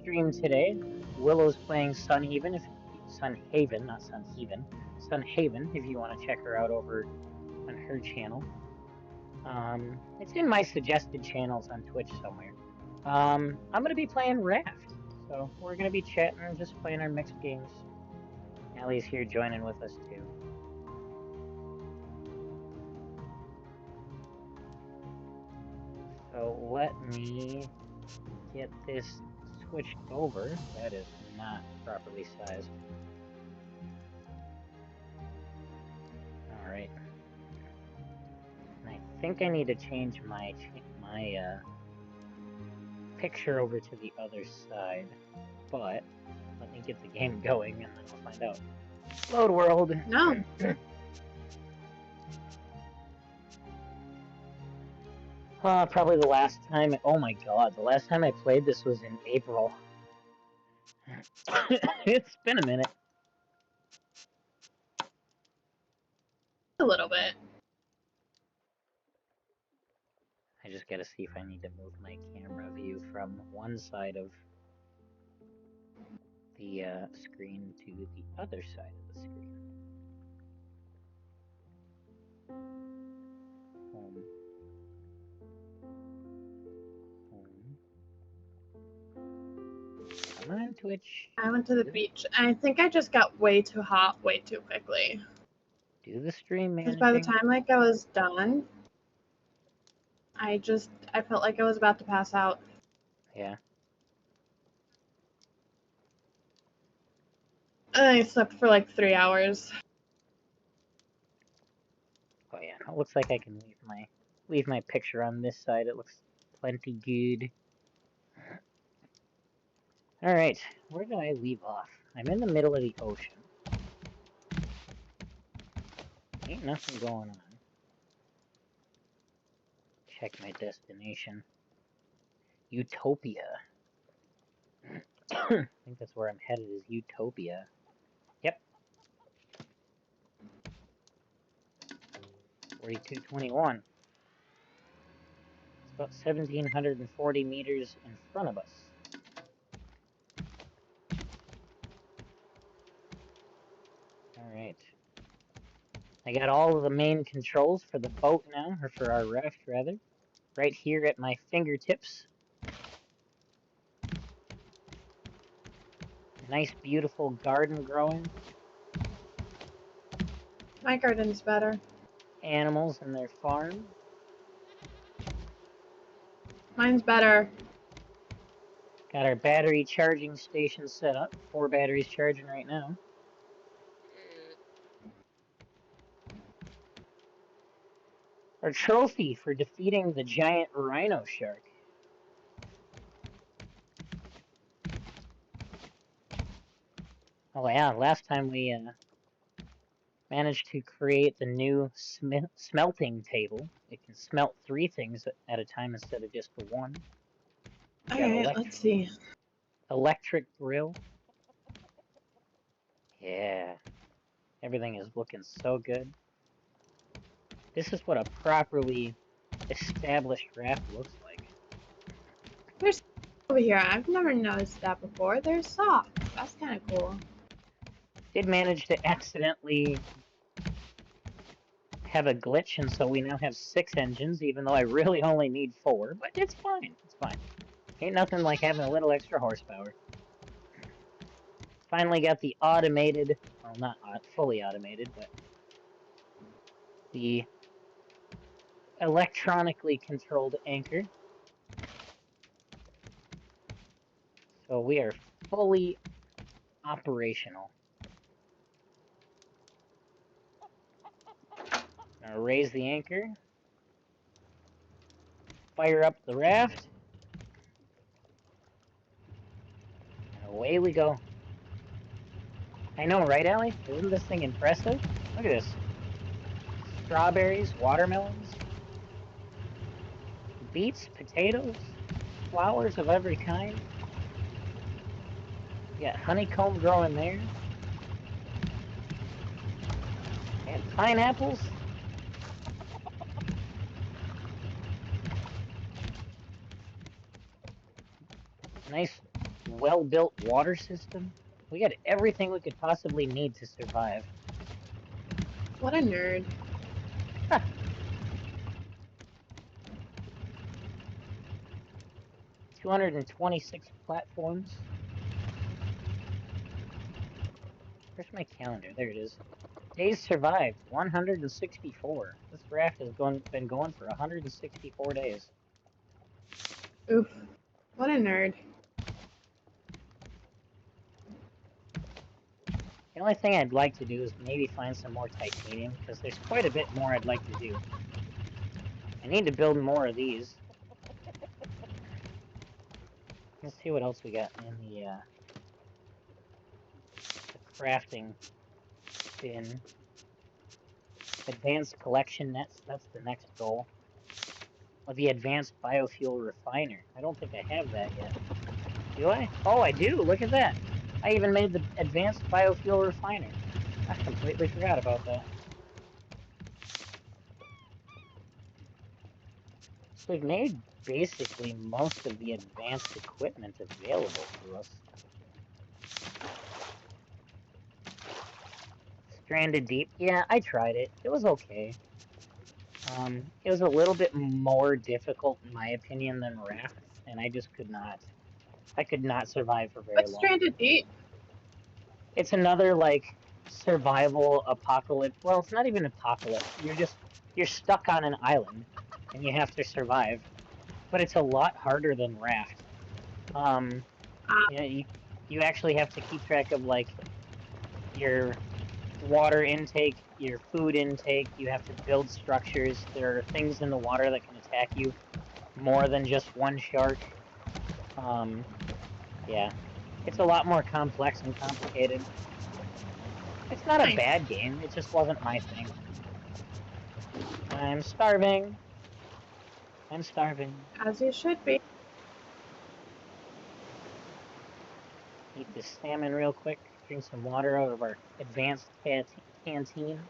stream today. Willow's playing Sunhaven, Sunhaven, not Sunhaven, Sunhaven, if you want to check her out over on her channel. It's in my suggested channels on Twitch somewhere. I'm gonna be playing Raft, so we're gonna be chatting and just playing our mixed games. Allie's here joining with us too. So let me get this switched over. That is not properly sized. Alright. And I think I need to change my picture over to the other side, but let me get the game going and then we'll find out. Load world! No. Probably the last time, oh my god, the last time I played this was in April. It's been a minute. A little bit. I just gotta see if I need to move my camera view from one side of the screen to the other side of the screen. Home. Come on, Twitch. I went to the beach. I think I just got way too hot way too quickly. Do the stream, man. Because by the time I was done, I felt like I was about to pass out. Yeah. And I slept for like 3 hours. Oh yeah. It looks like I can leave my picture on this side. It looks plenty good. Alright, where did I leave off? I'm in the middle of the ocean. Ain't nothing going on. Check my destination. Utopia. I think that's where I'm headed, is Utopia. Yep. 4221. It's about 1,740 meters in front of us. Alright. I got all of the main controls for the boat now, or for our raft rather, right here at my fingertips. Nice, beautiful garden growing. My garden's better. Animals in their farm. Mine's better. Got our battery charging station set up. 4 batteries charging right now. Our trophy for defeating the giant rhino shark. Oh yeah, last time we managed to create the new smelting table. It can smelt 3 things at a time instead of just the one. Alright, let's see. Electric grill. Yeah. Everything is looking so good. This is what a properly established raft looks like. There's over here. I've never noticed that before. They're soft. That's kind of cool. Did manage to accidentally have a glitch, and so we now have 6 engines, even though I really only need 4. But it's fine. It's fine. Ain't nothing like having a little extra horsepower. Finally got the automated, well, not fully automated, but the electronically controlled anchor. So we are fully operational. Now raise the anchor. Fire up the raft. And away we go. I know, right, Allie? Isn't this thing impressive? Look at this. Strawberries, watermelons, beets, potatoes, flowers of every kind. You got honeycomb growing there. And pineapples. Nice well-built water system. We got everything we could possibly need to survive. What a nerd. 226 platforms. Where's my calendar? There it is. Days survived, 164. This raft has been going for 164 days. Oof. What a nerd. The only thing I'd like to do is maybe find some more titanium, because there's quite a bit more I'd like to do. I need to build more of these. Let's see what else we got in the crafting bin. Advanced collection nets, that's the next goal. Oh, the advanced biofuel refiner. I don't think I have that yet. Do I? Oh, I do! Look at that! I even made the advanced biofuel refiner. I completely forgot about that. So we've made basically most of the advanced equipment available to us. Stranded Deep. Yeah, I tried it. It was okay. It was a little bit more difficult, in my opinion, than Raft, and I just could not. I could not survive for very What's long. Stranded Deep? It's another, like, survival apocalypse. Well, it's not even apocalypse. You're stuck on an island, and you have to survive. But it's a lot harder than Raft. You know, you actually have to keep track of, like, your water intake, your food intake. You have to build structures. There are things in the water that can attack you more than just one shark. Yeah, it's a lot more complex and complicated. It's not a bad game, it just wasn't my thing. I'm starving. I'm starving. As you should be. Eat this salmon real quick. Drink some water out of our advanced canteen.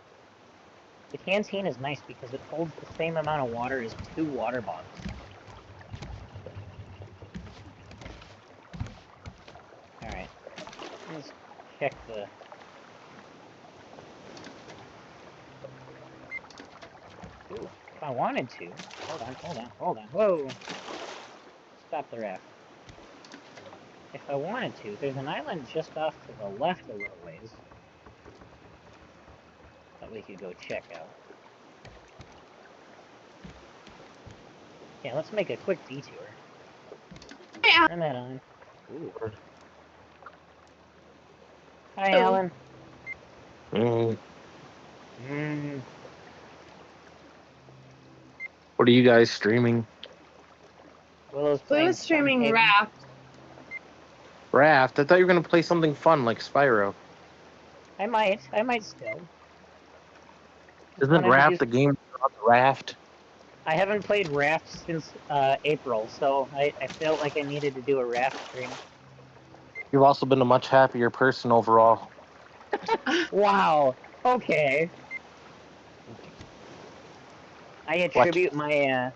The canteen is nice because it holds the same amount of water as 2 water bottles. Alright, let's check the... Ooh, if I wanted to... Hold on. Whoa! Stop the raft. If I wanted to, there's an island just off to the left a little ways that we could go check out. Yeah, let's make a quick detour. Turn that on. Ooh. Hi, Alan. What are you guys streaming? Willow's Blue playing is streaming Sunhaven. Raft. Raft? I thought you were going to play something fun like Spyro. I might still. Isn't Raft the game on the raft? I haven't played Raft since April, so I felt like I needed to do a Raft stream. You've also been a much happier person overall. Wow. Okay. I attribute my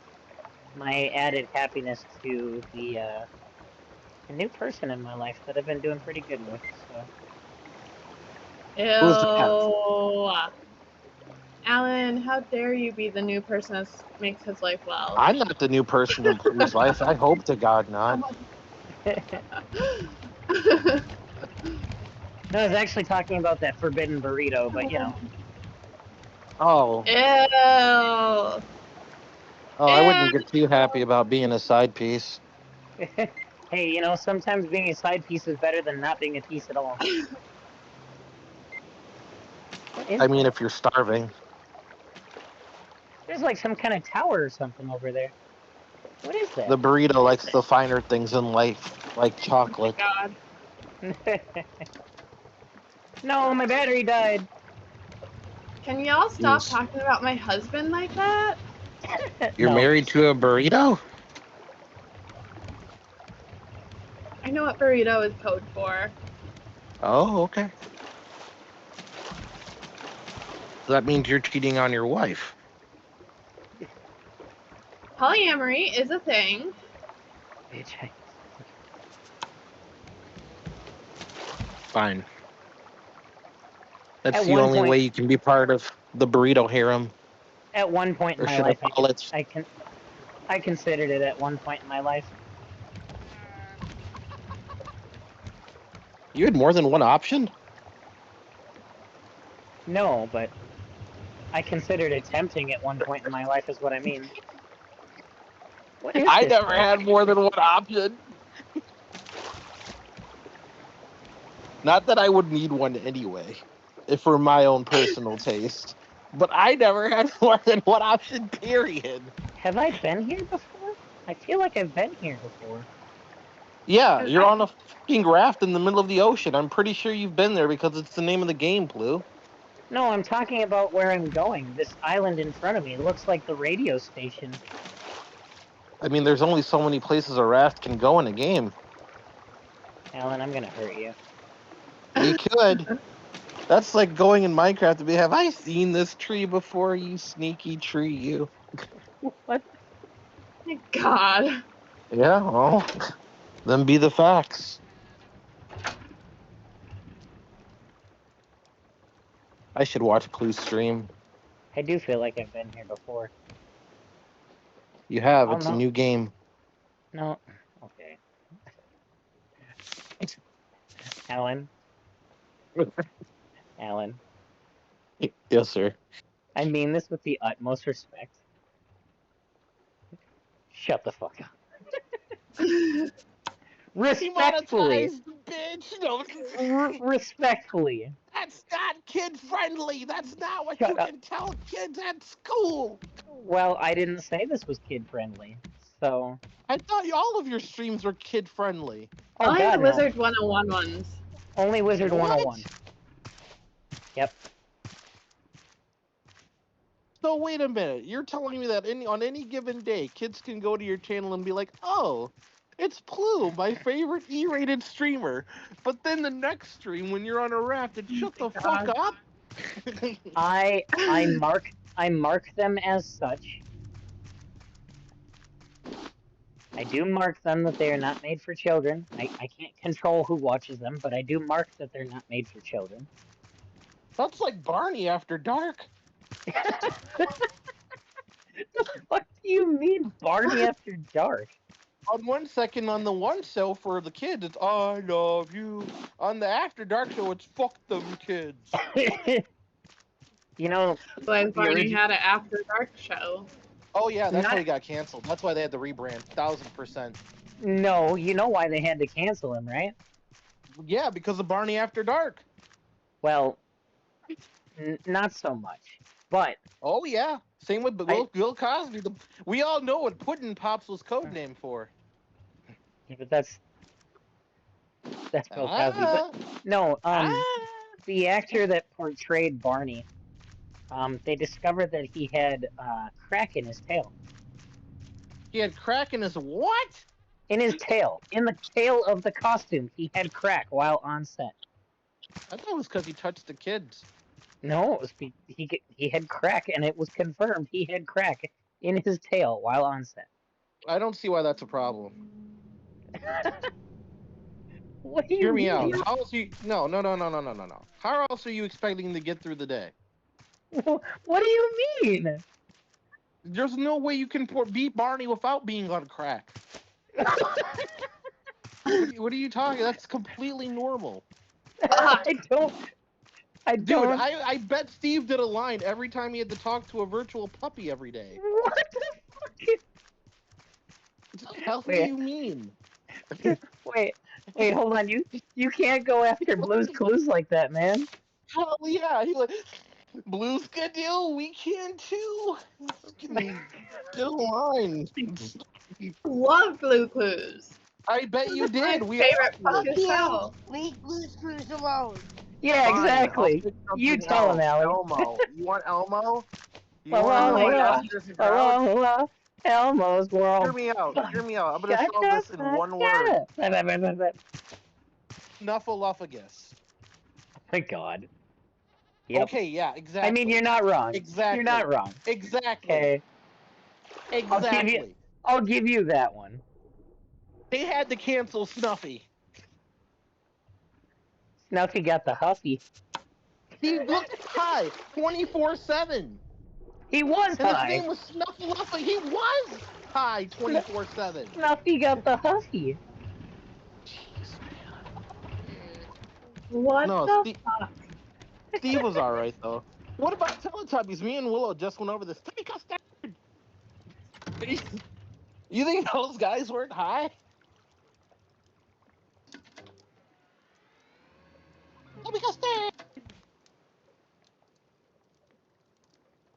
my added happiness to the a new person in my life that I've been doing pretty good with. So. Who's that? Alan, how dare you be the new person that makes his life well? I'm not the new person in his life. I hope to God not. No, I was actually talking about that forbidden burrito, but you know. Oh. Ew. Oh, I wouldn't get too happy about being a side piece. Hey, you know, sometimes being a side piece is better than not being a piece at all. I mean, if you're starving. There's like some kind of tower or something over there. What is that? The burrito likes the finer things in life, like chocolate. Oh my God. No, my battery died. Can y'all stop talking about my husband like that? You're married to a burrito? I know what burrito is code for. Oh, okay. So that means you're cheating on your wife. Polyamory is a thing. Fine. That's At the one only point, way you can be part of the burrito harem. at one point in Or my should I life, call it? I considered it at one point in my life. You had more than one option? No, but I considered attempting at one point in my life is what I mean. What is I this? never had more than one option. Not that I would need one anyway, if for my own personal taste. But I never had more than one option, period. Have I been here before? I feel like I've been here before. Yeah, you're on a fucking raft in the middle of the ocean. I'm pretty sure you've been there because it's the name of the game, Blue. No, I'm talking about where I'm going. This island in front of me looks like the radio station. I mean, there's only so many places a raft can go in a game. Alan, I'm gonna hurt you. You could. That's like going in Minecraft to be, have I seen this tree before, you sneaky tree, you? What? My God. Yeah, well, them be the facts. I should watch Clue's stream. I do feel like I've been here before. You have. Oh It's a no. new game. No. Okay. Alan. Alan. Yes, sir. I mean this with the utmost respect. Shut the fuck up. Respectfully. Demonetized, bitch! No, Respectfully. that's not kid friendly. That's not what Shut you up. can tell kids at school. Well, I didn't say this was kid friendly. So. I thought all of your streams were kid friendly. Oh Only god, the no. Wizard 101 ones. Only Wizard What? 101. Yep. So wait a minute. You're telling me that on any given day, kids can go to your channel and be like, "Oh, it's Plue, my favorite E-rated streamer." But then the next stream, when you're on a raft, and shut the fuck up. I mark them as such. I do mark them that they are not made for children. I can't control who watches them, but I do mark that they're not made for children. That's like Barney After Dark. What do you mean, Barney After Dark? On 1 second, on the one show for the kids, it's "I love you." On the After Dark show, it's "fuck them kids." You know, Like Barney origin- had an After Dark show. Oh yeah, that's Not- why he got canceled. That's why they had the rebrand. 1000%. no, you know why they had to cancel him, right? Yeah, because of Barney After Dark. Well, not so much. But Oh yeah, same with Bill Cosby. We all know what Puddin' Pops was codename for. yeah, but that's Bill Cosby. But no, the actor that portrayed Barney, they discovered that he had crack in his tail. He had crack in his what? In his tail. In the tail of the costume, he had crack while on set. I thought it was because he touched the kids. No, it was he had crack, and it was confirmed he had crack in his tail while on set. I don't see why that's a problem. What do you Hear me mean? out. How else you? No. How else are you expecting to get through the day? What do you mean? There's no way you can beat Barney without being on crack. What are you talking? That's completely normal. I don't. Dude, I bet Steve did a line every time he had to talk to a virtual puppy every day. What the fuck? What the hell do Wait. you mean? Wait, hold on. You can't go after Blue's Clues like that, man. Hell yeah. He's like, Blues can do, we can too. Get a line. Love Blue Clues. I bet you My did. We favorite all fucking did. show. Leave Blue's Clues alone. Yeah, Fine, exactly. I'll pick You something tell him, else. Allie. Elmo. You want Elmo? You Hello, want hello. Oscars and Grouch? Hello, Elmo's Hear world. me out. Hear me out. I'm gonna Shut solve the this in fuck one word. up. Snuffleupagus. My God. Yep. Okay, yeah, exactly. I mean, you're not wrong. Exactly. You're not wrong. Exactly. Okay, Exactly. I'll give you that one. They had to cancel Snuffy. Snuffy got the huffy. He looked high 24/7. He was And his high. name was Snuffleupagus. He was high 24/7. Snuffy got the huffy. Jeez, What no, the Steve, fuck? Steve was alright though. What about Teletubbies? Me and Willow just went over this. Timmy Custard! You think those guys weren't high? Timmy Custard!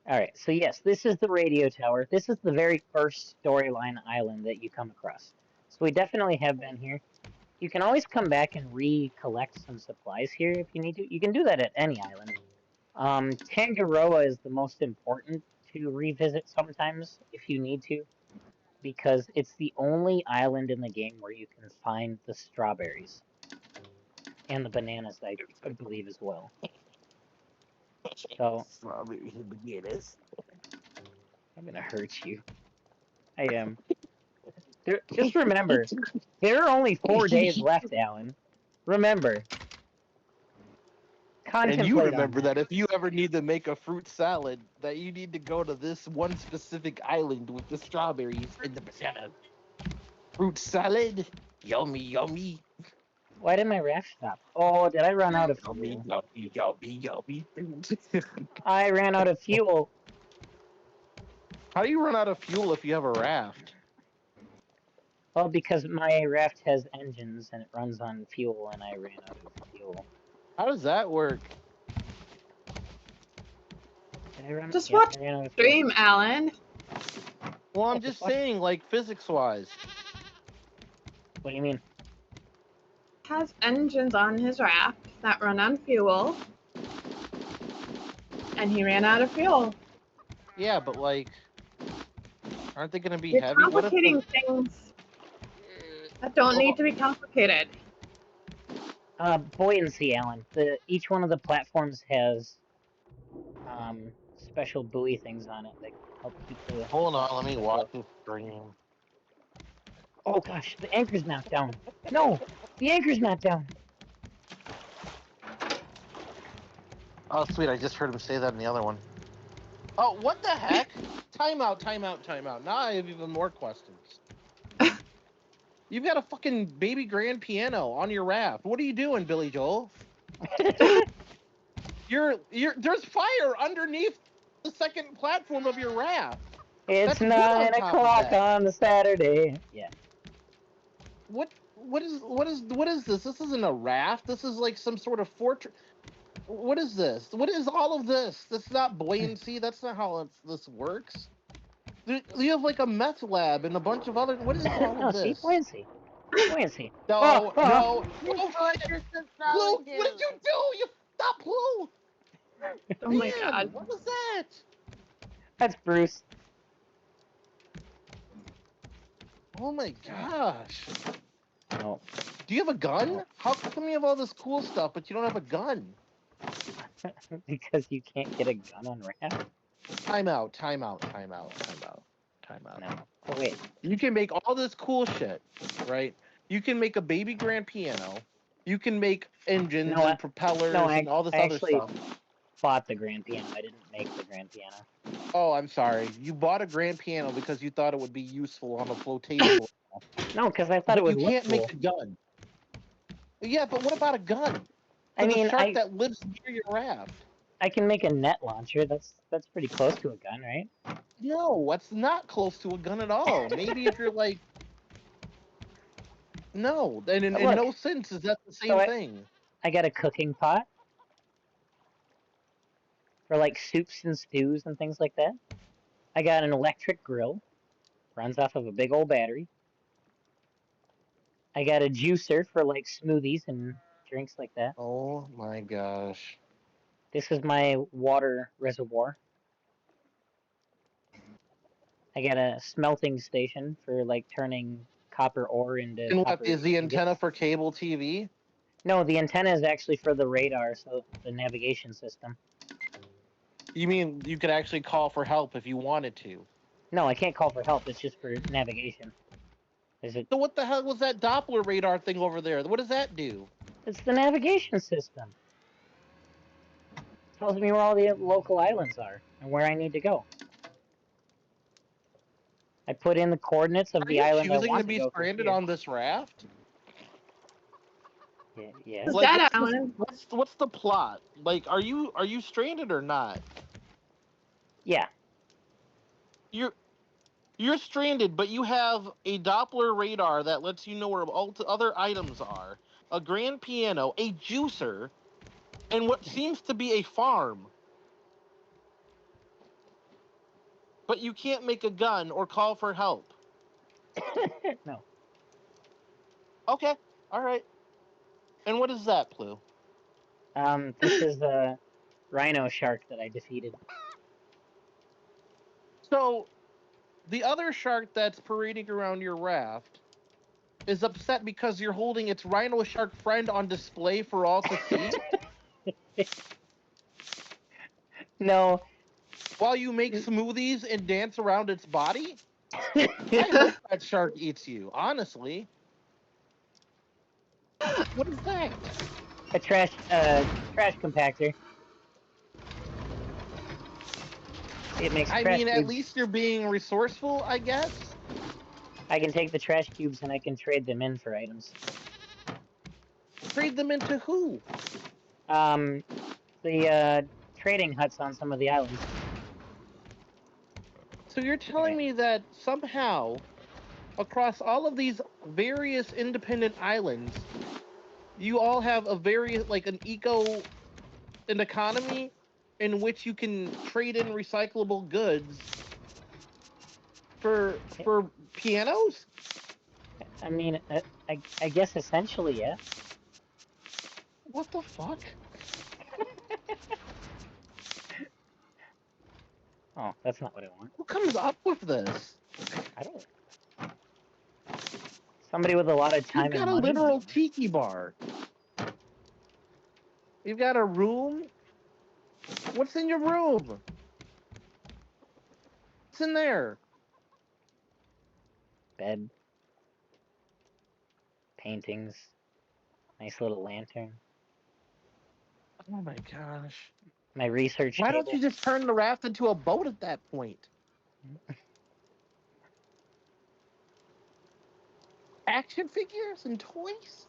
All right, so yes, this is the radio tower. This is the very first storyline island that you come across. So we definitely have been here. You can always come back and recollect some supplies here if you need to. You can do that at any island. Tangaroa is the most important to revisit sometimes if you need to, because it's the only island in the game where you can find the strawberries and the bananas, I believe, as well. So Strawberry bananas. I'm gonna hurt you. I am. Just remember, there are only 4 days left, Alan. Remember. And you Contemplate remember on that if you ever need to make a fruit salad, that you need to go to this one specific island with the strawberries and the banana. Fruit salad, yummy, yummy. Why did my raft stop? Oh, did I run out of Yummy, fuel? yummy, yummy, yummy. I ran out of fuel. How do you run out of fuel if you have a raft? Well, because my raft has engines and it runs on fuel, and I ran out of fuel. How does that work? Did I run? Just Yeah, watch I ran out of fuel. Stream, Alan. Well, I'm What the just fuck? saying, like, physics-wise. What do you mean? Has engines on his raft that run on fuel. And he ran out of fuel. Yeah, but, like, aren't they going to be You're heavy? What if complicating the... things that don't need to be complicated. Buoyancy, Alan. Each one of the platforms has special buoy things on it that help keep the. Hold on, let me watch this stream. Oh gosh, the anchor's not down. No, the anchor's not down. Oh, sweet, I just heard him say that in the other one. Oh, what the heck? Time out. Now I have even more questions. You've got a fucking baby grand piano on your raft. What are you doing, Billy Joel? There's fire underneath the second platform of your raft. It's That's wood on 9 top of o'clock that. on the Saturday. Yeah. What is this? This isn't a raft. This is like some sort of fortress. What is this? What is all of this? That's not buoyancy. That's not how this works. You have like a meth lab and a bunch of other. What is all No, of see, this? buoyancy. Buoyancy. No, Oh, no. You Oh, put shit. your Blue, what salad did you do? You stop, Blue. Oh my Man, god. what was that? That's Bruce. Oh my gosh. No. Do you have a gun? How come you have all this cool stuff, but you don't have a gun? Because you can't get a gun on raft. Time out. No. Oh, wait. You can make all this cool shit, right? You can make a baby grand piano. You can make engines No, and propellers and all this I other actually stuff. bought the grand piano. I didn't make the grand piano. Oh, I'm sorry. You bought a grand piano because you thought it would be useful on a flotation. No, because I thought But it would you look can't cool. make a gun. Yeah, but what about a gun? I For the mean, shark that lives near your raft. I can make a net launcher. That's pretty close to a gun, right? No, that's not close to a gun at all. Maybe if you're like... No, and in Look, no sense is that the same so thing. I got a cooking pot for like soups and stews and things like that. I got an electric grill, runs off of a big old battery. I got a juicer for like smoothies and drinks like that. Oh my gosh. This is my water reservoir. I got a smelting station for like turning copper ore into. And what copper is the ingots. antenna for cable TV? No, the antenna is actually for the radar, so the navigation system. You mean you could actually call for help if you wanted to? No, I can't call for help. It's just for navigation. Is it? So what the hell was that Doppler radar thing over there? What does that do? It's the navigation system. It tells me where all the local islands are and where I need to go. I put in the coordinates of Are the you island I choosing want to to be go from stranded here. on this raft? Yeah. It's Like, Dead what's Island. what's the plot? Like, are you stranded or not? Yeah. You're stranded, but you have a Doppler radar that lets you know where all the other items are, a grand piano, a juicer, and what seems to be a farm. But you can't make a gun or call for help. No. Okay, all right. And what is that, Plu? This is the rhino shark that I defeated. So, the other shark that's parading around your raft is upset because you're holding its rhino shark friend on display for all to see No. while you make smoothies and dance around its body? I hope that shark eats you, honestly. What is that? A trash compactor. It makes I trash mean, at cubes. least you're being resourceful, I guess. I can take the trash cubes and I can trade them in for items. Trade them into who? The trading huts on some of the islands. So you're telling Okay. me that somehow, across all of these various independent islands, you all have a an economy in which you can trade in recyclable goods for pianos? I mean, I guess essentially, yeah. What the fuck? Oh, that's not what I want. Who comes up with this? I don't. Somebody with a lot of time You've got and a money. literal tiki bar. You've got a room. What's in your room? What's in there? Bed, paintings, nice little lantern, Oh my gosh. my research Why table. don't you just turn the raft into a boat at that point? Action figures and toys?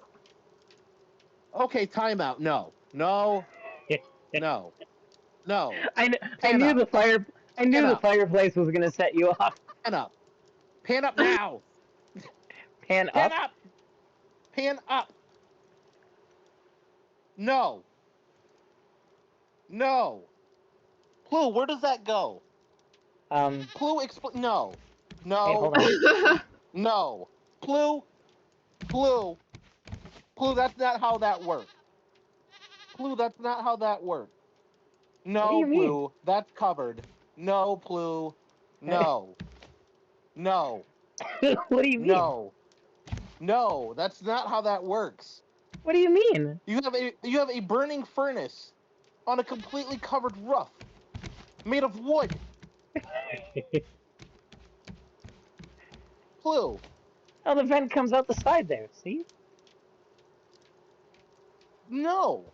Okay, timeout. No. No. No. No. I Pan knew up. the fire. I knew Pan the up. fireplace was gonna set you off. Pan up. Pan up now. Pan Pan up. up. Pan up. No. No. Clue, where does that go? Clue, explain. No. Wait, No. hold on. No. Clue. Clue. Clue, that's not how that works. Clue, that's not how that works. What do No, you mean? Blue. That's covered. No, Blue. No. No. What do you mean? No. No. That's not how that works. What do you mean? You have a burning furnace on a completely covered roof made of wood. Blue. Oh, the vent comes out the side there. See? No.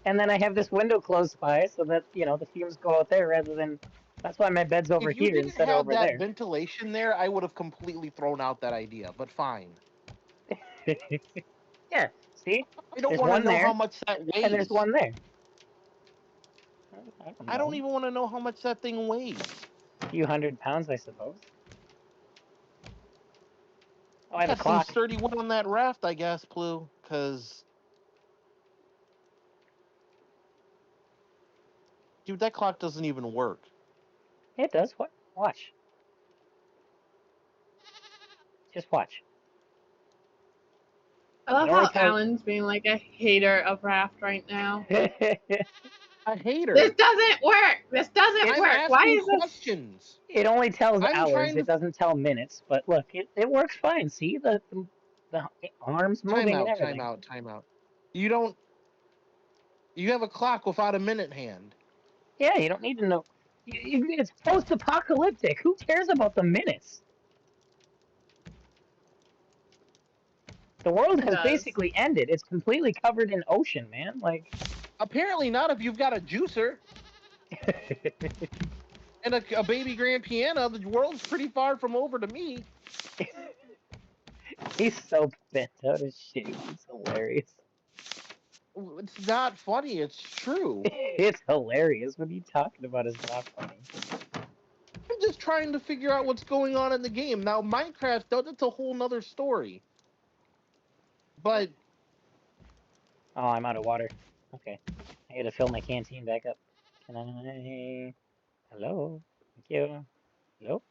And then I have this window close by, so that the fumes go out there rather than. That's why my bed's over If you here didn't instead of have over that there. ventilation there, I would have completely thrown out that idea, but fine. Yeah. See? I don't There's want to one know there, how much that weighs. and there's one there. I don't even want to know how much that thing weighs. A few 100 pounds, I suppose. Oh, I have a Got some clock. sturdy wood on that raft, I guess, Blue, because... Dude, that clock doesn't even work. It does. What? Watch. Just watch. I love It only how tells- Alan's being like a hater of Raft right now. I hate her. This doesn't work. This doesn't I'm work. asking Why is this? questions. It only tells I'm hours. trying to- It doesn't tell minutes. But look, it works fine. See the arms moving and everything. Time out. You have a clock without a minute hand. Yeah, you don't need to know. It's post-apocalyptic. Who cares about the minutes? The world It has does. basically ended. It's completely covered in ocean, man. Like, Apparently not if you've got a juicer and a baby grand piano. The world's pretty far from over to me. he's so bent out of shape. It's hilarious. It's not funny. It's true. It's hilarious. What are you talking about? Is not funny. I'm just trying to figure out what's going on in the game. Now, Minecraft, that's a whole nother story. But Oh, I'm out of water. Okay. I gotta fill my canteen back up. Can I? Hello? Thank you. Hello?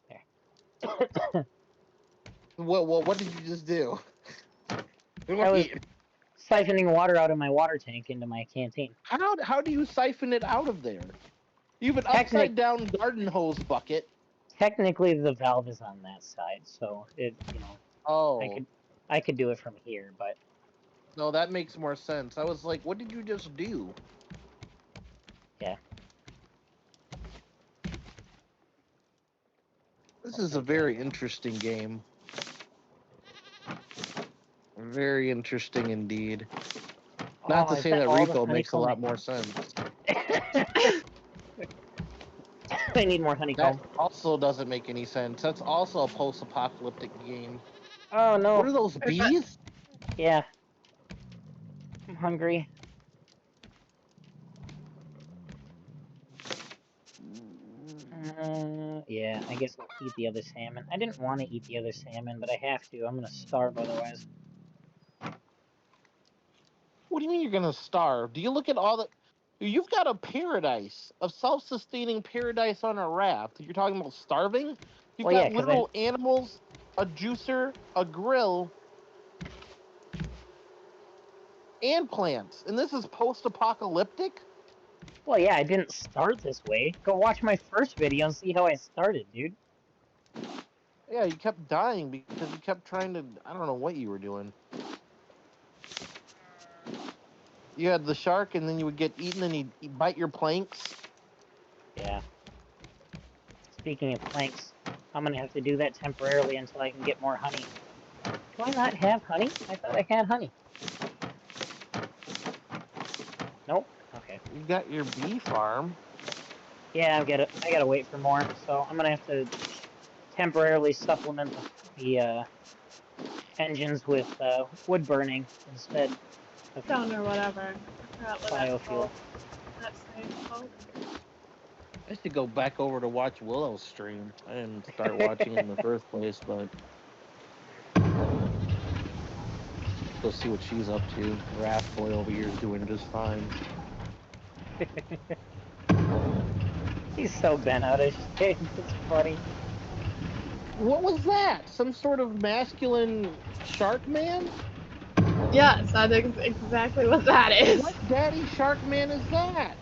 There. what did you just do? I was siphoning water out of my water tank into my canteen. How do you siphon it out of there? You have an Technic- upside down garden hose bucket. Technically, the valve is on that side, so it, Oh, I could do it from here, but no, that makes more sense. I was like, what did you just do? yeah. This is a very interesting game. Very interesting indeed. Not Oh, to is say that all the repo makes a lot honeycomb more sense. I need more honeycomb. That also doesn't make any sense. That's also a post-apocalyptic game. Oh no. What are those bees? Yeah. I'm hungry. Yeah, I guess I'll eat the other salmon. I didn't want to eat the other salmon, but I have to. I'm gonna starve otherwise. What do you mean you're gonna starve? Do you look at all the? You've got a paradise, a self-sustaining paradise on a raft. You're talking about starving? You've Well, yeah, got 'cause literal animals, a juicer, a grill, and plants. And this is post-apocalyptic? Well, yeah, I didn't start this way. Go watch my first video and see how I started, dude. Yeah, you kept dying because you kept trying to. I don't know what you were doing. You had the shark, and then you would get eaten, and he'd bite your planks. Yeah. Speaking of planks, I'm gonna have to do that temporarily until I can get more honey. Do I not have honey? I thought I had honey. Nope. Okay. You got your bee farm. Yeah, I gotta wait for more, so I'm gonna have to temporarily supplement the engines with wood burning instead of Stone or whatever. I forgot what that's biofuel. called. That's called. I should go back over to watch Willow's stream. I didn't start watching in the first place, but go see what she's up to. Wrath Boy over here is doing just fine. He's so bent out of shape. It's funny. What was that? Some sort of masculine shark man? Yes, that's exactly what that is. What daddy shark man is that?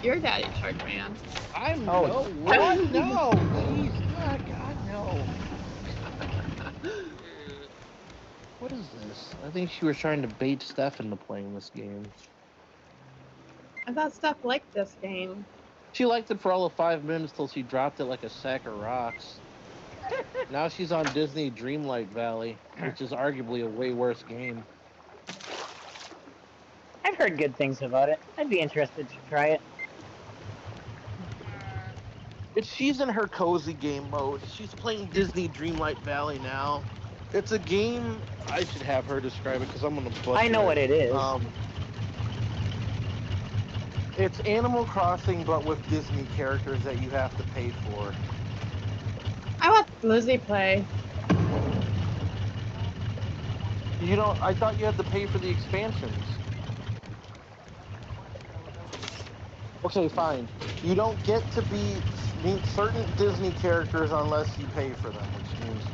Your daddy shark man. I'm Oh. no what? No, jeez, God, no. What is this? I think she was trying to bait Steph into playing this game. I thought Steph liked this game. She liked it for all of 5 minutes till she dropped it like a sack of rocks. Now she's on Disney Dreamlight Valley, which is arguably a way worse game. I've heard good things about it. I'd be interested to try it. She's in her cozy game mode. She's playing Disney Dreamlight Valley now. It's a game. I should have her describe it because I'm gonna butcher I know what it is. It's Animal Crossing, but with Disney characters that you have to pay for. I watched Lizzie play. You don't. I thought you had to pay for the expansions. Okay, fine. You don't get to meet certain Disney characters unless you pay for them, which means,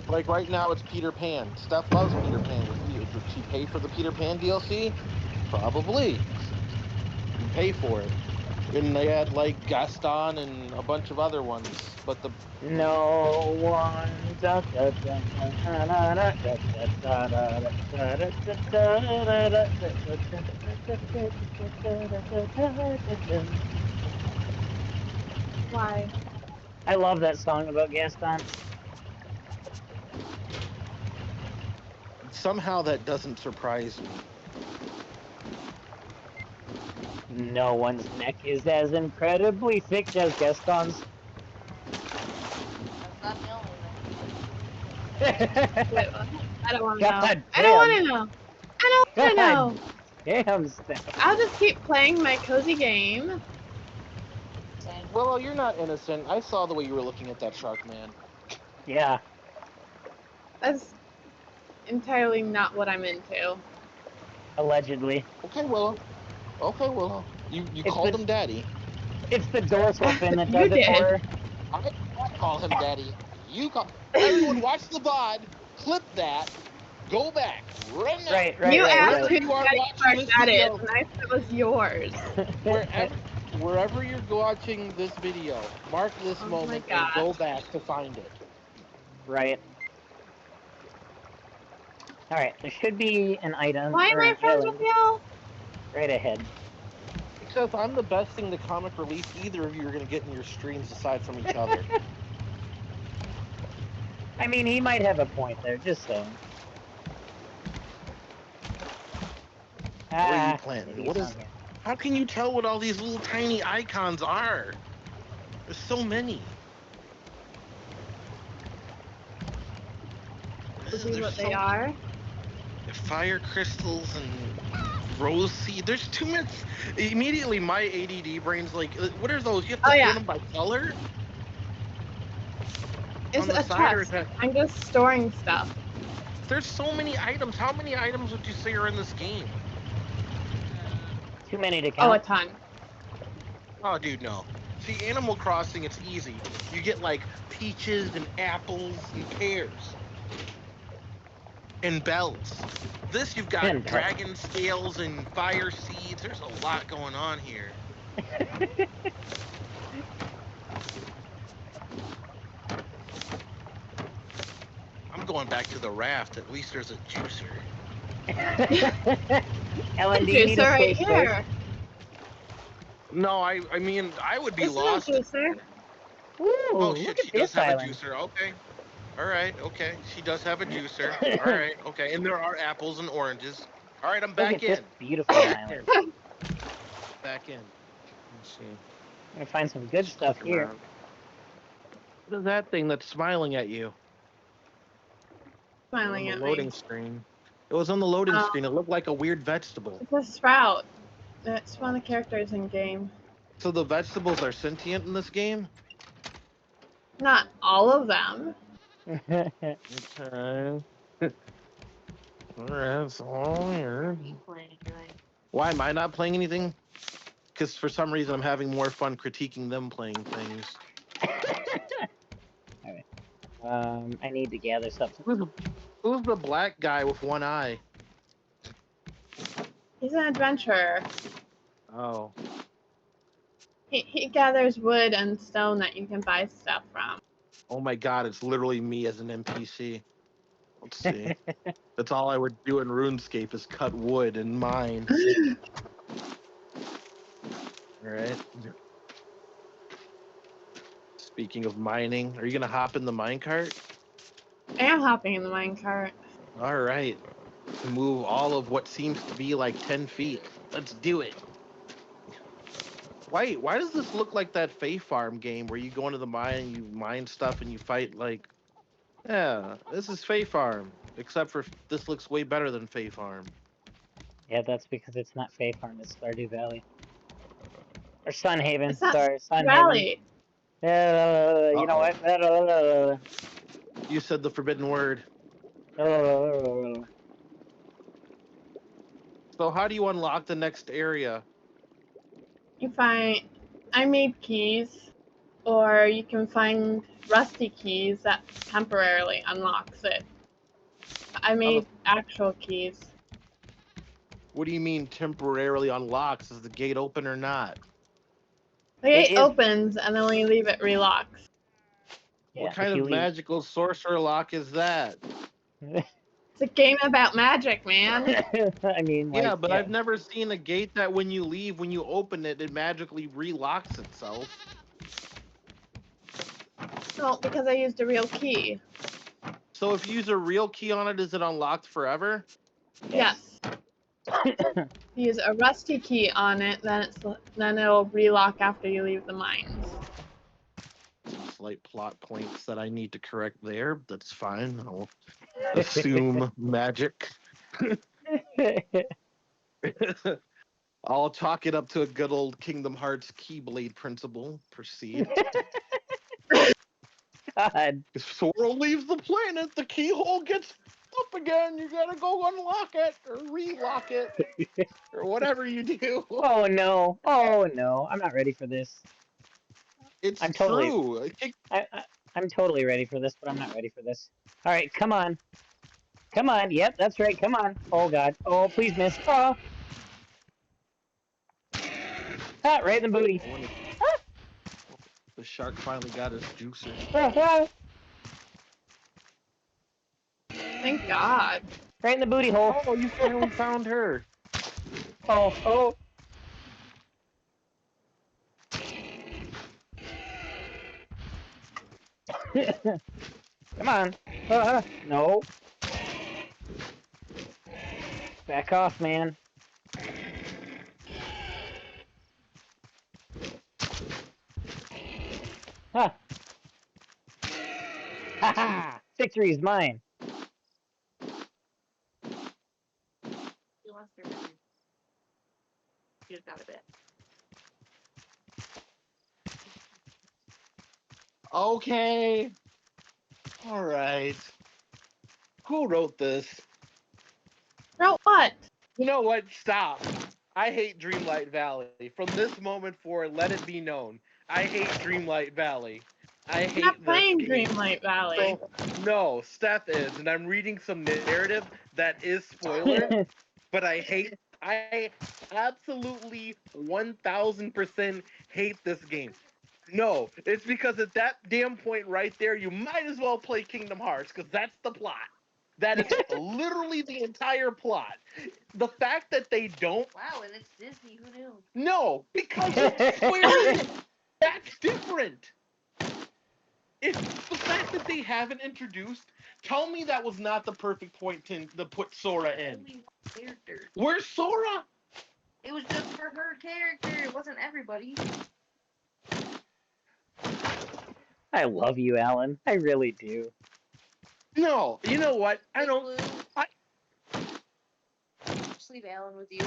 like right now, it's Peter Pan. Steph loves Peter Pan. Would she pay for the Peter Pan DLC? Probably. You pay for it. And they had like Gaston and a bunch of other ones, but the No one. Da, da, da, da, da, da, da, da, da, da, da, Why? I love that song about Gaston. Somehow that doesn't surprise me. No one's neck is as incredibly thick as Gaston's. That's not the only Wait, what? I don't want to know. God I don't want damn. to know. I don't want to know. Damn, Steph. I'll just keep playing my cozy game. one. Same. Well, you're not innocent. I saw the way you were looking at that shark, man. Yeah. That's entirely not what I'm into. Allegedly. Okay, Willow. Okay, Willow. You It's called the- him daddy. It's the dorsal fin that You does it did. for her. I did not call him daddy. You call. Everyone, watch the VOD. Clip that. Go back. Right now. Right. You asked right. who You are Daddy watching Shark this that is, video. and I said it was yours. Wherever you're watching this video, mark this Oh my moment and gosh. go back to find it. Right. Alright, there should be an item Why am or I an friends island with y'all? right ahead. Because I'm the best thing to comic relief either of you are going to get in your streams aside from each other. I mean, he might have a point there, just saying. Where are you Ah, planting? maybe What it's is? on here. How can you tell what all these little tiny icons are? There's so many. To see There's what so they are. Fire crystals and rose seed. There's too much. Immediately, my ADD brain's like, what are those? You have to Oh, sort yeah. them by color? It's On the a side, or is chest. that? I'm just storing stuff. There's so many items. How many items would you say are in this game? Too many to Oh, a count. ton. Oh, dude, no. See, Animal Crossing, it's easy. You get like peaches and apples and pears and bells. This, you've got And bells. dragon scales and fire seeds. There's a lot going on here. I'm going back to the raft. At least there's a juicer. Ellen, do Juicer you need a right space here. No, I mean, I would be This is a lost. juicer. Ooh, Oh, look shit, at she does this have island. a juicer. Okay. All right, okay. She does have a juicer. All right, okay. And there are apples and oranges. All right, I'm Look back at in. this beautiful island. Back in. Let's see. I'm gonna find some good Just stuff click here. around. What is that thing that's smiling at you? Smiling on at the loading me. screen. It was on the loading Oh. screen. It looked like a weird vegetable. It's a sprout. It's one of the characters in game. So the vegetables are sentient in this game? Not all of them. Okay. Alright, so weird. Why am I not playing anything? Because for some reason I'm having more fun critiquing them playing things. Alright. I need to gather something. Who's the black guy with one eye? He's an adventurer. Oh. He gathers wood and stone that you can buy stuff from. Oh my god, it's literally me as an NPC. Let's see. That's all I would do in RuneScape is cut wood and mine. Alright. Speaking of mining, are you gonna hop in the minecart? I am hopping in the minecart. Alright. To move all of what seems to be like 10 feet. Let's do it. Why does this look like that Fae Farm game where you go into the mine and you mine stuff and you fight like... Yeah, this is Fae Farm. Except for this looks way better than Fae Farm. Yeah, that's because it's not Fae Farm, it's Stardew Valley. Or Sunhaven, It's not sorry, Sunhaven. Valley. You know what? You said the forbidden word. So how do you unlock the next area? You find... I made keys. Or you can find rusty keys that temporarily unlocks it. I made actual keys. What do you mean temporarily unlocks? Is the gate open or not? The It gate is- opens and then when you leave it relocks. Yeah, What kind if you of leave. magical sorcerer lock is that? It's a game about magic, man. I mean, like, Yeah, but I've never seen a gate that when you leave, when you open it, it magically relocks itself. No, because I used a real key. So if you use a real key on it, is it unlocked forever? Yes. Use a rusty key on it, then it'll relock after you leave the mines. Some slight plot points that I need to correct there. That's fine. I'll assume magic. I'll chalk it up to a good old Kingdom Hearts Keyblade principle. Proceed. God. If Sora leaves the planet, the keyhole gets up again. You gotta go unlock it or relock it or whatever you do. Oh no. Oh no. I'm not ready for this. It's I'm totally- true. I'm totally ready for this, but I'm not ready for this. All right, come on. Come on. Yep, that's right. Come on. Oh god. Oh, please miss. Oh. Ah, right in the booty. The shark finally got his juicer. Ah, ah. Thank God. Right in the booty hole. Oh, you finally found her. Oh, oh. Come on. No. Back off, man. Huh. Ha ha! Victory is mine. He wants to remember. He just got a bit. Okay. All right. Who wrote this? Wrote what? You know what? Stop. I hate Dreamlight Valley. From this moment forward, let it be known. I hate Dreamlight Valley. I hate I'm not playing this game. Dreamlight Valley. So, no, Steph is, and I'm reading some narrative that is spoiler, but I absolutely 1000% hate this game. No, it's because at that damn point right there, you might as well play Kingdom Hearts, because that's the plot. That is literally the entire plot. The fact that they don't. Wow, and it's Disney. Who knew? No, because it's Square Enix. That's different. It's the fact that they haven't introduced. Tell me that was not the perfect point to put Sora in. Only one character. Where's Sora? It was just for her character. It wasn't everybody. I love you, Alan. I really do. No, you know what? I Hey, don't. Blue. I- Just leave Alan with you.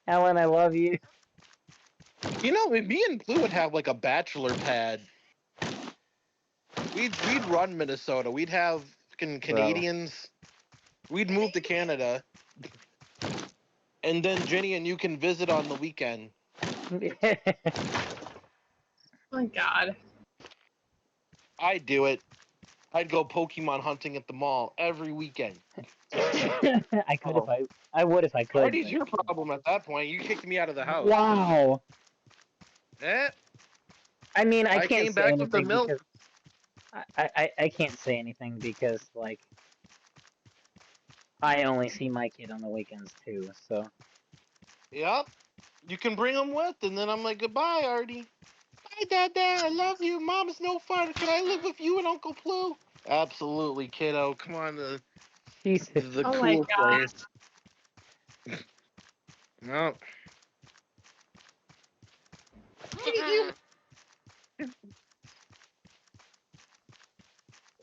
Alan, I love you. You know, me and Blue would have like a bachelor pad. We'd run Minnesota. We'd have fucking Canadians. We'd move to Canada. And then Jenny and you can visit on the weekend. Oh my God. I'd do it. I'd go Pokemon hunting at the mall every weekend. I could if I would if I could. Party's but- your problem at that point. You kicked me out of the house. Wow. Eh? I mean, I I can't came say back anything with the milk. because I can't say anything because like I only see my kid on the weekends too. So Yep. You can bring them with, and then I'm like, goodbye, Artie. Bye, Dad. I love you. Mom's no fun. Can I live with you and Uncle Blue? Absolutely, kiddo. Come on to Jesus. the Oh my cool God. place. No.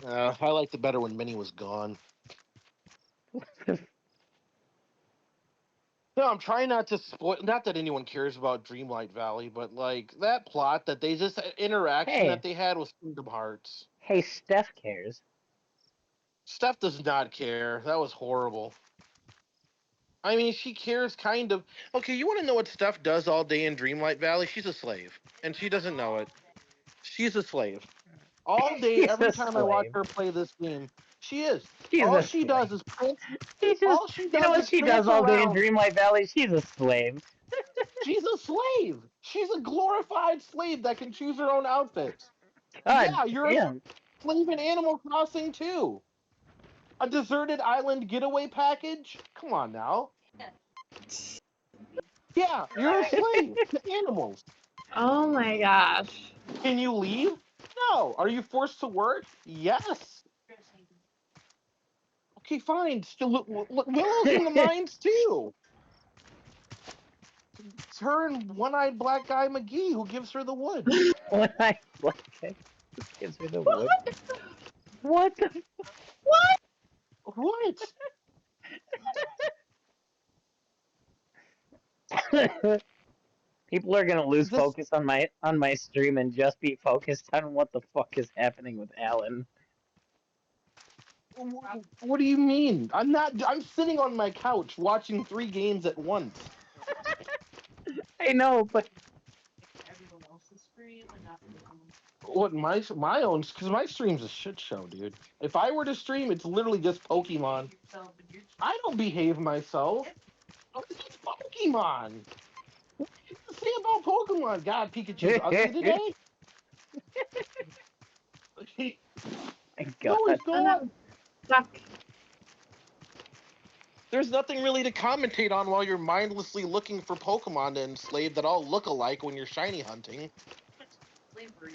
I liked it better when Minnie was gone. No, I'm trying not to spoil. Not that anyone cares about Dreamlight Valley, but like that plot that they just interaction Hey. that they had with Kingdom Hearts. Hey, Steph cares. Steph does not care. That was horrible. I mean, she cares kind of. Okay, you want to know what Steph does all day in Dreamlight Valley? She's a slave, and she doesn't know it. She's a slave. All day, She's every a time I watch slave. her play this game, she is. She's All a she slave. does is prance. She just, All she you does know what is she does prance all day in around. Dreamlight Valley? She's a slave. She's a slave. She's a glorified slave that can choose her own outfits. God Yeah, you're a damn. slave in Animal Crossing too. A deserted island getaway package? Come on now. Yeah, you're a slave to animals. Oh my gosh. Can you leave? No. Are you forced to work? Yes. Okay, fine. Still, Willow's in the mines too. It's her and one-eyed black guy McGee who gives her the wood. When I like it, gives her the wood. What? What the? What? People are gonna lose This, focus on my stream and just be focused on what the fuck is happening with Alan. what do you mean? I'm not. I'm sitting on my couch watching 3 games at once. I know, but Everyone else's stream and not your own. What my own? Because my stream's a shit show, dude. If I were to stream, it's literally just Pokemon. Yourself and your I don't behave myself. It's Pokemon. What do you have to say about Pokemon? God, Pikachu's ugly today. my No, God. it's not. Duck. There's nothing really to commentate on while you're mindlessly looking for Pokemon to enslave that all look alike when you're shiny hunting. Slavery.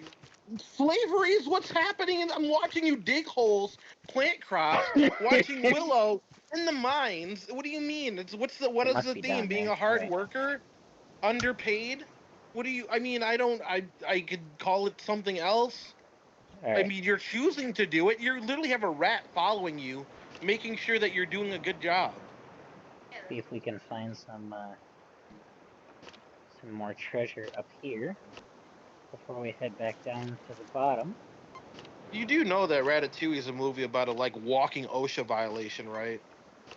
Slavery is what's happening, and I'm watching you dig holes, plant crops, watching Willow in the mines. What do you mean? What It is must the be theme? down Being there. a hard Alright. worker, underpaid? What do you? I mean, I could call it something else. Alright. I mean, you're choosing to do it. You literally have a rat following you, making sure that you're doing a good job. See if we can find some more treasure up here before we head back down to the bottom. You do know that Ratatouille is a movie about a walking OSHA violation, right?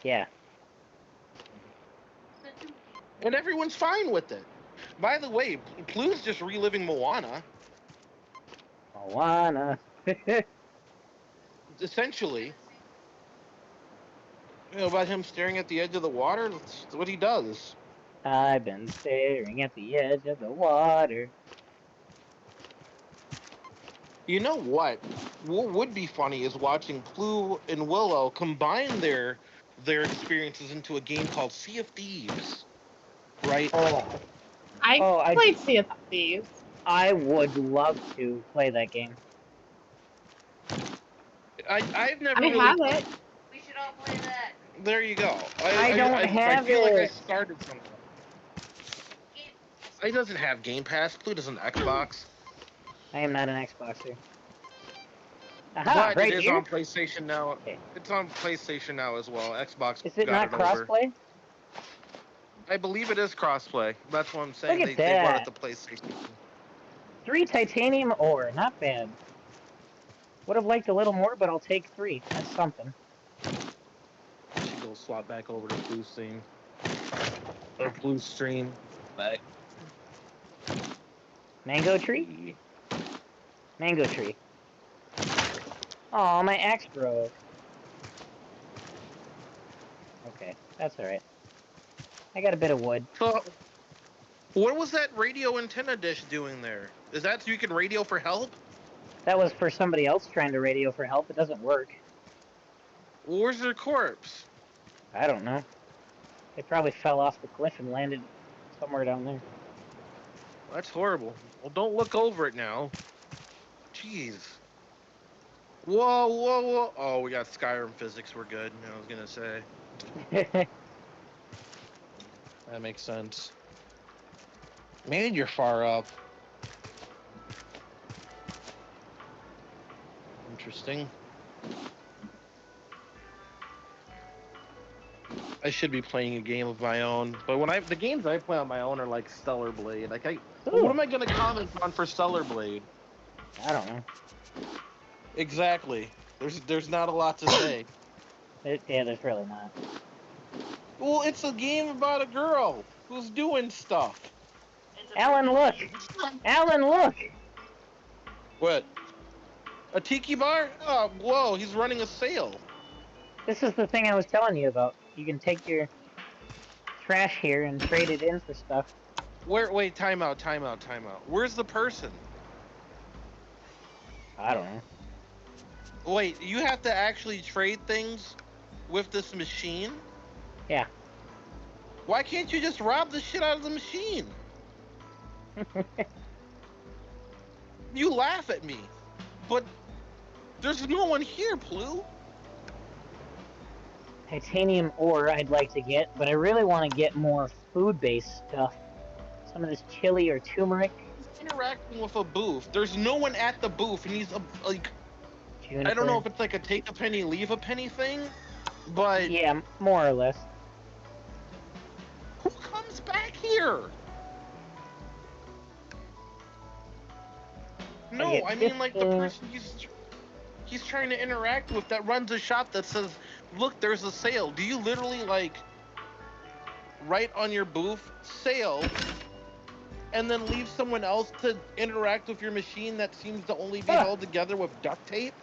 Yeah. And everyone's fine with it. By the way, Plu's just reliving Moana. Moana. Essentially, about him staring at the edge of the water. That's what he does. I've been staring at the edge of the water. You know what? What would be funny is watching Plu and Willow combine their experiences into a game called Sea of Thieves. Right? I played Sea of Thieves. I would love to play that game. I've never I really. have it. We should all play that. There you go. I don't have I feel like I it. started something. He doesn't have Game Pass. Plu doesn't Xbox. I am not an Xboxer. Aha, But right it is here? on PlayStation now. Okay. It's on PlayStation now as well. Xbox Is it got not it over. crossplay? I believe it is crossplay. That's what I'm saying. Look at They brought it that. to PlayStation. 3 titanium ore, not bad. Would have liked a little more, but I'll take 3. That's something. I should go swap back over to Blue Stream. Or Blue Stream. Back. Mango tree? Mango tree. Oh, my axe broke. Okay, that's alright. I got a bit of wood. So, what was that radio antenna dish doing there? Is that so you can radio for help? That was for somebody else trying to radio for help. It doesn't work. Where's their corpse? I don't know. They probably fell off the cliff and landed somewhere down there. That's horrible. Well, don't look over it now. Jeez. Whoa, whoa, whoa. Oh, we got Skyrim physics. We're good. I was going to say. That makes sense. Man, you're far up. Interesting. I should be playing a game of my own, but the games I play on my own are like Stellar Blade. What am I gonna comment on for Stellar Blade? I don't know. Exactly. There's not a lot to say. Yeah, there's really not. Well, it's a game about a girl who's doing stuff. Alan, look! Alan, look! What? A tiki bar? Oh, whoa! He's running a sale. This is the thing I was telling you about. You can take your trash here and trade it in for stuff. Wait, time out. Where's the person? I don't know. Wait, you have to actually trade things with this machine? Yeah. Why can't you just rob the shit out of the machine? You laugh at me, but there's no one here, Plue. Titanium ore I'd like to get, but I really want to get more food-based stuff. Some of this chili or turmeric. He's interacting with a booth. There's no one at the booth, and he's like, Juniper. I don't know if it's like a take a penny, leave a penny thing, but Yeah, more or less. who comes back here? No, get I mean like the 15. person he's trying to interact with that runs a shop that says, look, there's a sale. Do you literally like write on your booth sale and then leave someone else to interact with your machine that seems to only be held together with duct tape?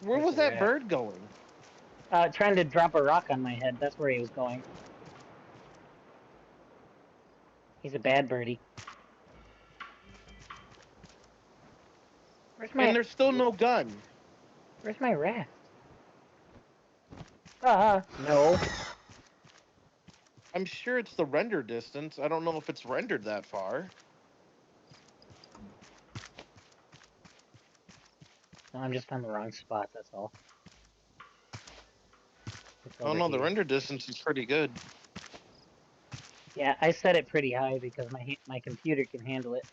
Where Where's was the that rat? bird going? Trying to drop a rock on my head. That's where he was going. He's a bad birdie. Where's my And there's still no gun. Where's my raft? No. I'm sure it's the render distance. I don't know if it's rendered that far. No, I'm just on the wrong spot, that's all. It's Oh over no, the here. render distance is pretty good. Yeah, I set it pretty high because my computer can handle it.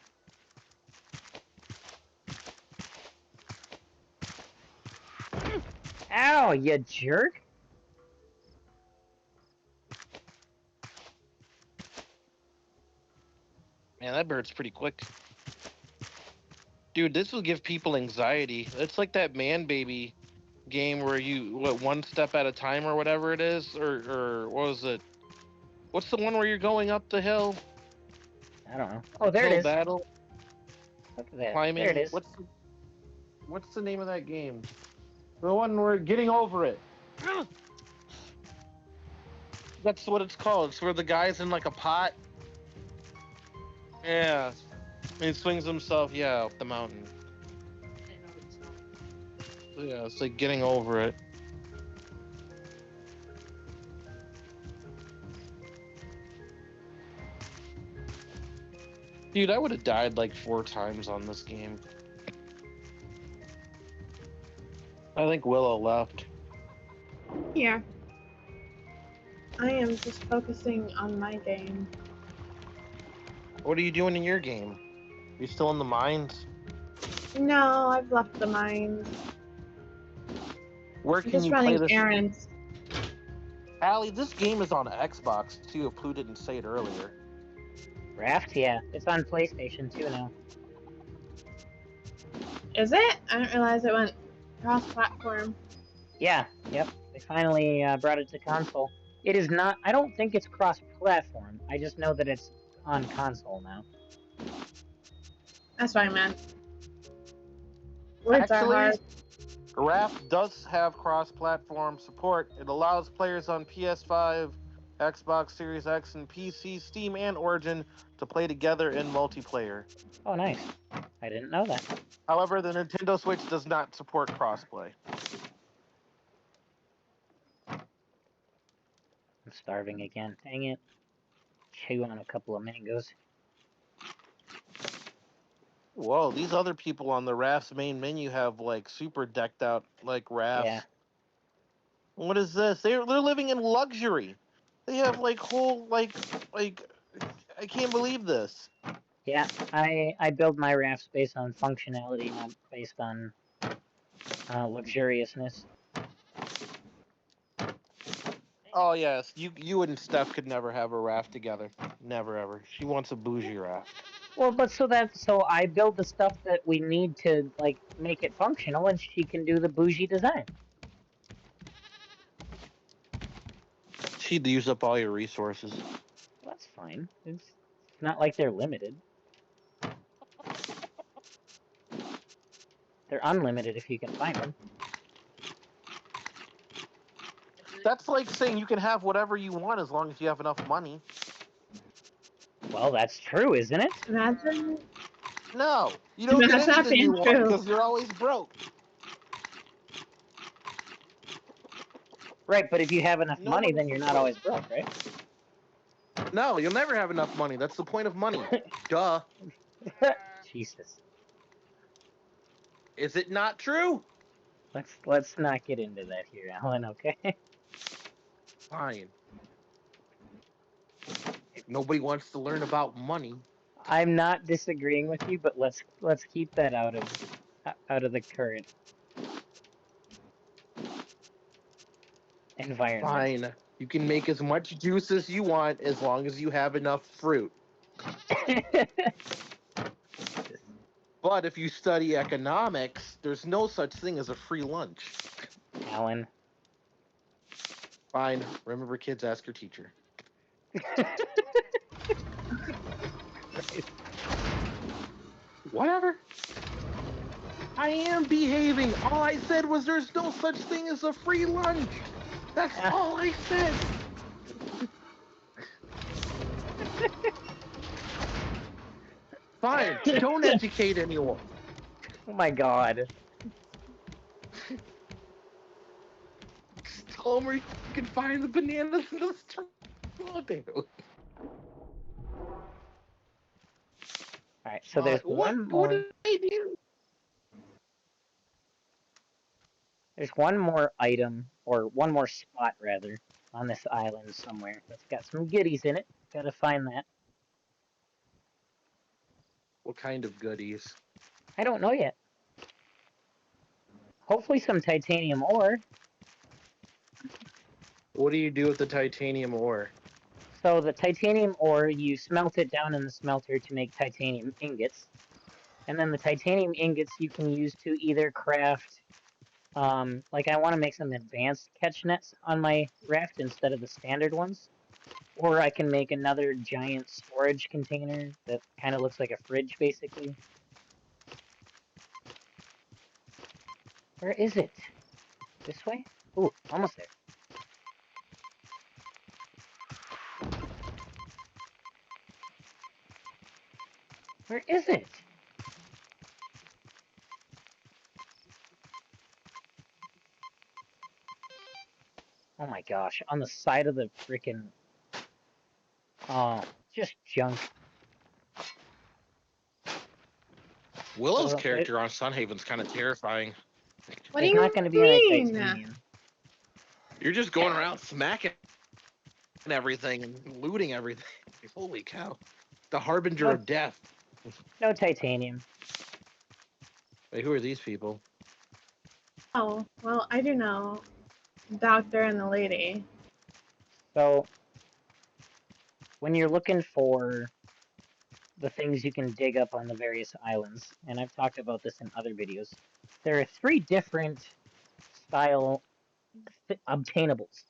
Ow, you jerk! Man, that bird's pretty quick. Dude, this will give people anxiety. It's like that Man Baby game where you, one step at a time or whatever it is? Or what was it? What's the one where you're going up the hill? I don't know. Oh, there it Hill is. battle? Look at that. Climbing? There it is. What's the name of that game? The one where getting over it. That's what it's called. It's where the guy's in like a pot. Yeah. And he swings himself, up the mountain. Yeah, it's like getting over it. Dude, I would have died like 4 times on this game. I think Willow left. Here. I am just focusing on my game. What are you doing in your game? You still in the mines? No, I've left the mines. Where I'm can just you play running this? errands. Allie, this game is on Xbox too, if Pooh didn't say it earlier. Raft? Yeah, it's on PlayStation too now. Is it? I didn't realize it went cross-platform. Yeah, yep. They finally brought it to console. It is not. I don't think it's cross-platform. I just know that it's on console now. That's what I meant. Words are Actually, hard. Raft does have cross-platform support. It allows players on PS5, Xbox Series X, and PC, Steam, and Origin to play together in multiplayer. Oh, nice. I didn't know that. However, the Nintendo Switch does not support crossplay. I'm starving again. Dang it. Chew on a couple of mangoes. Whoa, these other people on the Raft's main menu have like super decked out like rafts. Yeah. What is this? They're living in luxury. They have like whole like I can't believe this. Yeah, I build my rafts based on functionality, not based on luxuriousness. Oh yes, you and Steph could never have a raft together. Never ever. She wants a bougie raft. Well, but so I build the stuff that we need to like make it functional, and she can do the bougie design. She'd use up all your resources. Well, that's fine. It's not like they're limited. They're unlimited if you can find them. That's like saying you can have whatever you want as long as you have enough money. Well, that's true, isn't it? Imagine. No, you don't get That's not anything you being want true. because you're always broke. Right, but if you have enough money, Nobody then you're not always broke, right? No, you'll never have enough money. That's the point of money. Duh. Jesus. Is it not true? Let's not get into that here, Alan, okay? Fine. If nobody wants to learn about money. I'm not disagreeing with you, but let's keep that out of the current environment. Fine. You can make as much juice as you want as long as you have enough fruit. But if you study economics, there's no such thing as a free lunch. Alan. Fine. Remember, kids, ask your teacher. Whatever. I am behaving. All I said was there's no such thing as a free lunch. That's all I said. Fine. Don't educate anyone. Oh my god. Just tell them where you can find the bananas in the store. Alright, so there's one more. What did I do? There's one more item, or one more spot rather, on this island somewhere that's got some goodies in it. Gotta find that. What kind of goodies? I don't know yet. Hopefully some titanium ore. What do you do with the titanium ore? So the titanium ore, you smelt it down in the smelter to make titanium ingots. And then the titanium ingots you can use to either craft, like I want to make some advanced catch nets on my raft instead of the standard ones. Or I can make another giant storage container that kind of looks like a fridge, basically. Where is it? This way? Ooh, almost there. Where is it? Oh my gosh, on the side of the freaking... Oh, just junk. Willow's Oh, character on Sunhaven's kind of terrifying. What There's do you not going to be any mean? titanium. You're just going around smacking everything and looting everything. Holy cow. The harbinger Oh. of death. No titanium. Wait, who are these people? Oh, well, I do know. Doctor and the lady. So, when you're looking for the things you can dig up on the various islands, and I've talked about this in other videos, there are 3 different style obtainables.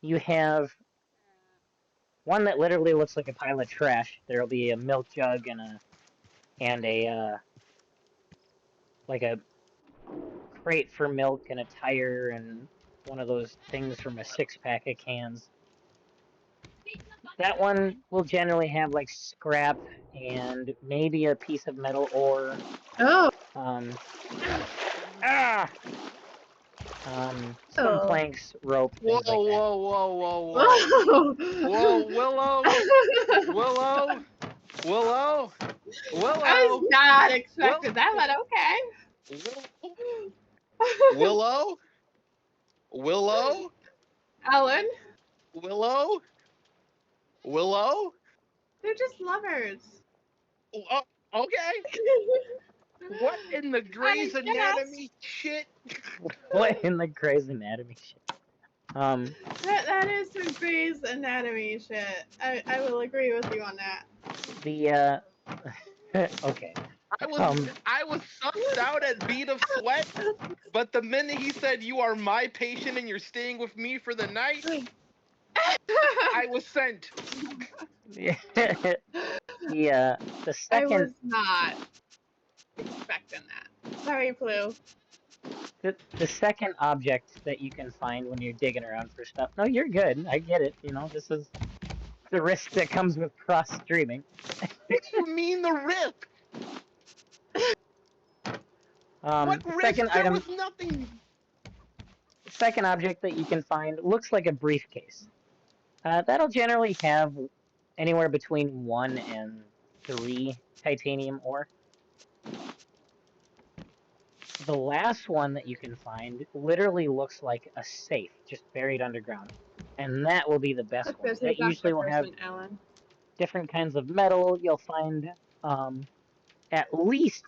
You have one that literally looks like a pile of trash. There'll be a milk jug and a like a crate for milk and a tire and one of those things from a 6-pack of cans. That one will generally have like scrap and maybe a piece of metal ore. Oh, Some Oh. planks, rope, Whoa, things like that. whoa, whoa, whoa, whoa. Whoa, Willow! Willow! Willow! I Willow! was not expecting that, but okay. Willow? Willow? Ellen, Willow? Willow? they're just lovers. Oh, okay. What in the Grey's I guess. Anatomy shit? What in the Grey's Anatomy shit? That is some Grey's Anatomy shit. I will agree with you on that. The okay. I was sucked out at Beat of Sweat, but the minute he said you are my patient and you're staying with me for the night, I was sent. The I second was not expecting that. Sorry, Blue. the second object that you can find when you're digging around for stuff. No, you're good. I get it. You know, this is the risk that comes with cross streaming. What do you mean the risk? What The risk? second There item, was nothing. the second object that you can find looks like a briefcase. That'll generally have anywhere between 1 and 3 titanium ore. The last one that you can find literally looks like a safe just buried underground. And that will be the best Look, one. there's a That usually doctor will have person, Alan. different kinds of metal. You'll find at least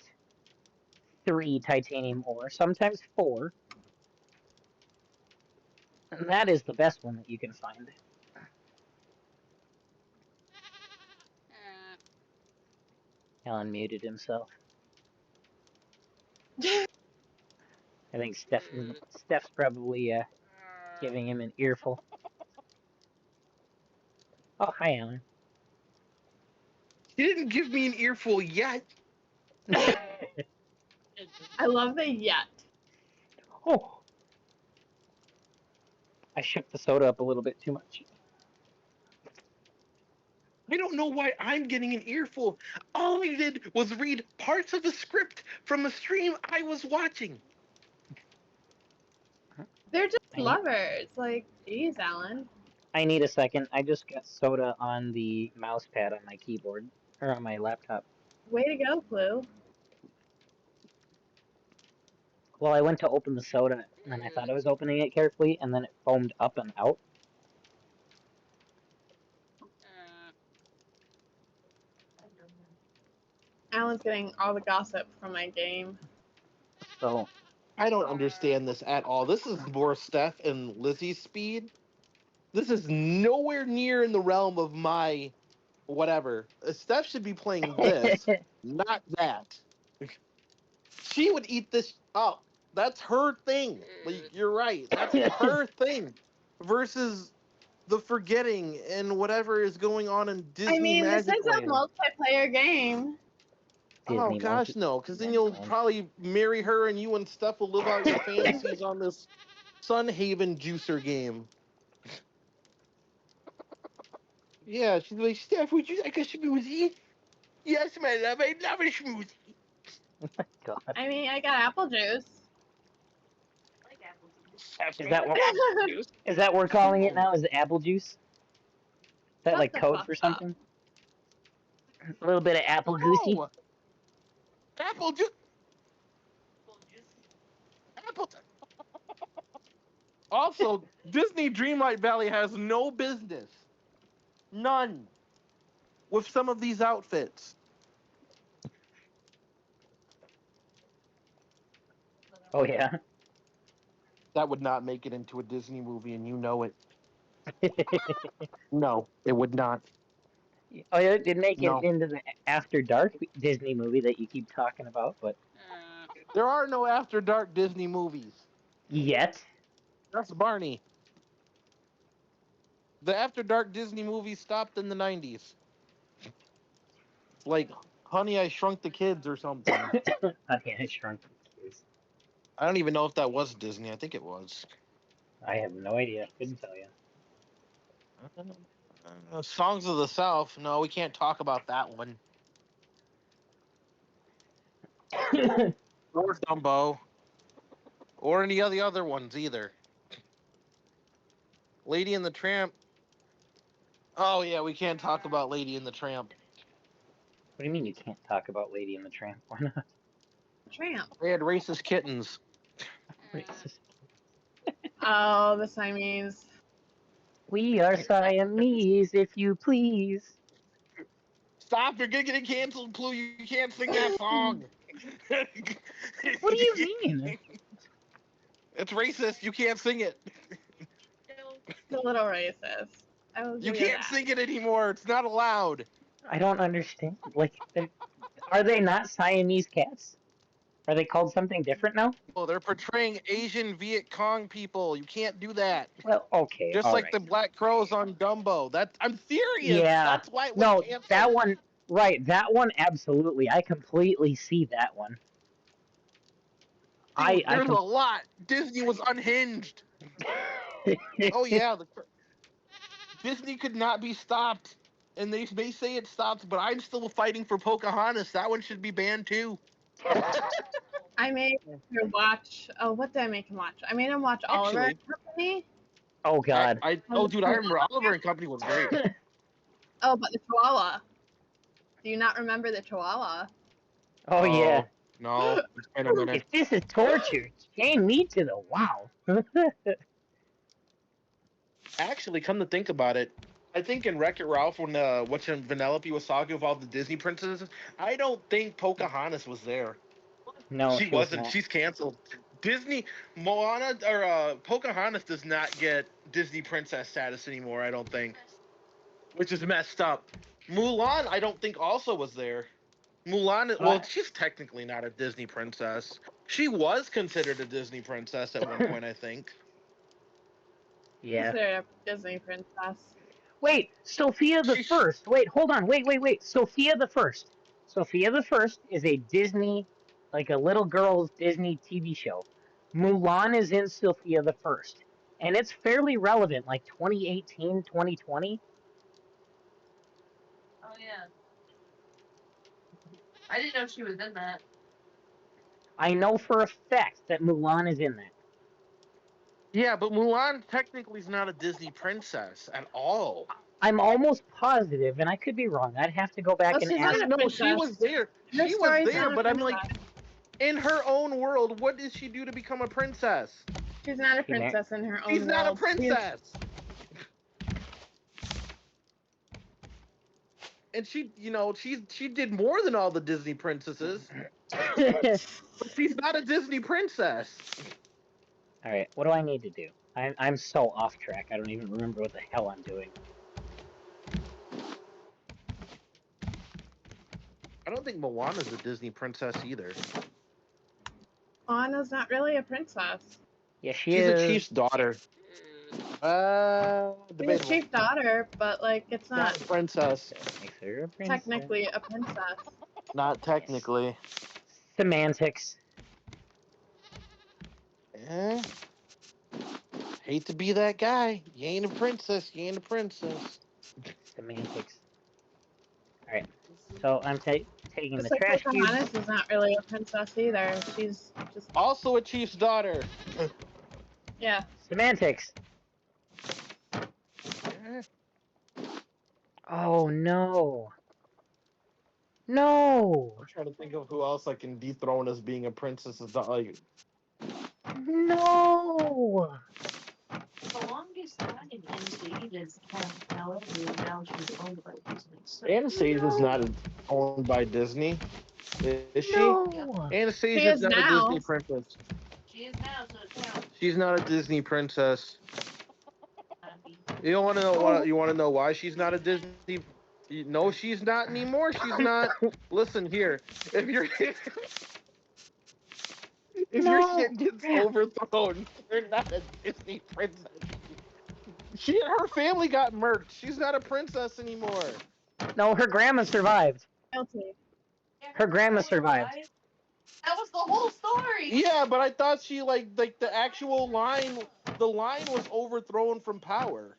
3 titanium ore, sometimes 4. And that is the best one that you can find. Alan muted himself. I think Steph's probably giving him an earful. Oh, hi, Alan. He didn't give me an earful yet. I love the yet. Oh, I shook the soda up a little bit too much. I don't know why I'm getting an earful. All I did was read parts of a script from a stream I was watching. They're just I need- lovers. Like, geez, Alan. I need a second. I just got soda on the mouse pad on my keyboard, or on my laptop. Way to go, Blue. Well, I went to open the soda, and then I thought I was opening it carefully, and then it foamed up and out. Alan's getting all the gossip from my game. So, I don't understand this at all. This is more Steph and Lizzie's speed. This is nowhere near in the realm of my whatever. Steph should be playing this, not that. She would eat this up. That's her thing. Like, you're right. That's her thing. Versus the forgetting and whatever is going on in Disney I mean, this Magic is a Land. multiplayer game. Oh Disney gosh, monkey. no! Because then you'll probably marry her, and you and Steph will live out your fantasies on this Sunhaven juicer game. Yeah, she's like, Steph, would you like a smoothie? Yes, my love, I love a smoothie. God. I mean, I got apple juice. I like apple juice. Is that what is that we're calling it now? Is it apple juice? Is that Shut like the code fuck for up. something? A little bit of apple goosey. Oh, apple juice. Apple juice. Apple. Also, Disney Dreamlight Valley has no business, none, with some of these outfits. Oh yeah. That would not make it into a Disney movie, and you know it. No, it would not. Oh yeah, it did make No. it into the After Dark Disney movie that you keep talking about, but There are no After Dark Disney movies. yet. That's Barney. The After Dark Disney movies stopped in the 90s. Like Honey, I Shrunk the Kids or something. Honey, I Shrunk the Kids. I don't even know if that was Disney. I think it was. I have no idea. Couldn't tell you. Songs of the South. No, we can't talk about that one. Or Dumbo. Or any of the other ones either. Lady and the Tramp. Oh yeah, we can't talk about Lady and the Tramp. What do you mean you can't talk about Lady and the Tramp? Why not? Tramp. They had racist kittens. Racist. Oh, the Siamese. We are Siamese, if you please. Stop! You're gonna get canceled, Blue. You can't sing that song. What do you mean? It's racist. You can't sing it. It's a little racist. I will You give can't that. sing it anymore. It's not allowed. I don't understand. Like, are they not Siamese cats? Are they called something different now? Oh, they're portraying Asian Viet Cong people. You can't do that. Well, okay. Just all like right. the Black Crows on Dumbo. I'm serious. Yeah. That's why it was No, canceled. that one. Right, that one. Absolutely, I completely see that one. Dude, there's a lot. Disney was unhinged. Oh yeah, Disney could not be stopped, and they may say it stopped, but I'm still fighting for Pocahontas. That one should be banned too. I made him watch. Oh, what did I make him watch? I made him watch Oliver Actually- and Company. Oh God. Dude, I remember Oliver and Company was great. Oh, but the Chihuahua. Do you not remember the Chihuahua? Oh yeah. No, it's been a minute. If this is torture, chain me to the wow. Actually, come to think about it, I think in Wreck-It Ralph when watching Vanellope was talking of all the Disney princesses, I don't think Pocahontas was there. No, She she was wasn't. not. She's canceled. Disney Moana or Pocahontas does not get Disney princess status anymore. I don't think, which is messed up. Mulan, I don't think also was there. Mulan, well, What? she's technically not a Disney princess. She was considered a Disney princess at one point, I think. Yeah. Considered a Disney princess. Wait, Sophia the She's First. Wait, hold on. Wait. Sophia the First. Sophia the First is a Disney, like a little girl's Disney TV show. Mulan is in Sophia the First. And it's fairly relevant, like 2018, 2020. Oh yeah. I didn't know she was in that. I know for a fact that Mulan is in that. yeah, but Mulan technically is not a Disney princess at all. I'm almost positive, and I could be wrong. I'd have to go back Oh, and she's ask. not a No, princess. she was there. Her She was story's there, not a but I'm like, princess. in her own world, what did she do to become a princess? She's not a She mar- princess in her own She's not a world. princess. And she, she did more than all the Disney princesses, but she's not a Disney princess. All right, what do I need to do? I'm so off track. I don't even remember what the hell I'm doing. I don't think Moana's a Disney princess either. Anna's not really a princess. Yeah, she She's is. a chief's daughter. She's a Debatable. chief daughter, but like it's Not not a princess. That makes her a princess. technically a princess. Not technically. Semantics. Eh? Hate to be that guy. You ain't a princess. You ain't a princess. Semantics. All right, so I'm taking the Just like trash cube. Pocahontas is not really a princess either. She's just Also a chief's daughter. yeah. Semantics. Eh? Oh no. No. I'm trying to think of who else I can dethrone as being a princess. It's not like No. The longest time in NC is however now she's owned by Disney. So Anastasia is not owned by Disney. Is she? No. Anastasia She is is not now. a Disney princess. she is now, so it counts. She's not a Disney princess. Happy. You don't want to know why? You want to know why she's not a Disney? No, she's not anymore. She's not. Listen here. If your if your No. shit gets overthrown, you're not a Disney princess. Her family got murked. She's not a princess anymore. No, her grandma survived. Guilty. Yeah, Her grandma survived. That was the whole story. Yeah, but I thought she like the actual line. The line was overthrown from power.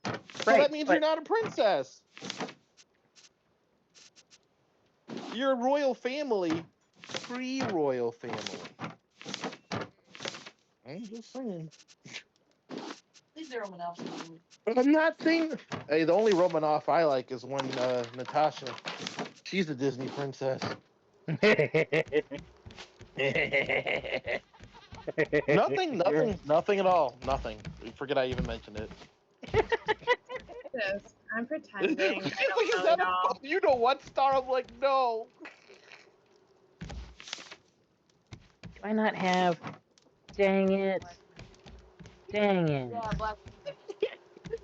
So Right, that means but- you're not a princess. You're a royal family, pre-royal family. I'm just saying. Leave the Roman elves alone. But I'm not saying. Hey, the only Romanoff I like is one Natasha. She's a Disney princess. Nothing at all. Nothing. Forget I even mentioned it. Yes, I'm pretending. Is I don't really that know. you know what, Star? I'm like, no. Do I not have? Dang it. Dang it. Yeah, Black.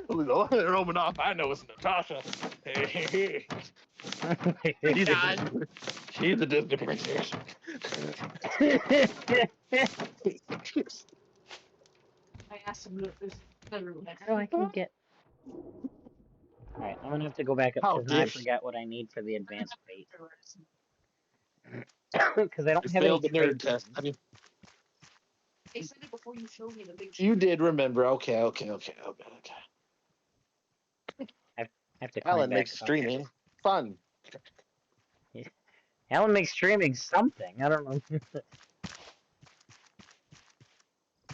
The only Romanoff I know is Natasha. She's God. She's a Disney princess. I asked him if this bedroom next. How do I can get? Alright, I'm gonna have to go back up How because now I dare- forgot what I need for the advanced bait. Because I don't You have any failed the nerd traits. test. I mean, They said it before you showed me the big. you did remember. Okay. I have to climb Alan back makes up. streaming fun. Alan makes streaming something. I don't know.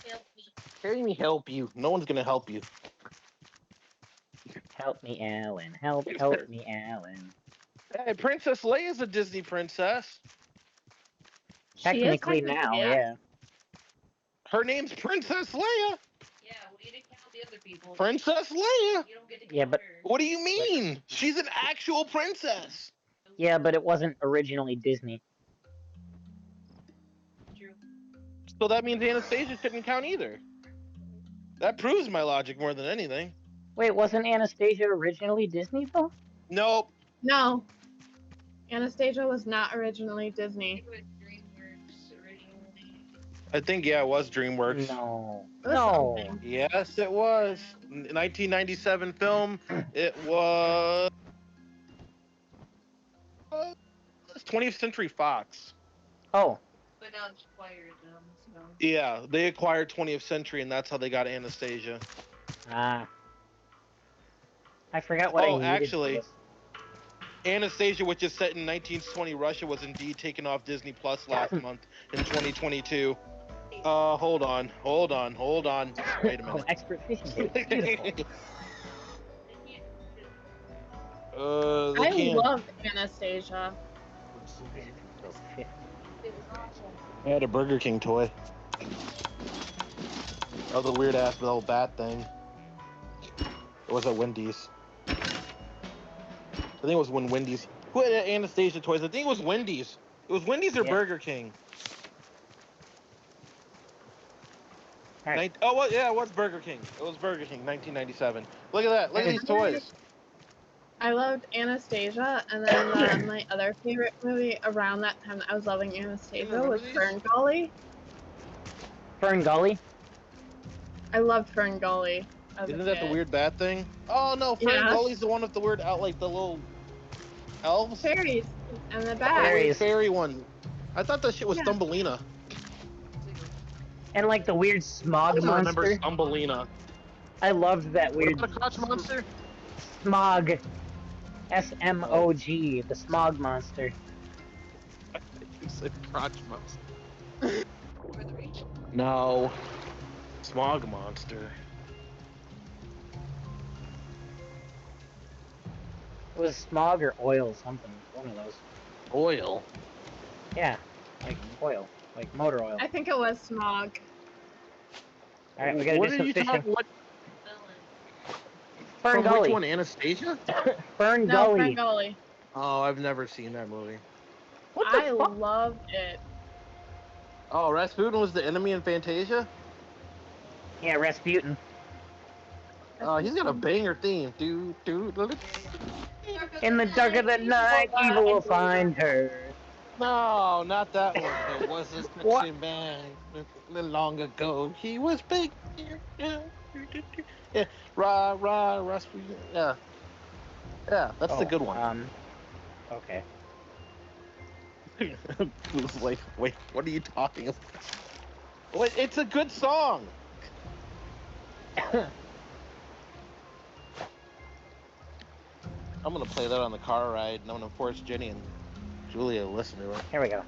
Help me. Can me help you? No one's gonna help you. Help me, Alan. Help me, Alan. Hey, Princess Leia's a Disney princess. She is Technically now, yes. yeah. Her name's Princess Leia. Yeah, we need to count the other people. Princess Leia. You don't get to count Yeah, but- her. What do you mean? She's an actual princess. Yeah, but it wasn't originally Disney. True. So that means Anastasia shouldn't count either. That proves my logic more than anything. Wait, wasn't Anastasia originally Disney though? Nope. No. Anastasia was not originally I Disney. think it was DreamWorks originally. I think, yeah, it was DreamWorks. No. It was No. something. Yes, it was. 1997 film. It was 20th Century Fox. Oh, But now it's acquired them, so. Yeah, they acquired 20th Century, and that's how they got Anastasia. ah. I forgot what I Oh, needed actually- for this. Anastasia, which is set in 1920 Russia, was indeed taken off Disney Plus last month in 2022. Hold on. Wait a Oh, minute. expert fishing bait. Beautiful. They I can't. loved Anastasia. It was awesome. I had a Burger King toy. Oh, the weird ass little bat thing. It was at Wendy's. I think it was when Wendy's. Who had Anastasia toys? I think it was Wendy's. It was Wendy's or Yeah. Burger King. Alright. Oh, well, yeah, it was Burger King. It was Burger King, 1997. Look at that. Look at these toys. I loved Anastasia, and then my other favorite movie around that time that I was loving Anastasia remember was these? Fern Gully. Fern Gully? I loved Fern Gully. As Isn't a that the kid. weird bat thing? Oh, no, Fern Yeah. Gully's the one with the weird out, like the little elves. Fairies and the Oh, bat? Fairies. the fairy one. I thought that shit was Yeah. Thumbelina. And like the weird I smog don't remember monster. Thumbelina. I loved that What weird about a crotch monster? smog. SMOG, the smog monster. You said crotch monster. For the reach. No. Smog monster. It was smog or oil something. One of those. Oil. Yeah, like oil, like motor oil. I think it was Smog. All right, we gotta What do are some you fishing. talking? What? Fern From Gully. which one? Anastasia? Fern No, Gully. Fern Gully. Oh, I've never seen that movie. What the I fuck? loved it. Oh, Rasputin was the enemy in Fantasia? Yeah, Rasputin. Oh, he's got a banger theme. Do. In the dark of the night, evil will find her. No, not that one. It was a What? sexy man long ago. He was big. Yeah. Rasputin. Yeah. Yeah, that's the good one. Okay. It was like, wait, what are you talking about? Wait, it's a good song. I'm gonna play that on the car ride, and I'm gonna force Jenny and Julia to listen to it. Here we go.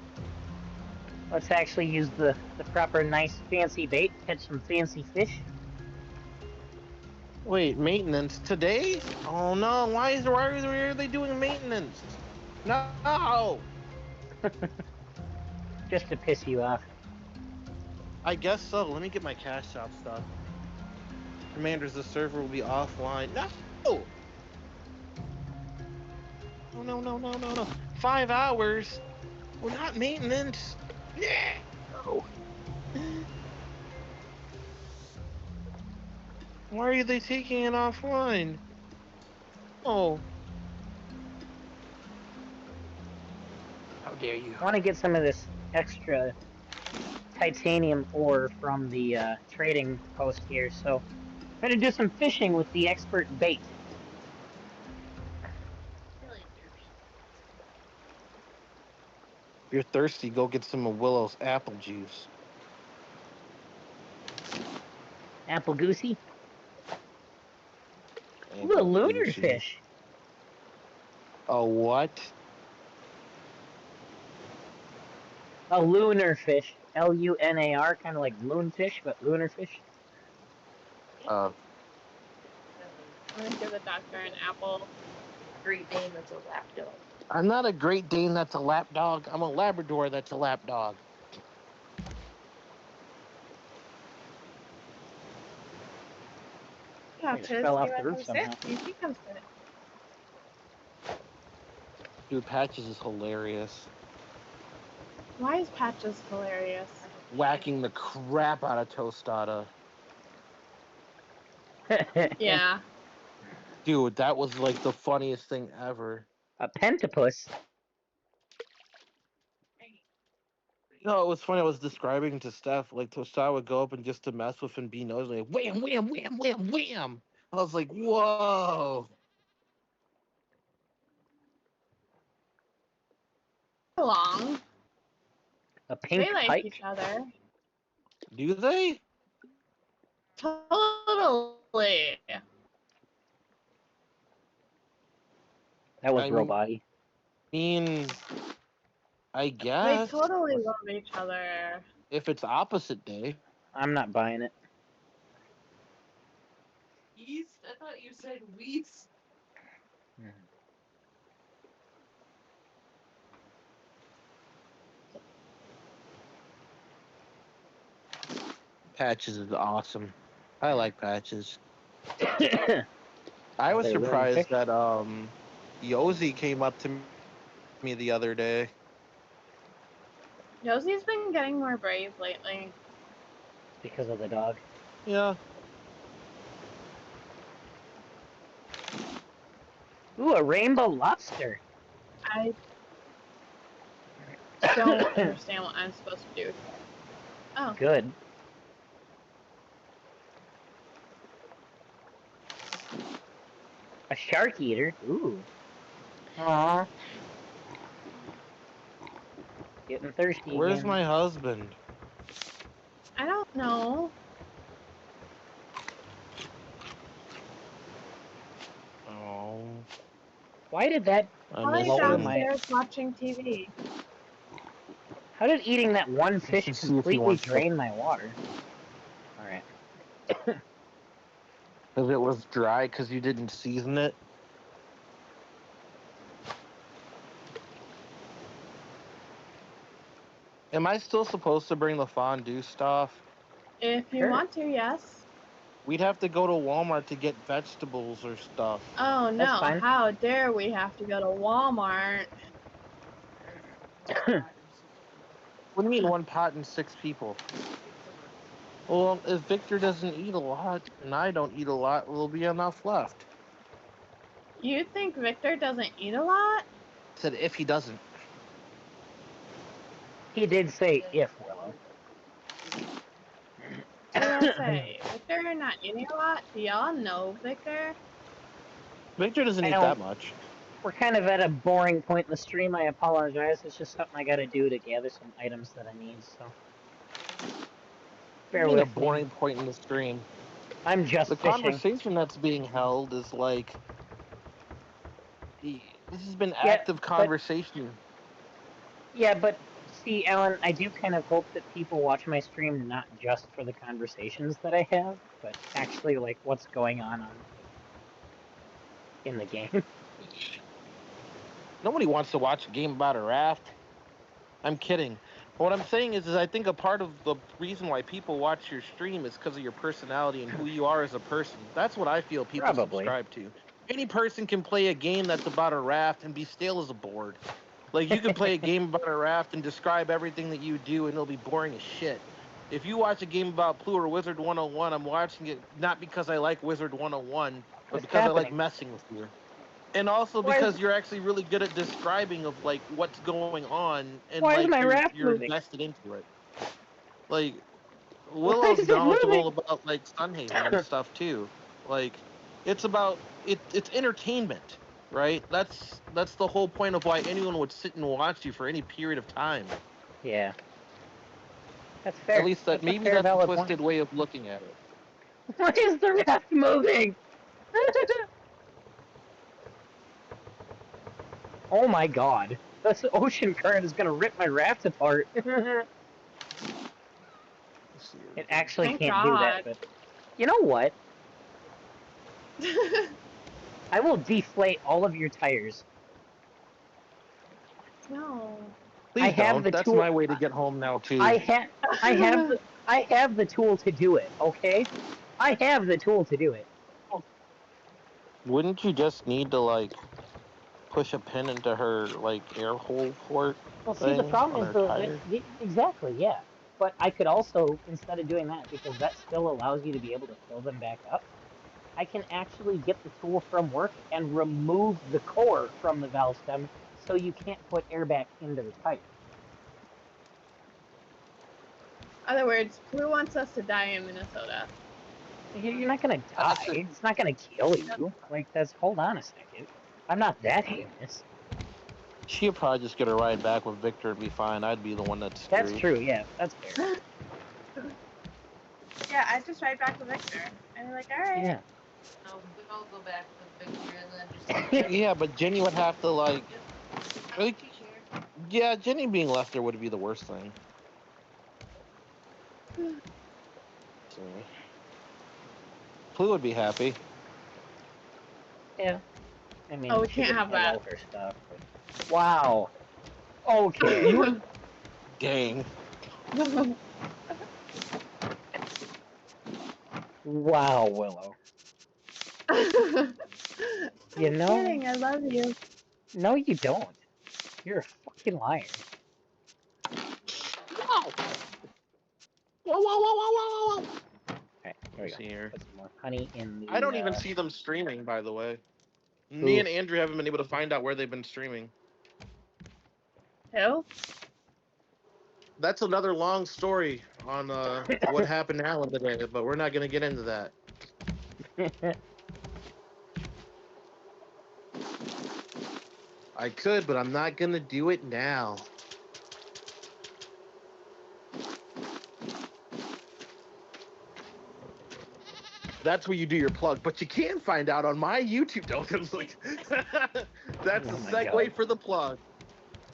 Let's actually use the proper nice fancy bait to catch some fancy fish. Wait, maintenance today? Oh no! Why are they doing maintenance? No! Just to piss you off. I guess so. Let me get my cash shop stuff. Commanders, the server will be offline. No! No. 5 hours? Well, not maintenance. No. Why are they taking it offline? Oh. How dare you? I want to get some of this extra titanium ore from the trading post here, so I'm gonna do some fishing with the expert bait. Really derpy. If you're thirsty, go get some of Willow's apple juice. Apple goosey. Ooh, a Apple lunar juicy. fish. A what? A lunar fish. Lunar, kind of like moonfish, but lunar fish. I'm gonna give the doctor an apple. Great Dane that's a lapdog. I'm not a Great Dane that's a lap dog. I'm a Labrador that's a lap dog. I just Patches, fell do off you the want roof to somehow. sit? You can come sit. Dude, Patches is hilarious. Why is Patches hilarious? Whacking the crap out of Tostada. Yeah. Dude, that was like the funniest thing ever. A pentapus. No, it was funny. I was describing to Steph, like Tostada would go up and just to mess with and be nosy, like wham, wham, wham, wham, wham. I was like, whoa. Along. A pink They like pike. each other. Do they? Totally. That was I Robot-y. mean, I They guess totally love each other. if it's opposite day. I'm not buying it. Yeast? I thought you said weeds. Patches is awesome. I like Patches. Are I was they really surprised fish? that Yosi came up to me the other day. Josie's been getting more brave lately. Because of the dog. Yeah. Ooh, a rainbow lobster. I don't understand what I'm supposed to do. Oh, Good. A shark eater. Ooh. Aww. Getting thirsty Where's again. my husband? I don't know. Oh, Why did that? I Probably miss Lower him. my- downstairs watching TV. How did eating that one fish should see if he completely wants to- drain my water? Alright. Because it was dry because you didn't season it. Am I still supposed to bring the fondue stuff? If you Sure. want to, yes. We'd have to go to Walmart to get vegetables or stuff. Oh That's no, fine. how dare we have to go to Walmart? What do you mean one pot and 6 people? Well, if Victor doesn't eat a lot and I don't eat a lot, there'll be enough left. You think Victor doesn't eat a lot? Said if he doesn't. He did say if, Willow. What did I say? Victor not eating a lot? Do y'all know Victor? Victor doesn't I eat don't- that much. We're kind of at a boring point in the stream. I apologize. It's just something I gotta do to gather some items that I need, so. Bear I mean, a with me. boring point in the stream. I'm just The fishing. conversation that's being held is like, this has been Yeah, active conversation. Yeah, but see, Alan, I do kind of hope that people watch my stream not just for the conversations that I have, but actually like what's going on in the game. Nobody wants to watch a game about a raft. I'm kidding. What I'm saying is I think a part of the reason why people watch your stream is because of your personality and who you are as a person. That's what I feel people Probably. subscribe to. Any person can play a game that's about a raft and be stale as a board. Like, you can play a game about a raft and describe everything that you do, and it'll be boring as shit. If you watch a game about Plu or Wizard 101, I'm watching it not because I like Wizard 101, but What's because I like happening? messing with you. And also Why is- because you're actually really good at describing of like what's going on, and Why is like my raft you're moving? invested into it. Like Why Willow's is it knowledgeable moving? about like Sunhaven and stuff too. Like it's about it's entertainment, right? That's the whole point of why anyone would sit and watch you for any period of time. Yeah. That's fair. At least That's a maybe fair, that's a valid twisted point. way of looking at it. Why is the raft moving? Oh my god. This ocean current is gonna rip my raft apart. It Let's see. actually Thank can't do that, God. but you know what? I will deflate all of your tires. No. Please I have don't. the That's tool. my way to get home now too. I have the tool to do it. Okay, I have the tool to do it. Wouldn't you just need to like push a pin into her like air hole port Well, see, the thing problem on is her the tire? exactly, yeah. But I could also, instead of doing that, because that still allows you to be able to fill them back up, I can actually get the tool from work and remove the core from the valve stem, so you can't put air back into the tire. Other words, Blue wants us to die in Minnesota. You're not gonna die. It's not gonna kill you. Like, hold on a second. I'm not that heinous. She'll probably just get a ride back with Victor and be fine. I'd be the one that's screwed. That's true, yeah, that's fair. Yeah, I just ride back with Victor. And you're like, alright. Yeah. No, we all go back to Victor and then just. Yeah, but Jenny would have to like. I think she shared. Yeah, Jenny being left there would be the worst thing. So, Blue would be happy. Yeah. I mean, Oh, we she can't didn't have that. all her stuff. But... Wow. Okay. Dang. Wow, Willow. You know? Kidding, I love you. No, you don't. You're a fucking liar. Whoa! Whoa, whoa, whoa, whoa, whoa, whoa! Okay, here we Let's go. see here. Put some more honey in the. I don't even see them streaming, by the way. Who? Me and Andrew haven't been able to find out where they've been streaming. Who? That's another long story on what happened now in the day, but we're not going to get into that. I could, but I'm not going to do it now. That's where you do your plug, but you can find out on my YouTube. That's Oh a my segue God. for the plug.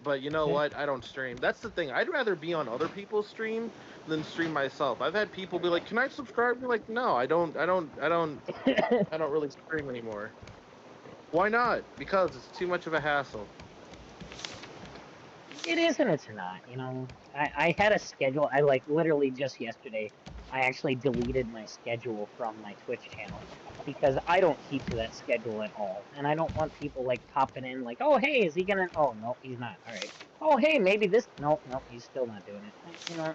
But you know what? I don't stream. That's the thing. I'd rather be on other people's stream than stream myself. I've had people be like, "Can I subscribe?" Be like, "No, I don't really stream anymore." Why not? Because it's too much of a hassle. It is and it's not, you know. I had a schedule. I literally just yesterday, I actually deleted my schedule from my Twitch channel because I don't keep to that schedule at all. And I don't want people popping in oh, hey, is he gonna, oh, no, he's not. All right. Oh, hey, maybe this, no, he's still not doing it. You know,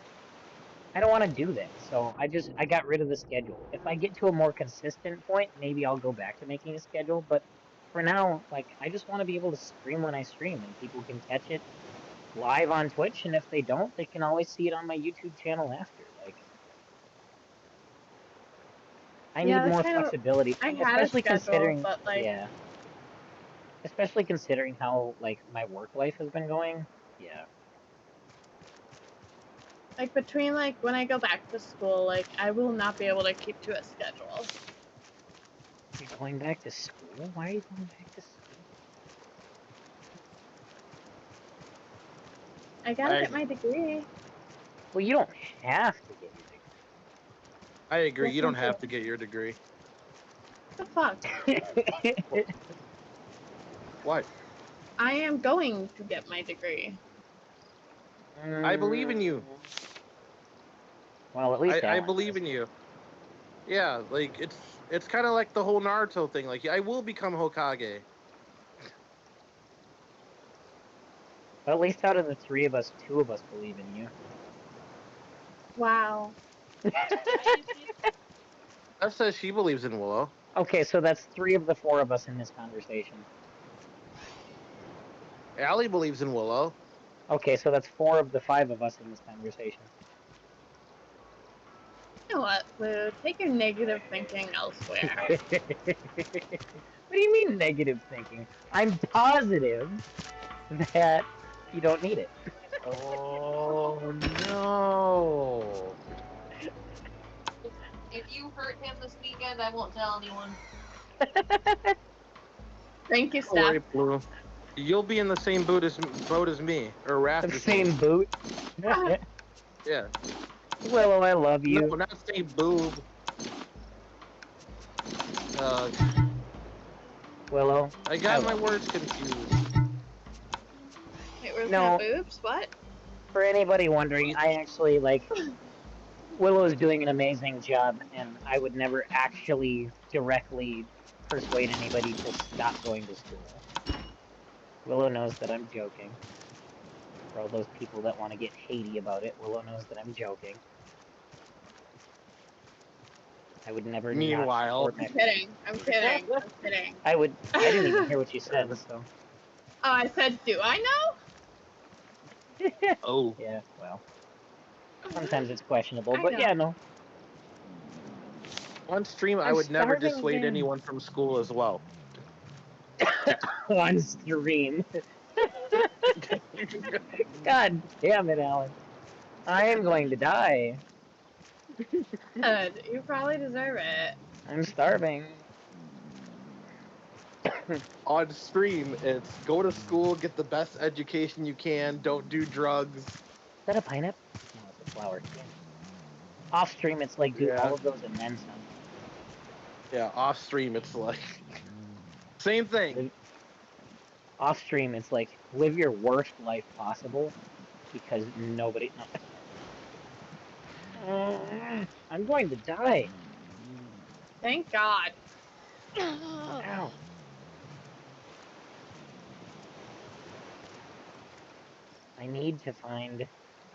I don't want to do that. So I got rid of the schedule. If I get to a more consistent point, maybe I'll go back to making a schedule. But for now, I just want to be able to stream when I stream and people can catch it live on Twitch, and if they don't, they can always see it on my YouTube channel after. I need more flexibility, I had especially a schedule, considering, but yeah, especially considering how my work life has been going. Yeah. Between when I go back to school, I will not be able to keep to a schedule. You're going back to school? Why are you going back to school? I gotta get my degree. Well, you don't have to get your I agree. Yes, You don't I have do. to get your degree. What the fuck? degree. What? I am going to get my degree. I believe in you. Well, at least I Alan believe does. in you. Yeah, it's kind of like the whole Naruto thing. I will become Hokage. But at least out of the three of us, two of us believe in you. Wow. That says she believes in Willow. Okay, so that's three of the four of us in this conversation. Allie believes in Willow. Okay, so that's four of the five of us in this conversation. You know what, Lou? Take your negative thinking elsewhere. What do you mean negative thinking? I'm positive that you don't need it. Oh no! If you hurt him this weekend, I won't tell anyone. Thank you, Don't worry, Steph. Blue. You'll be in the same boat as me, or raft. The as same me. boot. Yeah. Willow, I love you. No, not same boob. Willow. I got my love words confused. Wait, we're looking No. at boobs? What? For anybody wondering, I actually Willow's doing an amazing job, and I would never actually directly persuade anybody to stop going to school. Willow knows that I'm joking. For all those people that want to get Haiti about it, Willow knows that I'm joking. I would never Meanwhile- not support my. I'm kidding. I'm kidding. I'm kidding. I didn't even hear what you said, so. Oh, I said, do I know? Oh. Yeah, well, sometimes it's questionable, I but know. yeah, no. On stream, I I'm would never starving dissuade again. anyone from school as well. On stream. God damn it, Alan. I am going to die. Good. You probably deserve it. I'm starving. On stream, it's go to school, get the best education you can, don't do drugs. Is that a pineapple? No, it's a flower. Damn it. Off stream, it's like do Yeah. all of those and then some. Yeah, off stream, it's like same thing. Off stream, it's like live your worst life possible because nobody. No. I'm going to die. Thank God. Ow. I need to find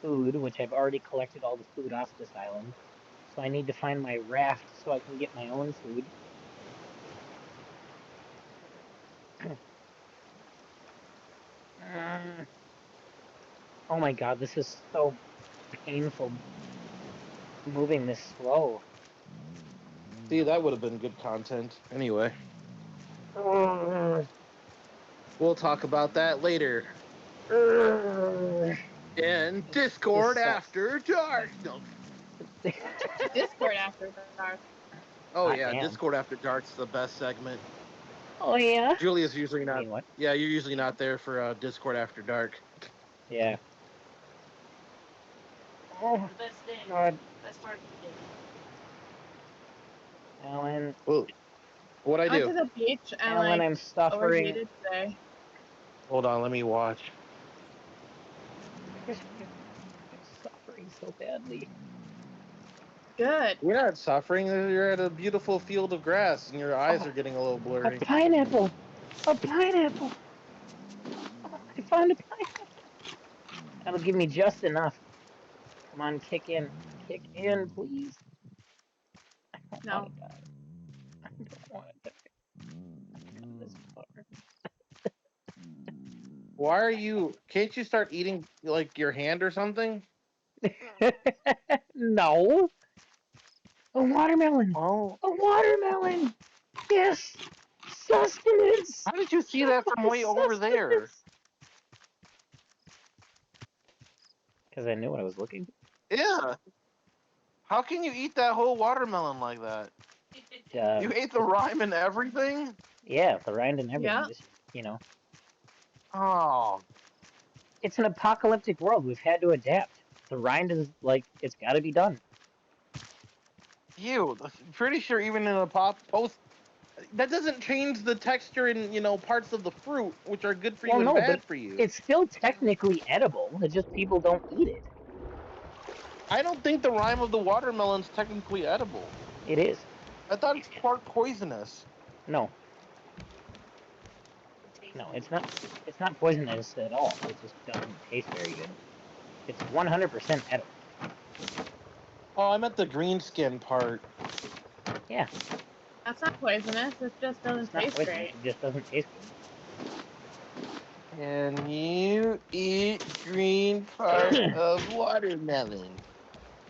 food, which I've already collected all the food off this island. So I need to find my raft so I can get my own food. Oh my god, this is so painful moving this slow. See, that would have been good content. Anyway, Ugh. we'll talk about that later. Ugh. In Discord This sucks. After Dark. No. Discord after dark. Oh Hot yeah, damn. Discord After Dark's the best segment. Oh yeah? Julia's usually I not. mean, what? Yeah, you're usually not there for Discord After Dark. Yeah. Oh The best thing. god, Best part of the day. Alan. Well, what I Went do? to the beach and Alan, like I'm suffering. overheated today. Hold on, let me watch. I'm suffering so badly. Good. You're not suffering. You're at a beautiful field of grass, and your eyes Oh. are getting a little A blurry. pineapple! A pineapple! Oh, I found a pineapple! That'll give me just enough. Come on, kick in. Kick in, please. I don't No. want to die. I don't want to die. I've come this far. Why are you? Can't you start eating like your hand or something? No! A watermelon! Oh, A watermelon! Yes! Sustenance! how did you see that from way over there? Because I knew what I was looking for. Yeah. How can you eat that whole watermelon like that? You ate the rind and everything? Yeah, the rind and everything. Yeah. Just, you know. Oh, It's an apocalyptic world. We've had to adapt. The rind is like, it's got to be done. you. Pretty sure even in a post, that doesn't change the texture in parts of the fruit, which are good for you Well, and no, bad but for you. it's still technically edible. It's just people don't eat it. I don't think the rind of the watermelon's technically edible. It is. I thought it's part poisonous. No, no, it's not. It's not poisonous at all. It just doesn't taste very good. It's 100% edible. Oh, I meant the green skin part. Yeah, That's not poisonous. It just doesn't it's not taste poisonous. great. It just doesn't taste Can you eat green part of watermelon?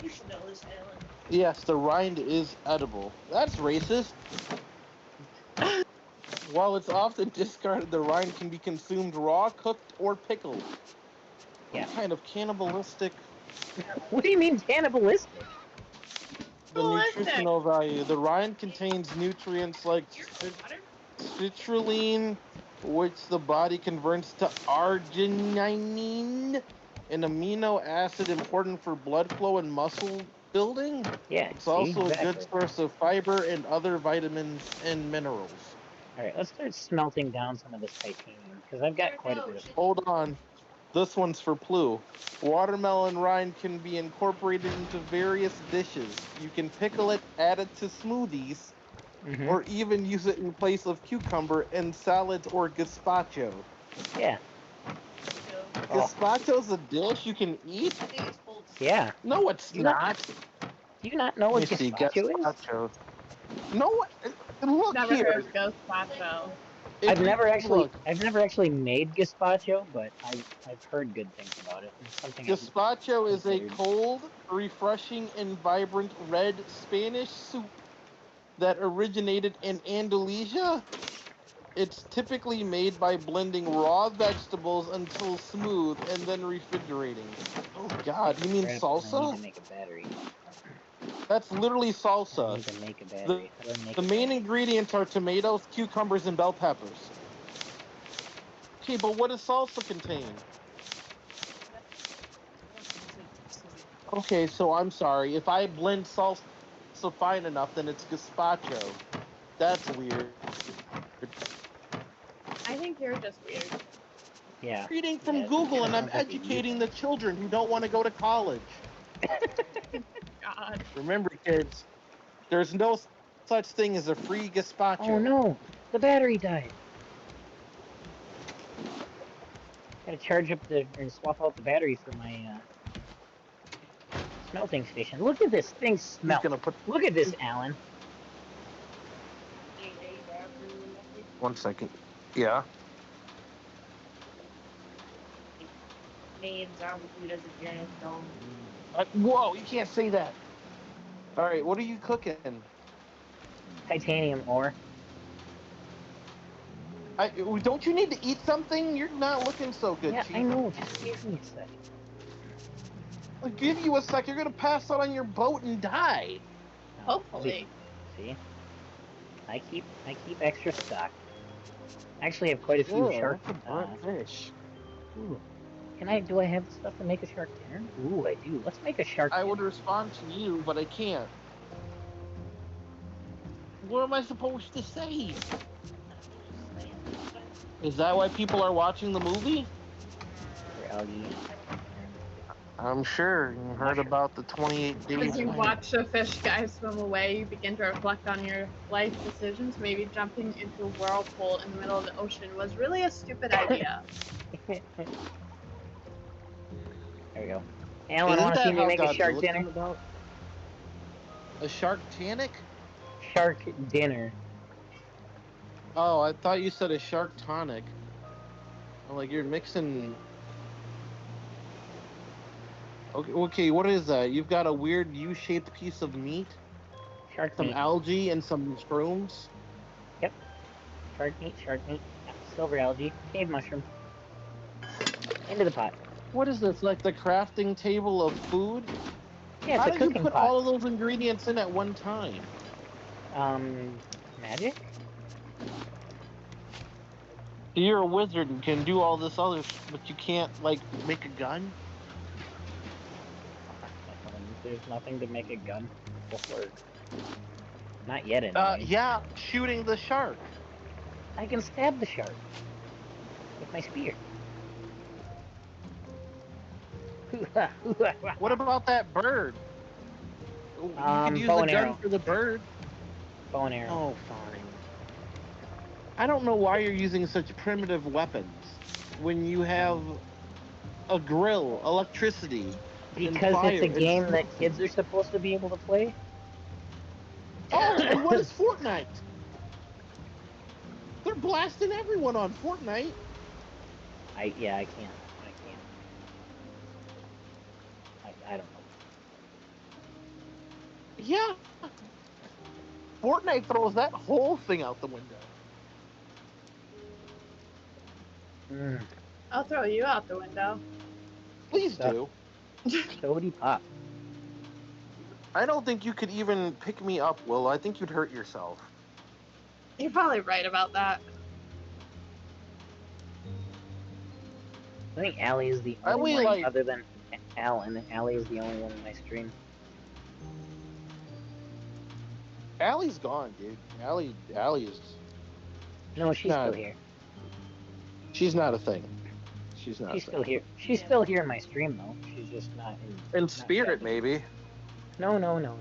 You should know this, Alan. Yes, the rind is edible. That's racist. While it's often discarded, the rind can be consumed raw, cooked, or pickled. Yeah. What kind of cannibalistic? good. What do you mean cannibalistic? The Cannibalistic. nutritional value. The rind contains nutrients like Your water? citrulline, which the body converts to arginine, an amino acid important for blood flow and muscle building. Yeah, It's see, also a exactly. good source of fiber and other vitamins and minerals. All right, let's start smelting down some of this titanium because I've got quite a bit of. Hold on. This one's for Plu. Watermelon rind can be incorporated into various dishes. You can pickle it, add it to smoothies, Mhm. or even use it in place of cucumber in salads or gazpacho. Yeah. Oh, Gazpacho's a dish you can eat? I think it's cold. yeah. No, it's You not- not. Do you not know Let what me see. gazpacho is? Gazpacho. No, look Never here. heard of gazpacho. If I've you- never actually, look. I've never actually made gazpacho, but I've heard good things about it. And it's something I've Gazpacho is a considered. cold, refreshing, and vibrant red Spanish soup that originated in Andalusia. It's typically made by blending raw vegetables until smooth and then refrigerating. Oh God, you mean Crap, I need salsa? to make a battery. That's literally I salsa. need to make a battery. How do I make The a main battery? ingredients are tomatoes, cucumbers, and bell peppers. Okay, but what does salsa contain? Okay, so I'm sorry. If I blend salsa fine enough, then it's gazpacho. That's weird. I think you're just weird. Yeah. Reading from Yeah, Google, and I'm sounds like a you educating the thing. children who don't want to go to college. God. Remember, kids, there's no such thing as a free gazpacho. Oh no, the battery died. Gotta charge up or swap out the battery for my smelting station. Look at this thing He's smelt. gonna put. Look at this, Alan. 1 second. Yeah. Names out with you as a giant dome. Whoa! You can't say that. All right, what are you cooking? Titanium ore. Don't you need to eat something? You're not looking so good, Yeah, Chief. I know. Just give me a sec. I'll give you a sec. You're gonna pass out on your boat and die. No, Hopefully. see, I keep extra stock. Actually, I have quite a few shark. That's a burnt fish. Ooh, do I have the stuff to make a shark dinner? Ooh, I do. Let's make a shark I dinner. would respond to you, but I can't. What am I supposed to say? Is that why people are watching the movie? For algae. I'm sure you heard Mushroom. about the 28 days. As you watch a fish guy swim away, you begin to reflect on your life decisions. Maybe jumping into a whirlpool in the middle of the ocean was really a stupid idea. There we go. Alan, Isn't want to see that me how make a shark Godzilla's dinner? come about? A shark tanic? Shark dinner. Oh, I thought you said a shark tonic. I'm like, you're mixing. Okay, what is that? You've got a weird U-shaped piece of meat, Shark some meat. algae, and some shrooms. Shark meat. Yeah, silver algae. Cave mushroom. Into the pot. What is this? Like the crafting table of food? Yeah, How it's a did you cooking put pot. all of those ingredients in at one time? Magic? You're a wizard and can do all this other, but you can't like make a gun. There's nothing to make a gun before. Not yet, anyway. Yeah, shooting the shark. I can stab the shark with my spear. What about that bird? You could use bow the and gun arrow. for the bird. Bow and arrow. Oh, fine. I don't know why you're using such primitive weapons when you have a grill, electricity, and Because fire it's a and game that smoking. kids are supposed to be able to play. Oh, and what is Fortnite? They're blasting everyone on Fortnite. I can't. I don't know. Yeah. Fortnite throws that whole thing out the window. I'll throw you out the window. Please do. Sody pop. I don't think you could even pick me up, Will. I think you'd hurt yourself. You're probably right about that. I think Allie is the I only weigh, one, like- other than Alan. Allie is the only one in my stream. Allie's gone, dude. Allie is. No, she's No. still here. She's not a thing. She's not She's a still thing. here. She's still here in my stream though. She's just not in. In not spirit, chatting. maybe. No, no, no, no.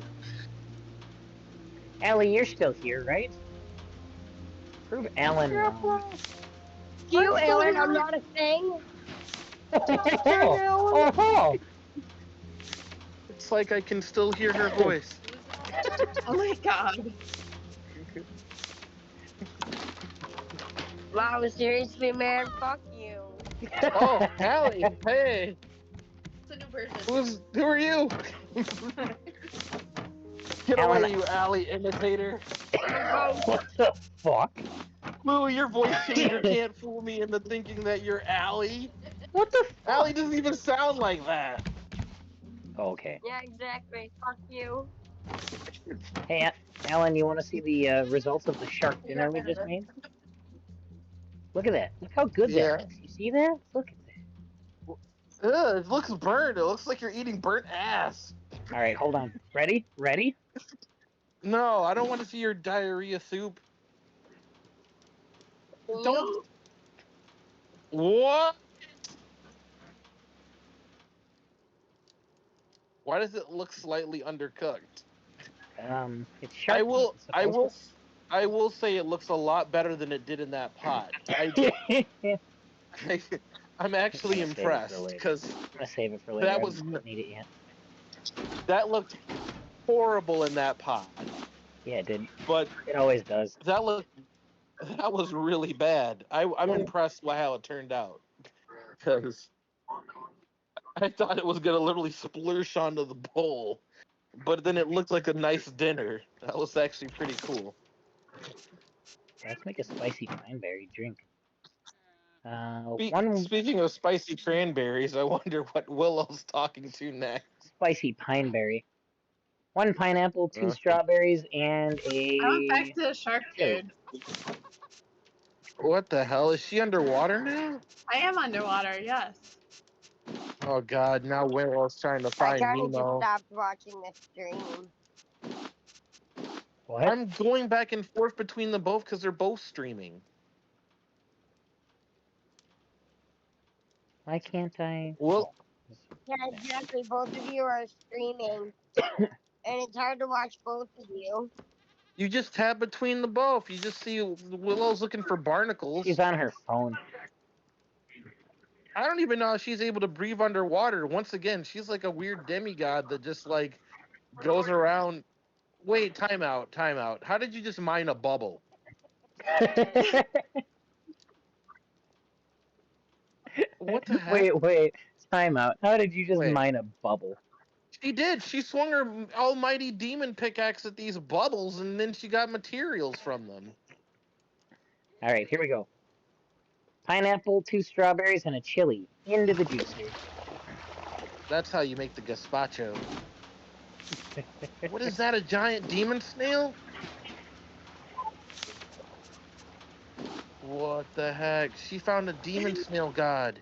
Allie, you're still here, right? Prove Alan wrong. You, I'm still Aaron, here. I'm not a thing. Oh, It's like I can still hear her voice. Oh my god. Wow, seriously, man, fuck you. Oh, Allie, hey, It's a new version. who are you? Get Alan- away, you Allie imitator. what the fuck? Moo, your voice changer can't fool me into thinking that you're Allie. What the fuck? Allie doesn't even sound like that. Okay. Yeah, exactly. Fuck you. Hey, Alan, you want to see the results of the shark dinner we just made? Look at that. Look how good Yeah. that looks. You see that? Look at that. Ugh, it looks burnt. It looks like you're eating burnt ass. All right, hold on. Ready? Ready? No, I don't want to see your diarrhea soup. Don't. What? Why does it look slightly undercooked? It's shark. I will say it looks a lot better than it did in that pot. I'm actually I'm gonna save it for impressed later. because I'm gonna save it for later. That I was- don't need it yet. that looked horrible in that pot. Yeah, it did. But It always does. that was really bad. I'm impressed by how it turned out because I thought it was gonna literally splurge onto the bowl, but then it looked like a nice dinner. That was actually pretty cool. Let's make a spicy cranberry drink. Speaking of spicy cranberries, I wonder what Willow's talking to next. spicy pineberry. 1 pineapple, 2 Uh. strawberries, and a. I went back to the shark food. What the hell? Is she underwater now? I am underwater, yes. Oh god, now Willow's trying to I find kind of just Nemo. stopped watching the stream. What? I'm going back and forth between them both because they're both streaming. Why can't I? Well, Yeah, exactly. Both of you are streaming. And it's hard to watch both of you. you just tab between the both. You just see Willow's looking for barnacles. She's on her phone. I don't even know how she's able to breathe underwater. Once again, she's like a weird demigod that just like goes around. Wait, time out. How did you just mine a bubble? What the heck? Wait. Time out. How did you just Wait. mine a bubble? She did. She swung her almighty demon pickaxe at these bubbles, and then she got materials from them. All right, here we go. Pineapple, 2 strawberries, and a chili into the juicer. That's how you make the gazpacho. What is that? A giant demon snail? What the heck? She found a demon snail god.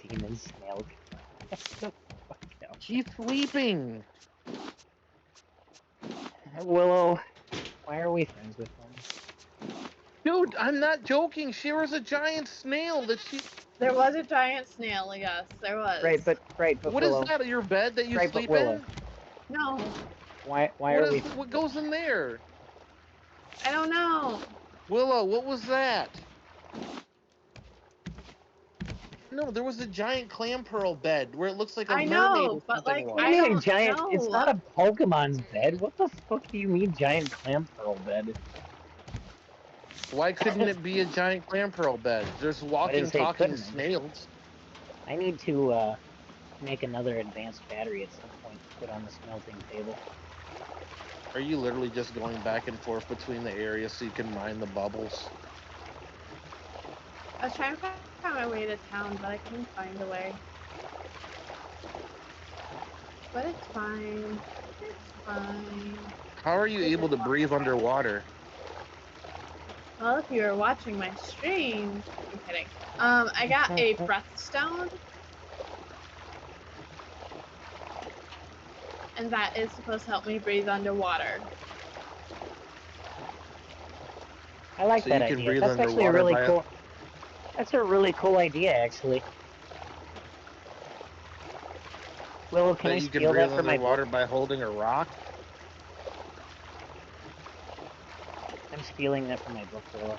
Demon snail. She's sleeping. Willow, why are we friends with them? Dude, I'm not joking. She was a giant snail that she. There was a giant snail, yes, there was. Right, but What is Willow, that? Your bed that you Right, but sleep Willow. in? No, why What are is? we? What goes in there? I don't know. Willow, what was that? No, there was a giant clam pearl bed where it looks like a I mermaid know, or but, something like, was. I I mean a don't giant. It's know. not a Pokemon's bed. What the fuck do you mean giant clam pearl bed? Why couldn't it be a giant clam pearl bed? There's walking, say it talking couldn't. snails. I need to make another advanced battery at some point to put on the smelting table. Are you literally just going back and forth between the areas so you can mine the bubbles? I was trying to find my way to town, but I couldn't find a way. But it's fine. It's fine. How are you able to breathe underwater? Well, if you were watching my stream, I'm kidding. I got a breath stone. And that is supposed to help me breathe underwater. I like So that you can idea. breathe That's actually a underwater really by cool. That's a really cool idea, actually. Willow, can I that you can steal breathe that for my underwater book? by holding a rock. I'm stealing that for my book, Willow.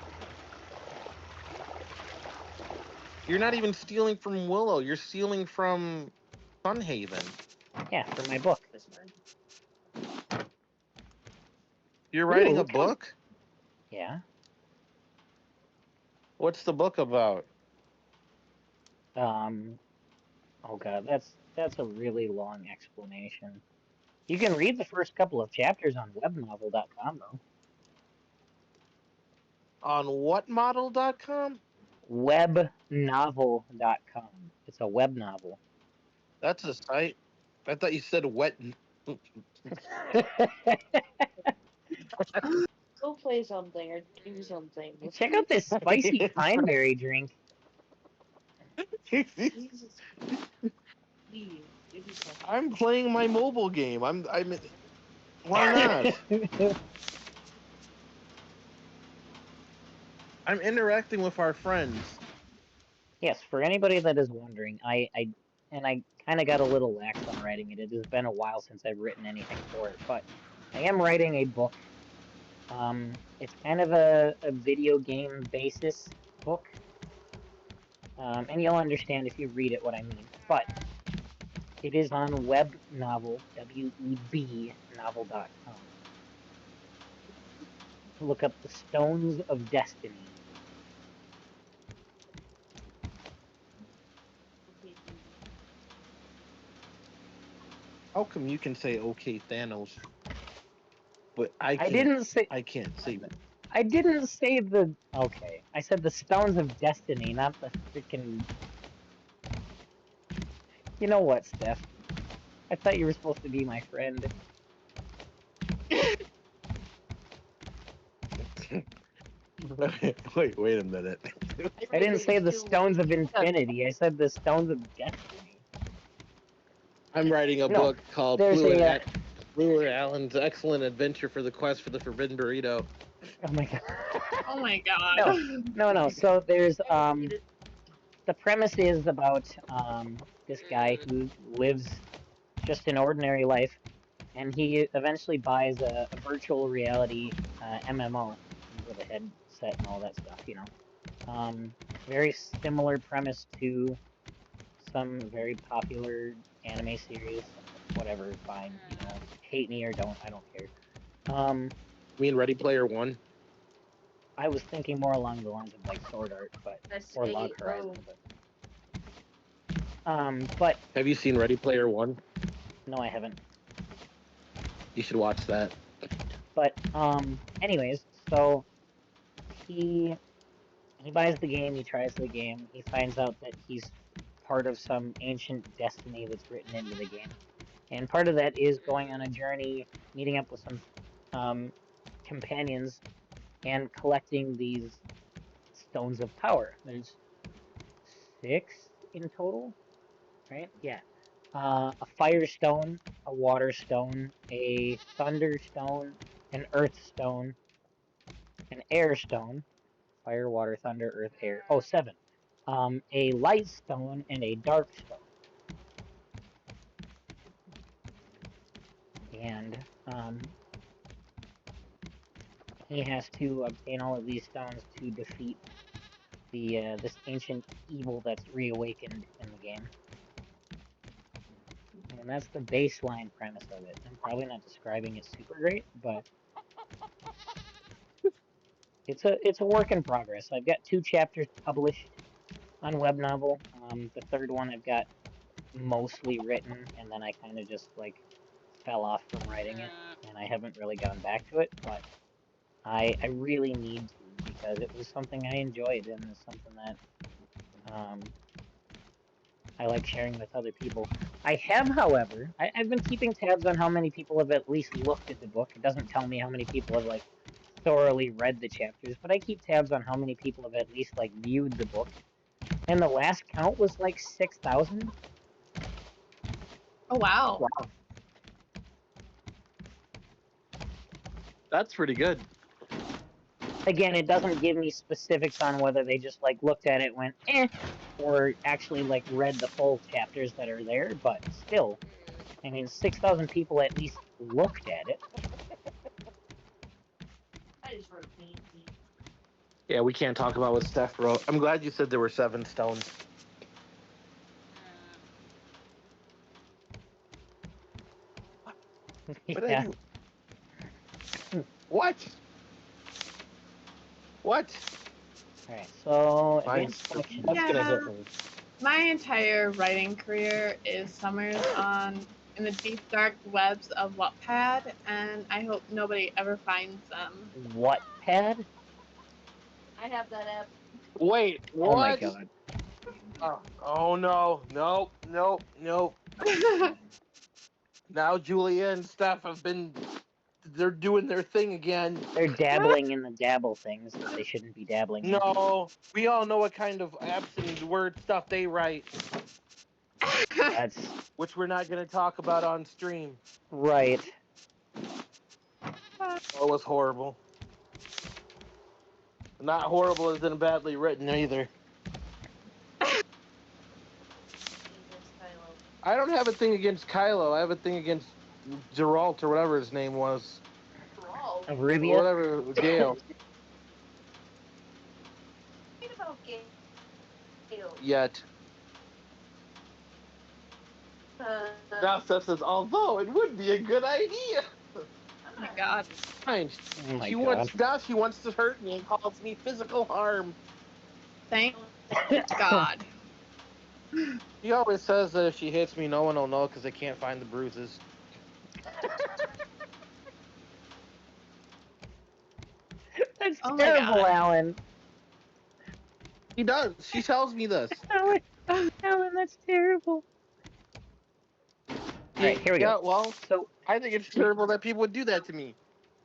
You're not even stealing from Willow. You're stealing from Sunhaven. Yeah, for my book. That's fine. You're writing a look how- book? Yeah. What's the book about? Oh god, that's a really long explanation. You can read the first couple of chapters on webnovel.com though. On whatmodel.com? Webnovel.com. It's a web novel. That's a site. I thought you said wet. Go play something or do something. Check out this spicy pine berry drink. Jesus. Please, do something. I'm playing my mobile game. I'm. Why not? I'm interacting with our friends. Yes, for anybody that is wondering, I kind of got a little lax on writing it. It has been a while since I've written anything for it, but I am writing a book. It's kind of a video game basis book. And you'll understand if you read it what I mean. But it is on web novel, W-E-B novel.com. Look up the Stones of Destiny. Okay, How come you can say "Okay, Thanos," but I can't? didn't say I can't say that. I didn't say the okay. I said the Stones of Destiny, not the freaking. You know what, Steph? I thought you were supposed to be my friend. Wait a minute. I didn't say the Stones of Infinity. I said the Stones of Destiny. I'm writing a No, book called there's Blue a. and Allen's Excellent Adventure for the Quest for the Forbidden Burrito. Oh my god. Oh my god. No. So there's the premise is about this guy who lives just an ordinary life, and he eventually buys a virtual reality MMO with a headset and all that stuff. Very similar premise to some very popular anime series. Whatever, fine. Hate me or don't, I don't care. You mean Ready Player One? I was thinking more along the lines of like Sword Art, or Log Horizon, but Have you seen Ready Player One? no, I haven't. You should watch that. But anyways, so he buys the game, he tries the game, he finds out that he's part of some ancient destiny that's written into the game. And part of that is going on a journey, meeting up with some companions, and collecting these stones of power. There's 6 in total, right? Yeah. A fire stone, a water stone, a thunder stone, an earth stone, an air stone, fire, water, thunder, earth, air. Oh, 7. A light stone and a dark stone. And he has to obtain all of these stones to defeat this ancient evil that's reawakened in the game. And that's the baseline premise of it. I'm probably not describing it super great, but it's a work in progress. I've got 2 chapters published on Web Novel. The third one I've got mostly written, and then I kind of just like fell off from writing it, and I haven't really gone back to it, but I really need to, because it was something I enjoyed, and it's something that I like sharing with other people. I have, however, I've been keeping tabs on how many people have at least looked at the book. It doesn't tell me how many people have like thoroughly read the chapters, but I keep tabs on how many people have at least like viewed the book. And the last count was like 6,000. Oh wow. That's pretty good. again, it doesn't give me specifics on whether they just like looked at it, went eh, or actually like read the full chapters that are there. But still, I mean, 6,000 people at least looked at it. I just wrote painting. Yeah, we can't talk about what Steph wrote. I'm glad you said there were 7 stones. What did I Yeah. do? What? What? All right. So Fine. advanced collection. That's gonna hit Yeah. me. My entire writing career is summers in the deep dark webs of Wattpad, and I hope nobody ever finds them. What pad? I have that app. Wait, what? Oh my god. Oh no, nope, nope, nope. Now Julia and Steph they're doing their thing again. They're dabbling in the dabble things that they shouldn't be dabbling in. No, we all know what kind of absent word stuff they write, That's which we're not going to talk about on stream. right. Oh, it was horrible. Not horrible as in badly written either. Against Kylo. I don't have a thing against Kylo. I have a thing against Geralt or whatever his name was. Brawl. Of Or Rubia? whatever, Gale. What about Gale? Yet. Now Steph says, although it would be a good idea. Oh my god. Fine. Oh my She god. wants to hurt me and calls me physical harm. Thank God. She always says that if she hits me, no one will know because they can't find the bruises. That's Oh my terrible, God. Alan. She does. She tells me this. Alan, Alan, that's terrible. Alright, here we Yeah, go. well, So I think it's terrible that people would do that to me.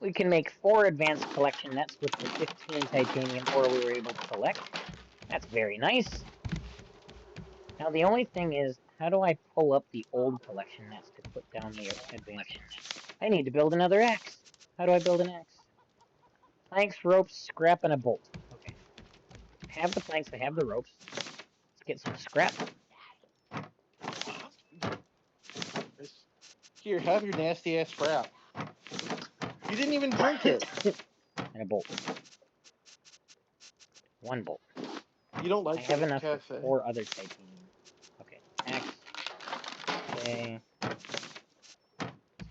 we can make 4 advanced collection nets with the 15 titanium ore we were able to collect. That's very nice. Now the only thing is, how do I pull up the old collection nets to put down the advanced nets? I need to build another axe. How do I build an axe? Planks, ropes, scrap, and a bolt. Okay. I have the planks, I have the ropes. Let's get some scrap. Here, have your nasty ass crap. You didn't even drink it. And a bolt. 1 bolt. You don't I like have that enough for cafe. 4 other titanium. Okay, axe. Okay.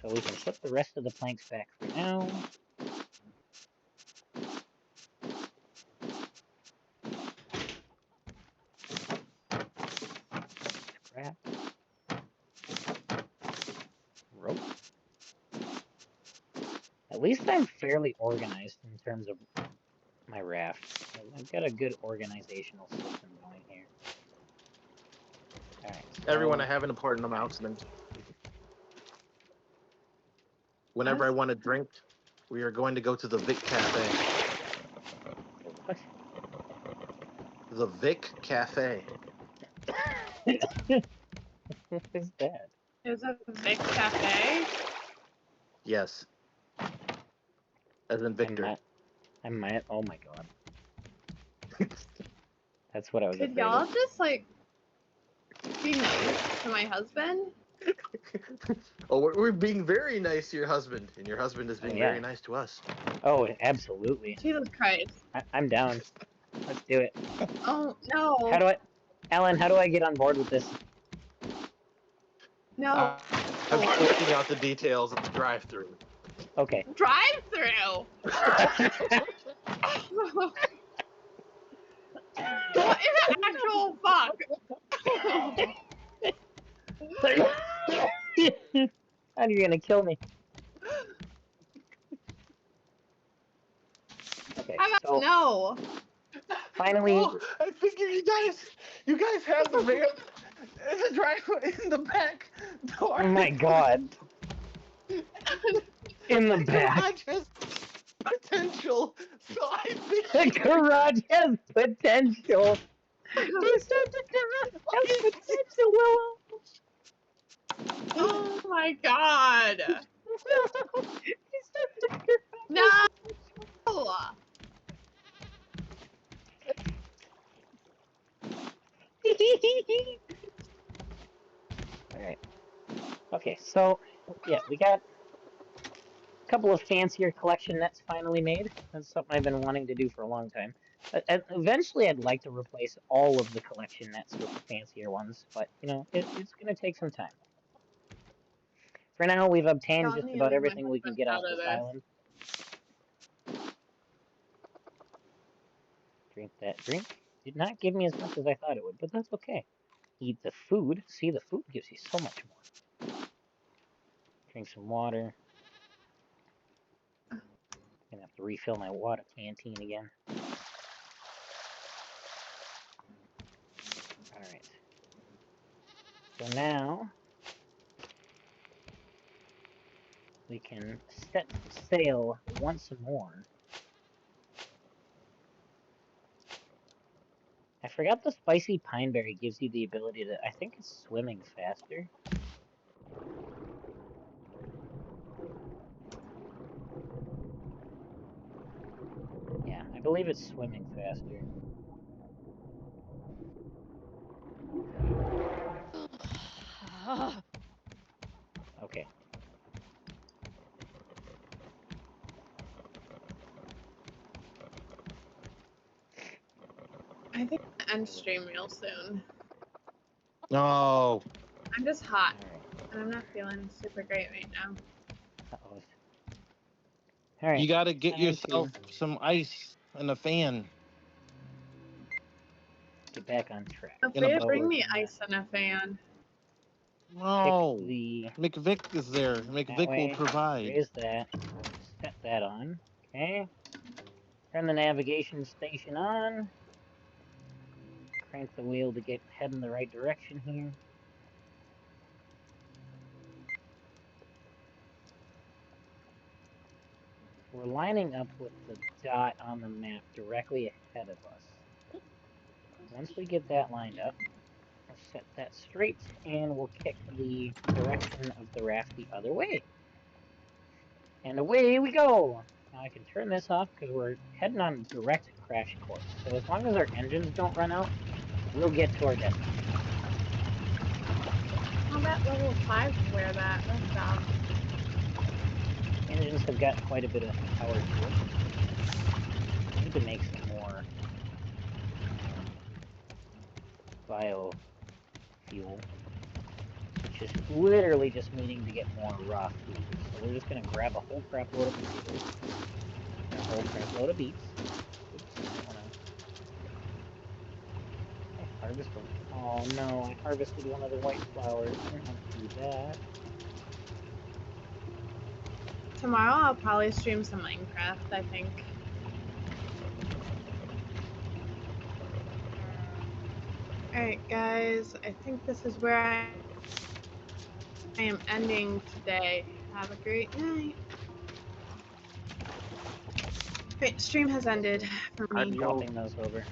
So we can put the rest of the planks back for now. Scrap. Rope. At least I'm fairly organized in terms of my raft. I've got a good organizational system going here. Alright, so Everyone, I have an important announcement. Whenever I want a drink, we are going to go to the Vic Cafe. What? The Vic Cafe. What is that? Is a Vic Cafe? Yes. As in Victor. I might. Oh my god. That's what I was Could afraid y'all of. just like be nice to my husband? Oh, we're being very nice to your husband, and your husband is being yeah. very nice to us. Oh, absolutely. Jesus Christ. I'm down. Let's do it. Oh no. How do I, Alan? How do I get on board with this? No. I'm working out the details of the drive-through. Okay. Drive through. What is an actual fuck? And you're gonna kill me. Okay. How about So no? finally, Oh, I figure you guys have the van in the driveway in the back door. oh my god. In the back. Garage has potential, so I think The garage has potential. You said the garage has potential, Willow. Oh my god. You said the garage No. Alright. Okay, so, yeah, we got a couple of fancier collection nets finally made. That's something I've been wanting to do for a long time. Eventually, I'd like to replace all of the collection nets with the fancier ones, but, you know, it's going to take some time. For now, we've obtained I'm just the about only one everything we can that's get off out of this this. island. Drink that drink. Did not give me as much as I thought it would, but that's okay. Eat the food. See, the food gives you so much more. Drink some water. Gonna have to refill my water canteen again. Alright. So now we can set sail once more. I forgot the spicy pineberry gives you the ability to, I think it's swimming faster. Yeah, I believe it's swimming faster. Okay. I think I'm gonna end stream real soon. No. I'm just hot, Alright. and I'm not feeling super great right now. Uh-oh. Alright. You got to get time yourself to some ice and a fan. get back on track. Feel In a free to boat. bring me Gonna ice and a fan. No. pick the McVick is there. that McVick will way. provide. Raise that. Set that on. Okay. Turn the navigation station on. Crank the wheel to get head in the right direction here. We're lining up with the dot on the map directly ahead of us. Once we get that lined up, we'll set that straight and we'll kick the direction of the raft the other way. And away we go! Now I can turn this off because we're heading on direct crash course. So as long as our engines don't run out, we'll get to our destination. Oh, that level 5 where that left off. Engines have got quite a bit of power to it. I need to make some more biofuel, which is literally just needing to get more raw food. So we're just gonna grab a whole crap load of potatoes, and a whole crap load of beets. Oops, I harvested. Oh no, I harvested one of the white flowers. I don't want to do that. Tomorrow I'll probably stream some Minecraft, I think. Alright guys, I think this is where I am ending today. Have a great night. Great, stream has ended for I'm me. Swapping those over.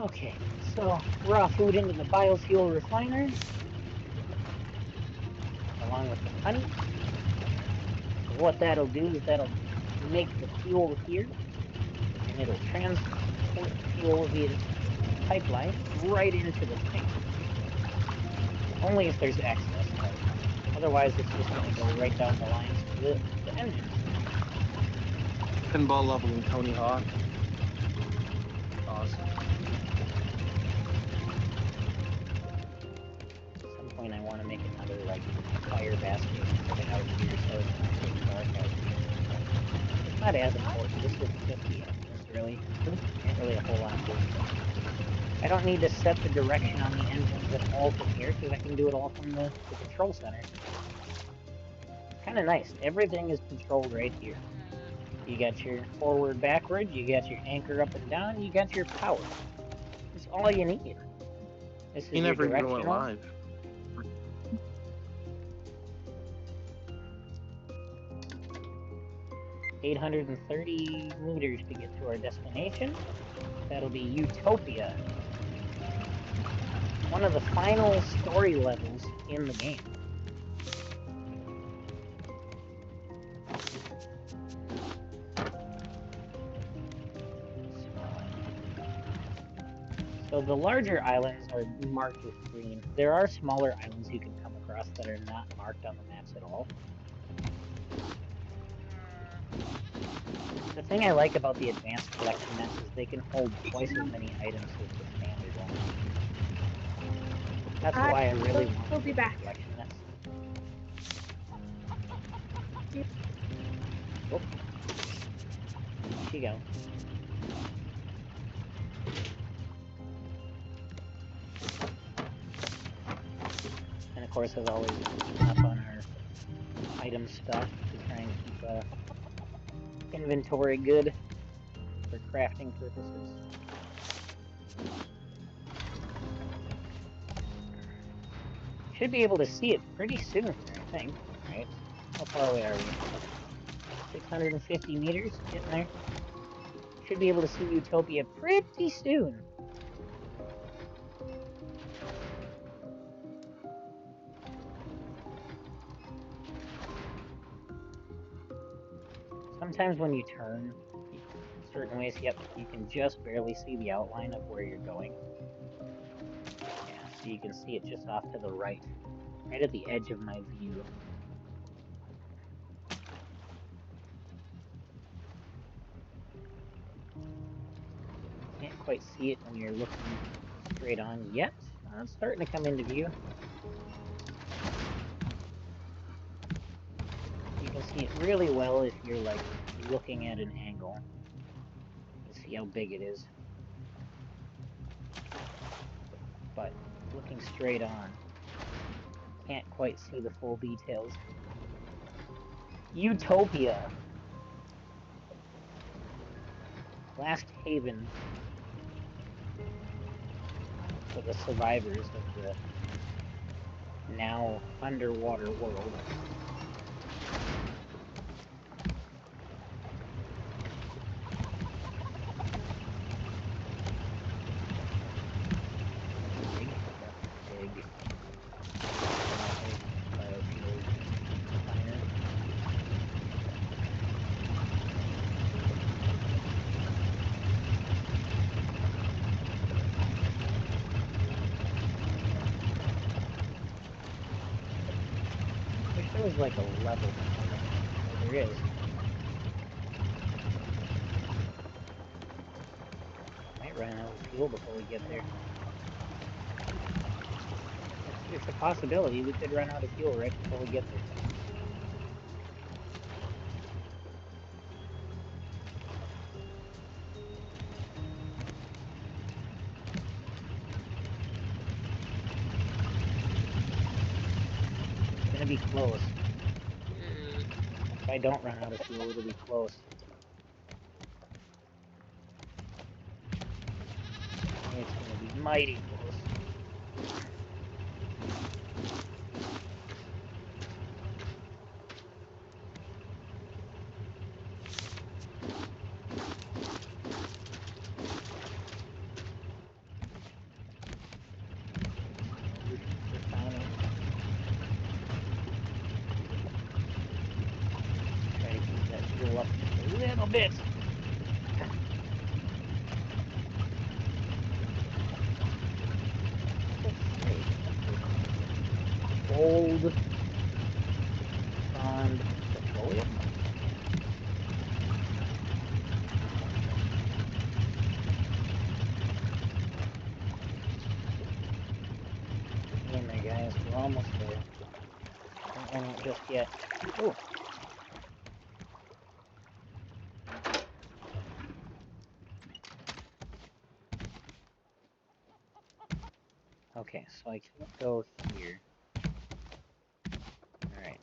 Okay, so raw food into the biofuel refiner, along with the honey. So what that'll do is that'll make the fuel here, and it'll transport the fuel via pipeline right into the tank. Only if there's access. Otherwise, it's just going to go right down the lines to the engine. Pinball leveling Tony Hawk. Awesome. At some point, I want to make another like fire basket and put it out here so it's not getting dark out here. It's not as important. This is just the engines, really. Not really a whole lot to it. I don't need to set the direction on the engines at all from here because I can do it all from the control center. Kind of nice. Everything is controlled right here. You got your forward, backward, you got your anchor up and down, you got your power. That's all you need. This is He your never even went directional. live. 830 meters to get to our destination. That'll be Utopia. One of the final story levels in the game. So the larger islands are marked with green. There are smaller islands you can come across that are not marked on the maps at all. The thing I like about the advanced collection nets is they can hold twice as many items as the standard one. That's why I really want we'll be the back. collection nets. Oh. Where'd she go? And of course, as always, keeping up on our item stuff to try and keep inventory good for crafting purposes. Should be able to see it pretty soon here, I think. Right? How far away are we? 650 meters? Getting there. Should be able to see Utopia pretty soon. Sometimes when you turn certain ways, yep, you can just barely see the outline of where you're going. Yeah, so you can see it just off to the right at the edge of my view. Can't quite see it when you're looking straight on yet. It's starting to come into view. You can see it really well if you're like looking at an angle. You see how big it is. But looking straight on, can't quite see the full details. Utopia. Last haven for the survivors of the now underwater world. There was like a level. There is. Might run out of fuel before we get there. It's a possibility we could run out of fuel right before we get there. It's gonna be close. If I don't run out of fuel, it'll be close. It's gonna be mighty close. Try to keep that fuel up a little bit. Gold Bond Petroleum. In there, guys. We're almost there. Don't run out just yet. Ooh. Okay, so I can't go here. Alright,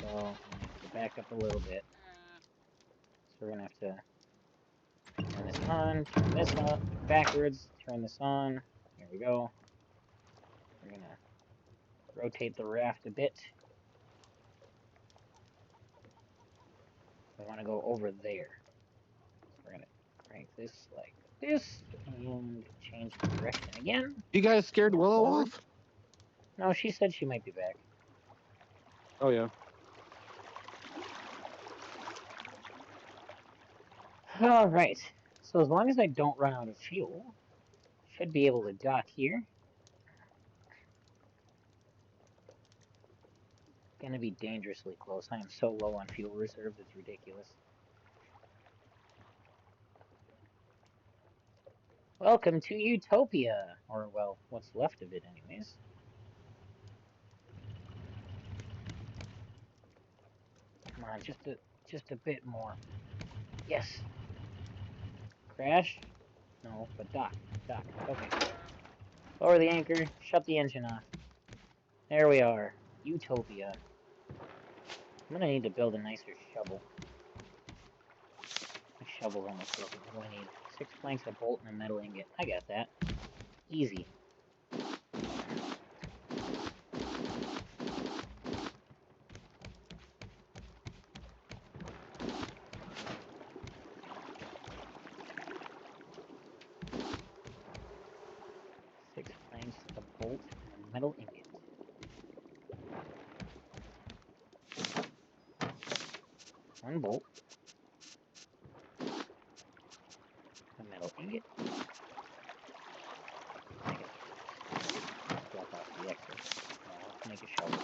so go back up a little bit. So we're gonna have to turn this on, turn this on, backwards, turn this on. There we go. We're gonna rotate the raft a bit. We want to go over there. So we're gonna crank this like this and change the direction again. You guys scared Willow Forward. off? No, she said she might be back. Oh yeah. Alright, so as long as I don't run out of fuel, Should be able to dock here. Gonna be dangerously close. I am so low on fuel reserves, it's ridiculous. Welcome to Utopia! Or, well, what's left of it anyways. Come on, just a bit more. Yes! Crash? No, but dock. Dock. Okay. Lower the anchor, shut the engine off. There we are. Utopia. I'm gonna need to build a nicer shovel. My shovel's almost broken. What do I need? 6 planks, a bolt, and a metal ingot. I got that. Easy. Six planks, a bolt, and a metal ingot. One bolt. A metal ingot. Drop off the excess. Now let's make a shovel.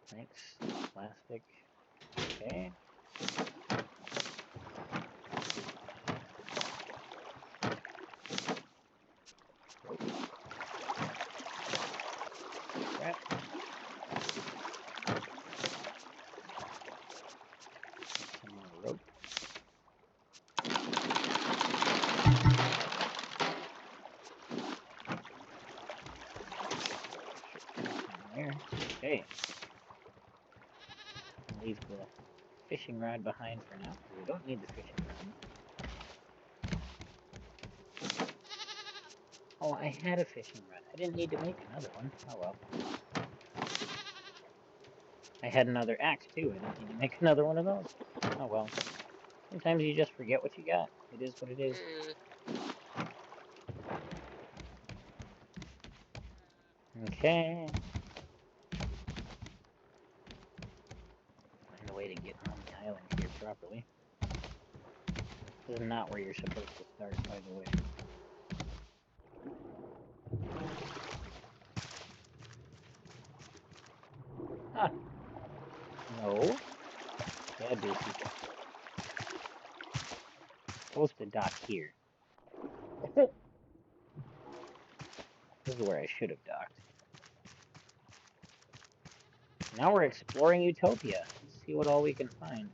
Thanks. Plastic. Okay. Crap. Some more rope. There. Okay. Leave the fishing rod behind for now. We don't need the fishing rod. Oh, I had a fishing rod. I didn't need to make another one. Oh well. I had another axe too. I didn't need to make another one of those. Oh well. Sometimes you just forget what you got. It is what it is. Okay. Find a way to get on the island here properly. This is not where you're supposed to start, by the way. Huh. No. Bad Brucey. Supposed to dock here. This is where I should have docked. Now we're exploring Utopia. Let's see what all we can find.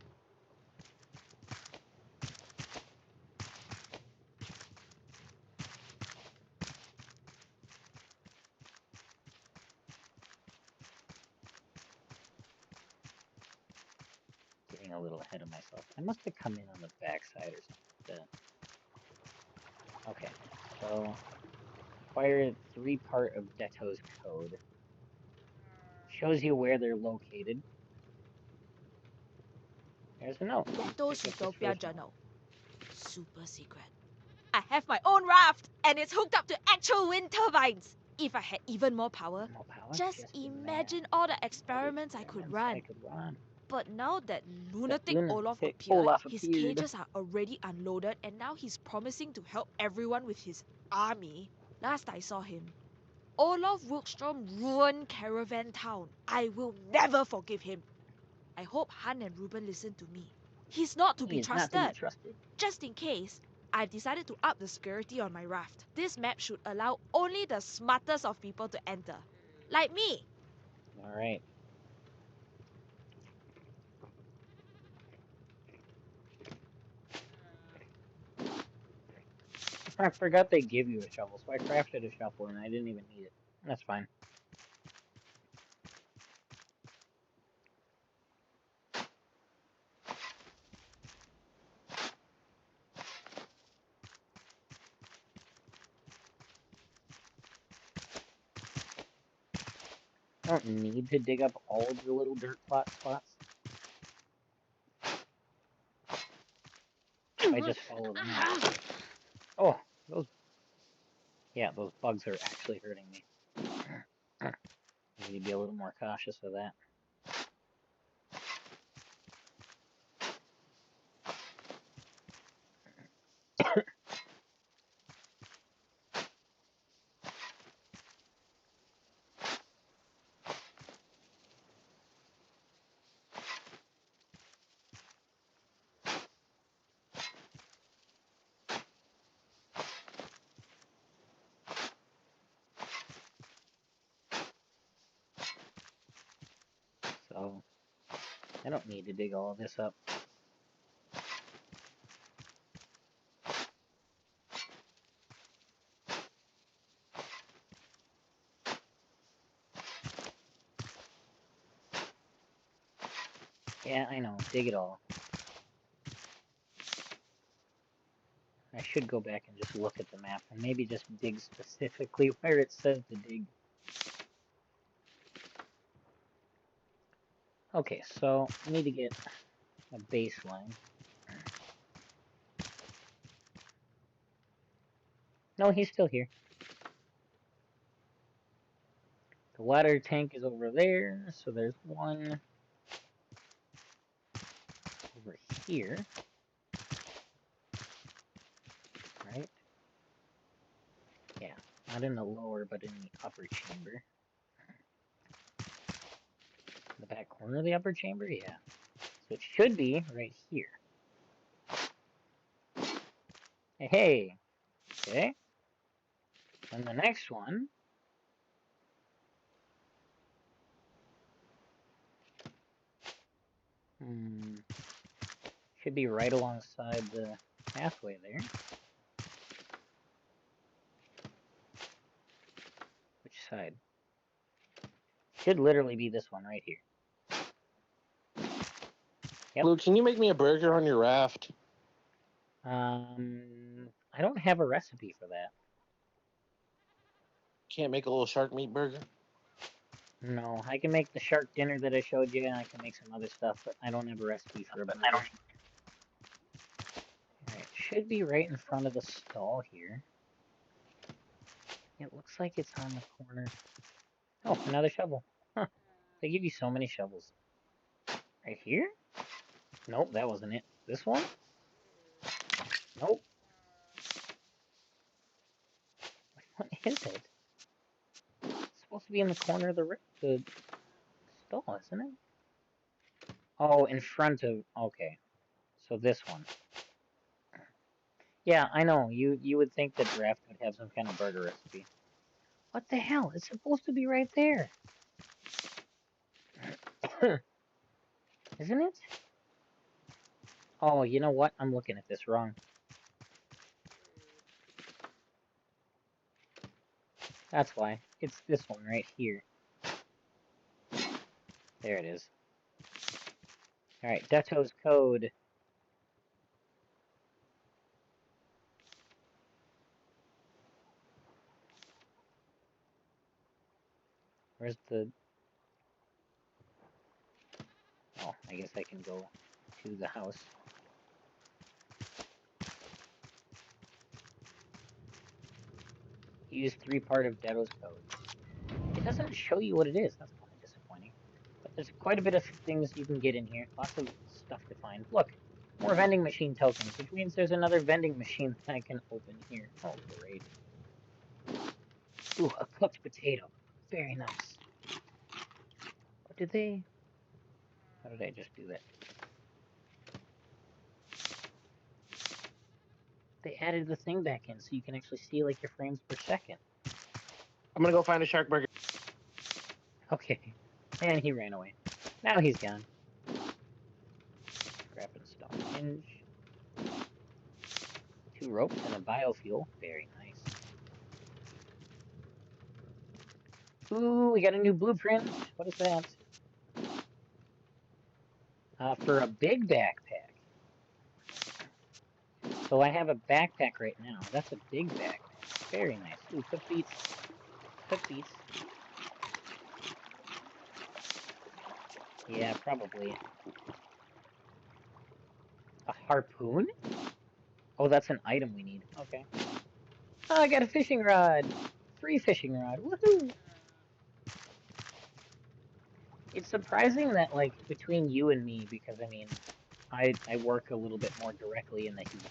Getting a little ahead of myself. I must have come in on the backside or something like that. Okay, so acquire 3 part of Deto's code. Shows you where they're located. There's a note. Deto's Pick up this Utopia first note. Journal. Super secret. I have my own raft, and it's hooked up to actual wind turbines. If I had even more power, More power? just imagine all the experiments I could run. But now that lunatic Olaf appeared, his cages are already unloaded, and now he's promising to help everyone with his army. Last I saw him, Olaf Wilkstrom ruined Caravan Town. I will never forgive him. I hope Han and Ruben listen to me. He's not to be trusted. Just in case, I've decided to up the security on my raft. This map should allow only the smartest of people to enter. Like me. Alright. I forgot they give you a shovel, so I crafted a shovel and I didn't even need it. That's fine. I don't need to dig up all of the little dirt plot spots. I just follow them. Oh, those... Yeah, those bugs are actually hurting me. I need to be a little more cautious of that. I don't need to dig all of this up. Yeah, I know. Dig it all. I should go back and just look at the map and maybe just dig specifically where it says to dig. Okay, so I need to get a baseline. No, he's still here. The water tank is over there, so there's one over here. Right? Yeah, not in the lower, but in the upper chamber. The back corner of the upper chamber? Yeah. So it should be right here. Hey! Okay. And the next one... should be right alongside the pathway there. Which side? Should literally be this one right here. Yep. Luke, can you make me a burger on your raft? I don't have a recipe for that. Can't make a little shark meat burger? No, I can make the shark dinner that I showed you, and I can make some other stuff, but I don't have a recipe for a burger. Alright, should be right in front of the stall here. It looks like it's on the corner. Oh, another shovel. Huh. They give you so many shovels. Right here? Nope, that wasn't it. This one? Nope. What is it? It's supposed to be in the corner of the stall, isn't it? Oh, in front of... Okay. So this one. Yeah, I know. You would think that Draft would have some kind of burger recipe. What the hell? It's supposed to be right there. Isn't it? Oh, you know what? I'm looking at this wrong. That's why. It's this one right here. There it is. Alright, Deto's code. Where's the... Oh, I guess I can go to the house. Use 3 part of Deto's code. It doesn't show you what it is. That's kind of disappointing. But there's quite a bit of things you can get in here. Lots of stuff to find. Look, more vending machine tokens, which means there's another vending machine that I can open here. Oh, great. Ooh, a cooked potato. Very nice. What did they... How did I just do that? They added the thing back in so you can actually see like your frames per second. I'm gonna go find a shark burger. Okay. And he ran away. Now he's gone. Scrap and stone hinge. 2 ropes and a biofuel. Very nice. Ooh, we got a new blueprint. What is that? For a big backpack. So I have a backpack right now. That's a big backpack. Very nice. Ooh, cooked beets. Cooked beets. Yeah, probably. A harpoon? Oh, that's an item we need. Okay. Oh, I got a fishing rod! Free fishing rod. Woohoo! It's surprising that, like, between you and me, because, I mean, I work a little bit more directly in the heat.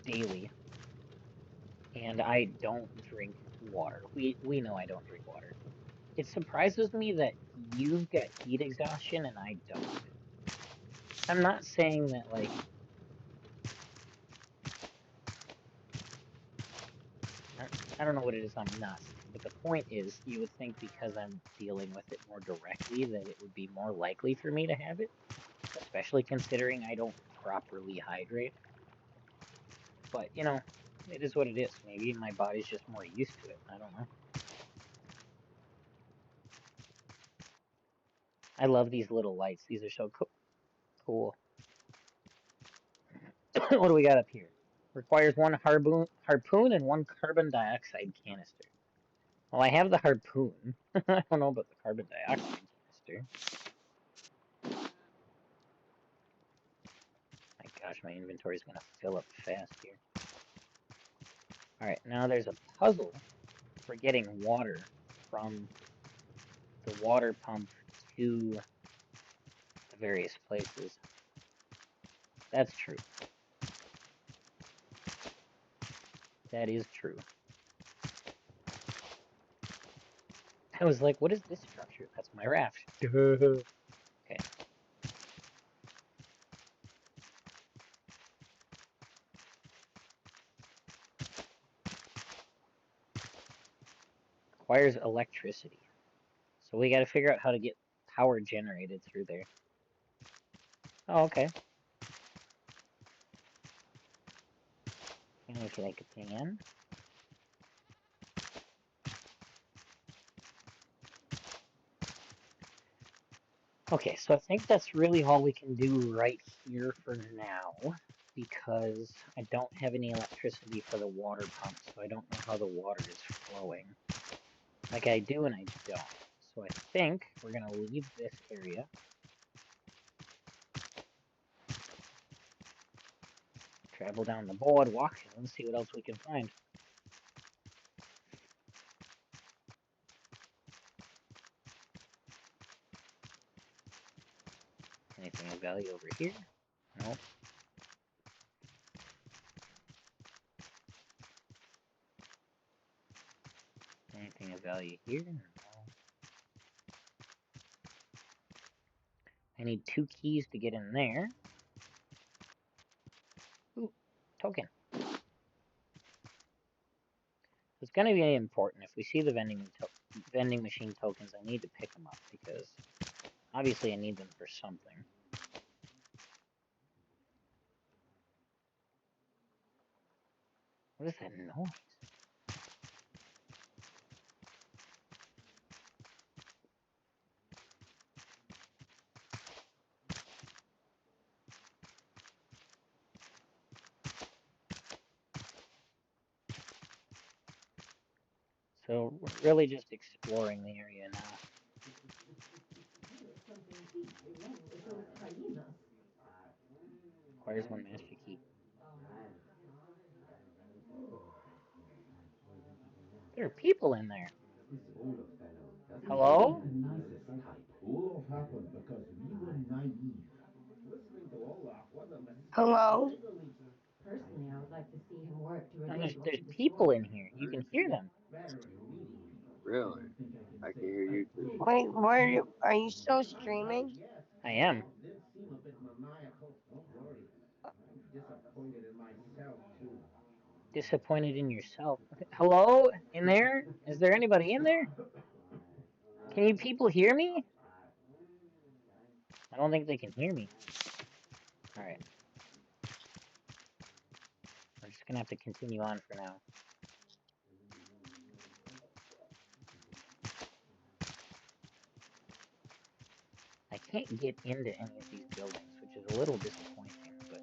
Daily. And I don't drink water. We know I don't drink water. It surprises me that you've got heat exhaustion and I don't. I'm not saying that, like... I don't know what it is I'm not saying. but the point is, you would think because I'm dealing with it more directly that it would be more likely for me to have it, especially considering I don't properly hydrate. But, you know, it is what it is. Maybe my body's just more used to it. I don't know. I love these little lights. These are so cool. What do we got up here? Requires one harpoon and one carbon dioxide canister. Well, I have the harpoon. I don't know about the carbon dioxide canister. My gosh, my inventory is going to fill up fast here. Alright, now there's a puzzle for getting water from the water pump to the various places. That's true. That is true. I was like, what is this structure? That's my raft. Okay. Requires electricity. So we gotta figure out how to get power generated through there. Oh, okay. And if I can. Okay, so I think that's really all we can do right here for now, because I don't have any electricity for the water pump, so I don't know how the water is flowing. Like I do and I don't. So I think we're gonna leave this area. Travel down the boardwalk and see what else we can find. Anything of value over here? Nope. Anything of value here? No. I need 2 keys to get in there. Ooh, token. It's going to be important. If we see the vending machine tokens, I need to pick them up because obviously I need them for something. What is that noise? So we're really just exploring the area now. Requires 1 master key. There are people in there. Hello? Hello? Personally, I would like to see him work to And there's people in here. You can hear them. Really? I can hear you too. Wait, are you still streaming? I am. Disappointed in yourself. Hello? In there? Is there anybody in there? Can you people hear me? I don't think they can hear me. Alright. We're just gonna have to continue on for now. I can't get into any of these buildings, which is a little disappointing, but...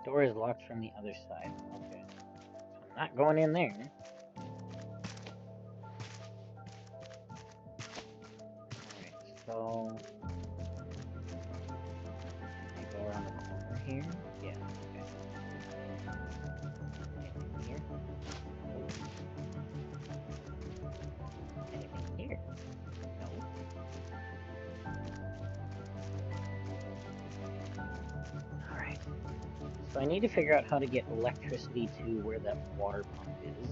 Door is locked from the other side. Okay. So I'm not going in there. Alright, so... Can I go around the corner here? Yeah, okay. Anything here? Anything here? No. Alright. So I need to figure out how to get electricity to where that water pump is.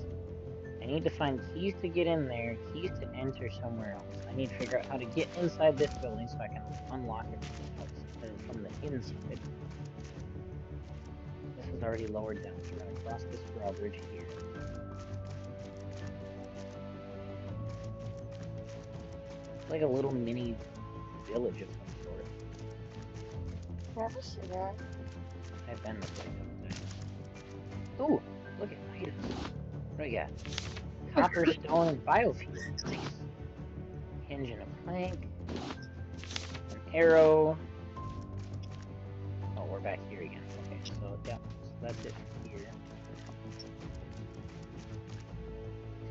I need to find keys to get in there, keys to enter somewhere else. I need to figure out how to get inside this building so I can unlock it from the outside, or from the inside. This is already lowered down, so we're gonna cross this drawbridge here. It's like a little mini village of some sort. Never see that. I've been this way a couple times. Ooh, look at items. What do we got? Copper, stone, and biofuel. Nice. Hinge and a plank. An arrow. Oh, we're back here again. Okay, so yeah, so that's it here.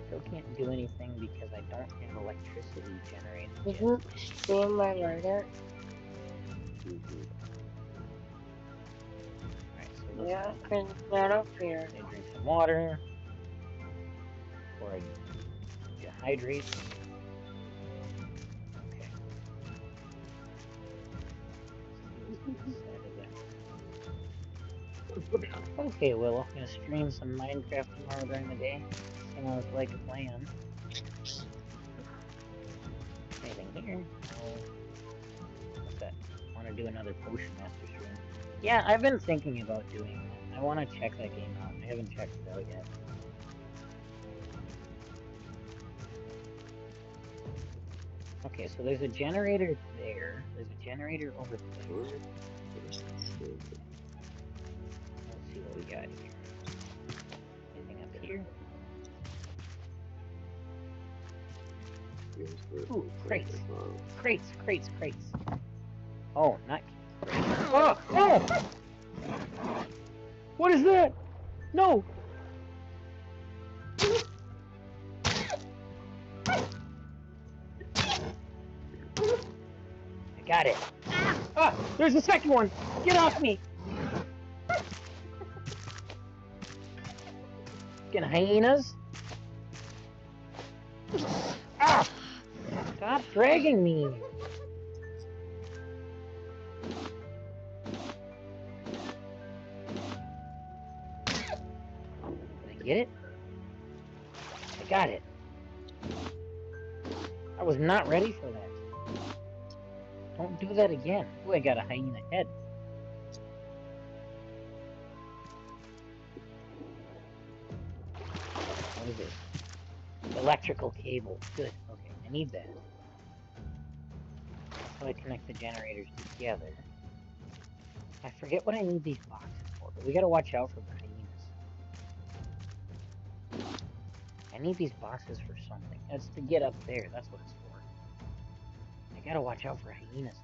Still can't do anything because I don't have electricity generated yet. Did you stream my murder? Alright, so let's Yeah, because it's not up here. drink some water. Or I dehydrate. Okay. Okay, Willow, I'm gonna stream some Minecraft tomorrow during the day. Sounds like a plan. Anything here? No. What's that? Want to do another Potion Master stream? Yeah, I've been thinking about doing that. I want to check that game out. I haven't checked it out yet. Okay, so there's a generator there. There's a generator over there. Let's see what we got here. Anything up here? Ooh, crates. Crates. Oh, not crates. Oh! Oh! What is that? No! I got it. Ah! There's a second one! Get off me! Fucking hyenas! Ah! Stop dragging me! Did I get it? I got it. I was not ready for that. Don't do that again. Ooh, I got a hyena head. What is it? Electrical cable. Good. Okay, I need that. That's how I connect the generators together. I forget what I need these boxes for, but we gotta watch out for the hyenas. I need these boxes for something. It's to get up there. That's what it's for. I gotta watch out for hyenas.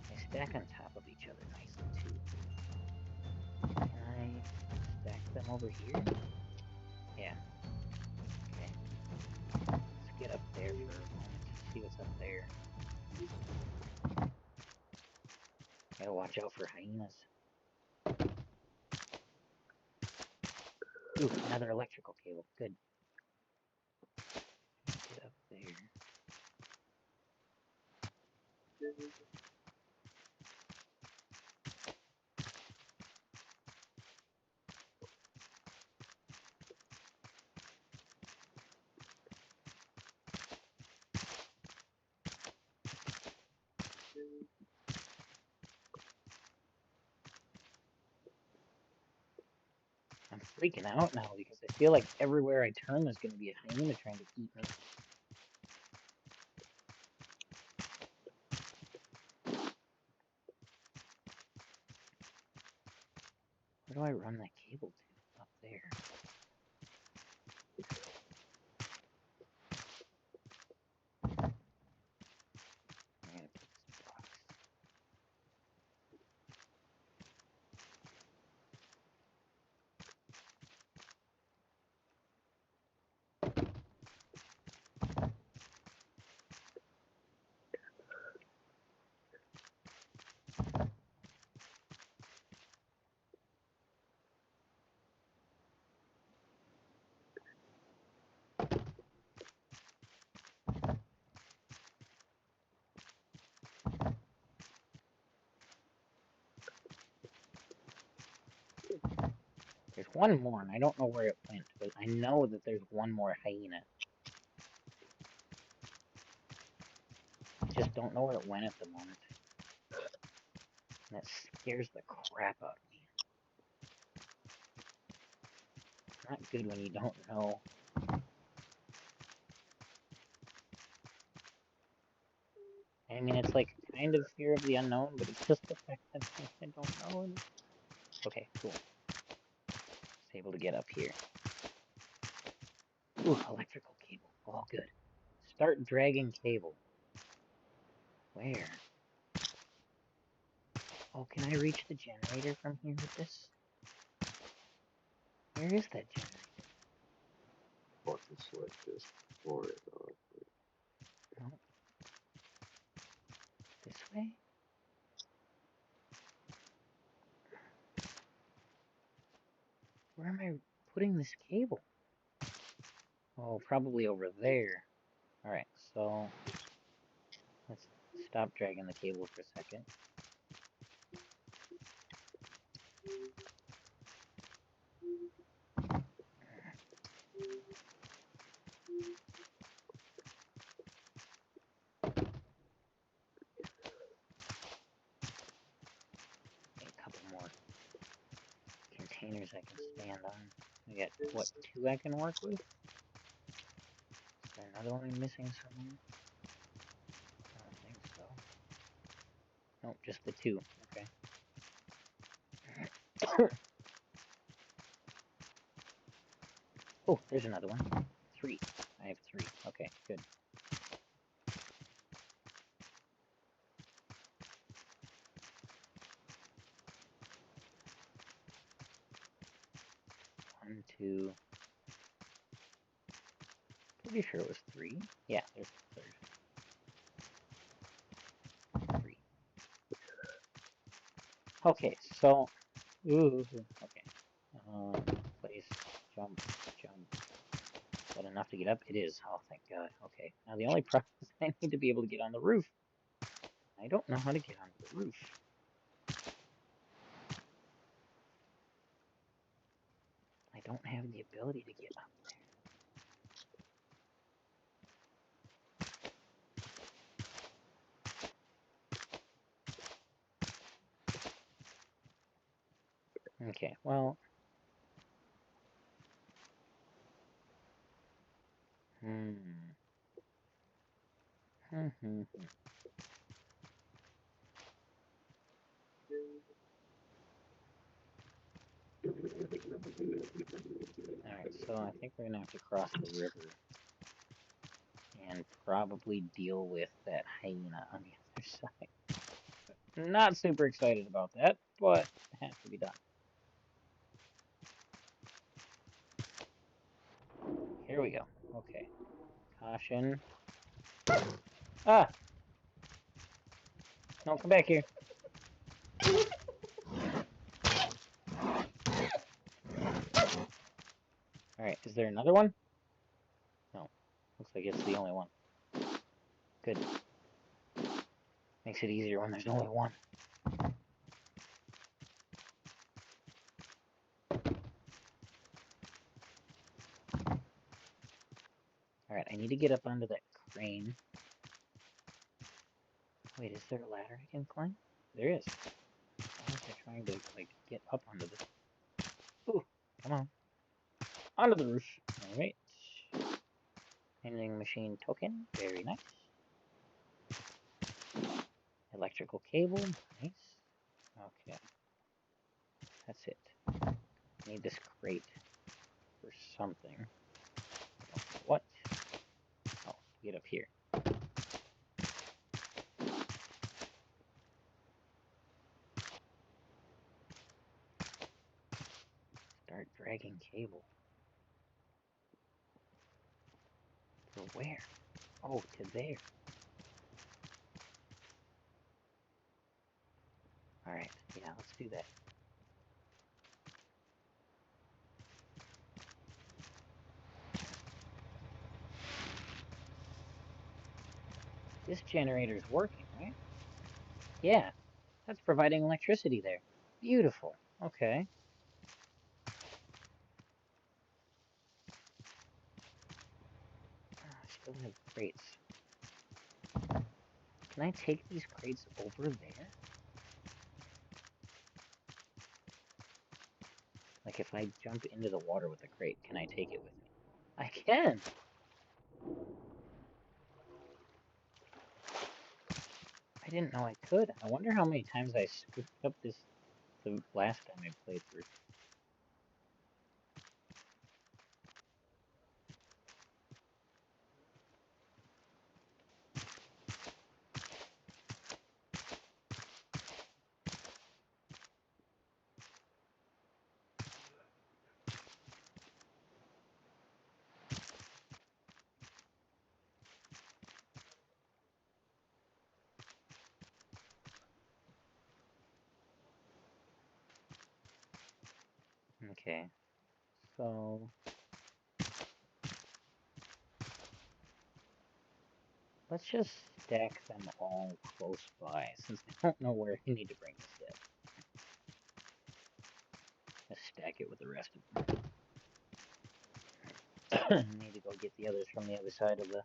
They stack on top of each other nicely too. Can I stack them over here? Yeah. Okay. Let's get up there for a moment. See what's up there. Gotta watch out for hyenas. Ooh, another electrical cable. Good. Get up there. I'm freaking out now because I feel like everywhere I turn there's gonna be a hyena trying to eat me. Where do I run that cable to? Up there. I'm gonna put this box. one more, and I don't know where it went, but I know that there's one more hyena. I just don't know where it went at the moment. And that scares the crap out of me. It's not good when you don't know. I mean, it's like kind of fear of the unknown, but it's just the fact that I don't know. Okay, cool. Just able to get up here. Ooh, electrical cable. All good. Start dragging cable. Where? Oh, can I reach the generator from here with this? Where is that generator? Fucking select this for it. No. This way? Where am I putting this cable? Oh, probably over there. Alright, so let's stop dragging the cable for a second. A couple more containers I can stand on. I got, what, 2 I can work with? Is there another one I'm missing somewhere? I don't think so. Nope, just the 2. Okay. Oh, there's another one. 3. I have 3. Okay, good. One, 2. Pretty sure it was 3. Yeah, there's the 3rd. 3. Okay, so, ooh, okay. Place, jump. Is that enough to get up? It is. Oh, thank God. Okay. Now the only problem is I need to be able to get on the roof. I don't know how to get onto the roof. I don't have the ability to get up there. Okay, well. Alright, so I think we're gonna have to cross the river. And probably deal with that hyena on the other side. Not super excited about that, but it has to be done. Here we go. Okay. Caution. Ah! No, come back here. Alright, is there another one? No. Looks like it's the only one. Good. Makes it easier when there's only one. Alright, I need to get up onto that crane. Wait, is there a ladder I can climb? There is. Why was I trying to, like, get up onto this? Ooh, come on. Onto the roof. Alright. Vending machine token. Very nice. Electrical cable. Nice. Okay. That's it. I need this crate for something. I don't know what? Oh, get up here. Start dragging cable. To where? Oh, to there. Alright, yeah, let's do that. This generator's working, right? Yeah, that's providing electricity there. Beautiful. Okay. still have crates. Can I take these crates over there? Like if I jump into the water with a crate, can I take it with me? I can! I didn't know I could. I wonder how many times I screwed up this the last time I played through. Okay, so let's just stack them all close by, since I don't know where I need to bring this yet. Let's stack it with the rest of them. I need to go get the others from the other side of the...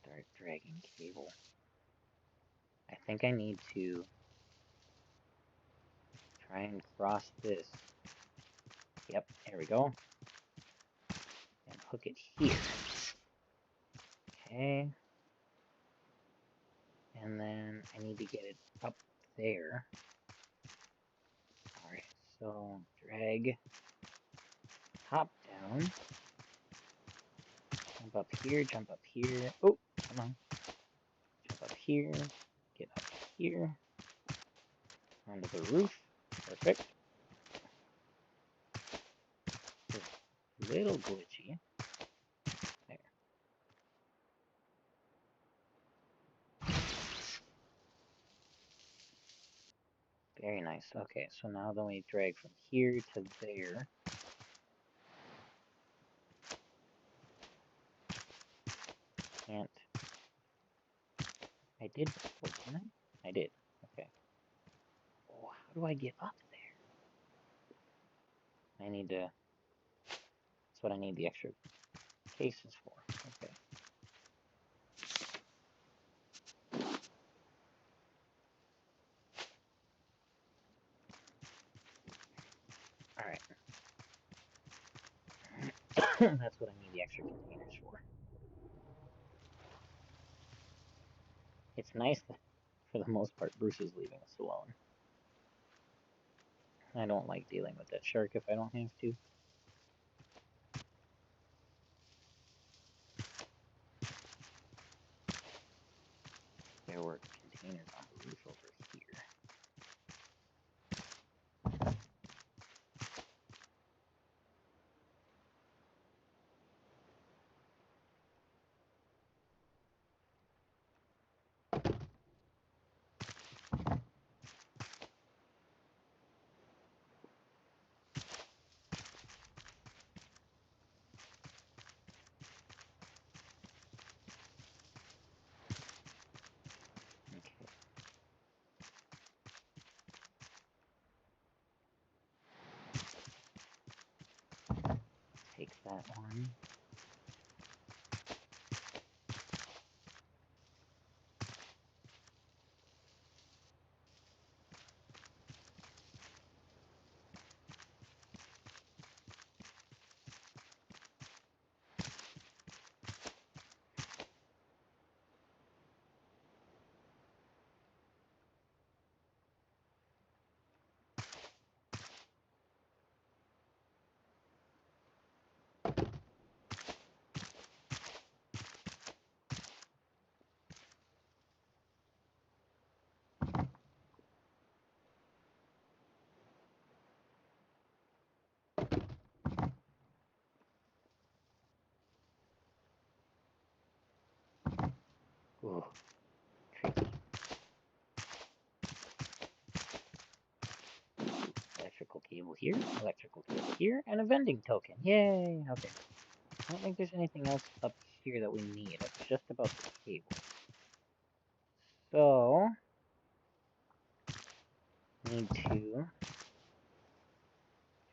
Start dragging cable. I think I need to try and cross this. Yep, there we go. And hook it here. Okay. And then I need to get it up there. Alright, so drag, hop down, jump up here, jump up here. Oh, come on. Jump up here, get up here, onto the roof. Perfect. A little glitchy. There. Very nice. Okay, so now then we drag from here to there. Can't. I did before, didn't I? I did. Okay. Oh, how do I get up there? I need to... That's what I need the extra cases for. Okay. Alright. That's what I need the extra containers for. It's nice that, for the most part, Bruce is leaving us alone. I don't like dealing with that shark if I don't have to. There were containers on the roof over here. Okay. Take that one. cable here, electrical cable here, and a vending token. Yay! Okay. I don't think there's anything else up here that we need. It's just about the cable. So, need to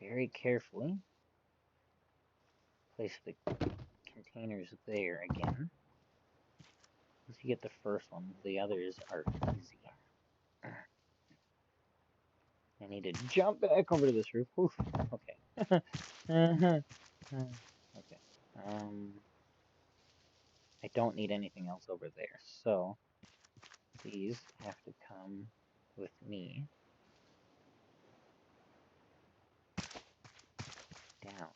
very carefully place the containers there again. Once you get the first one, the others are easy. I need to jump back over to this roof. Oof. Okay. Okay. I don't need anything else over there, so these have to come with me down.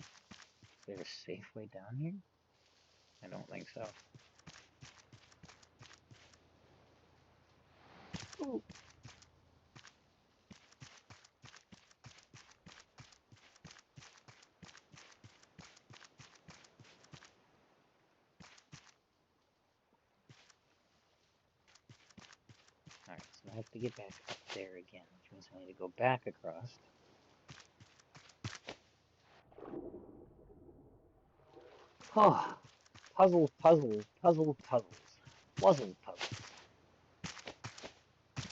Is there a safe way down here? I don't think so. Ooh. Alright, so I have to get back up there again, which means I need to go back across. Oh, puzzles, puzzles, puzzles, puzzles. Wuzzle puzzles.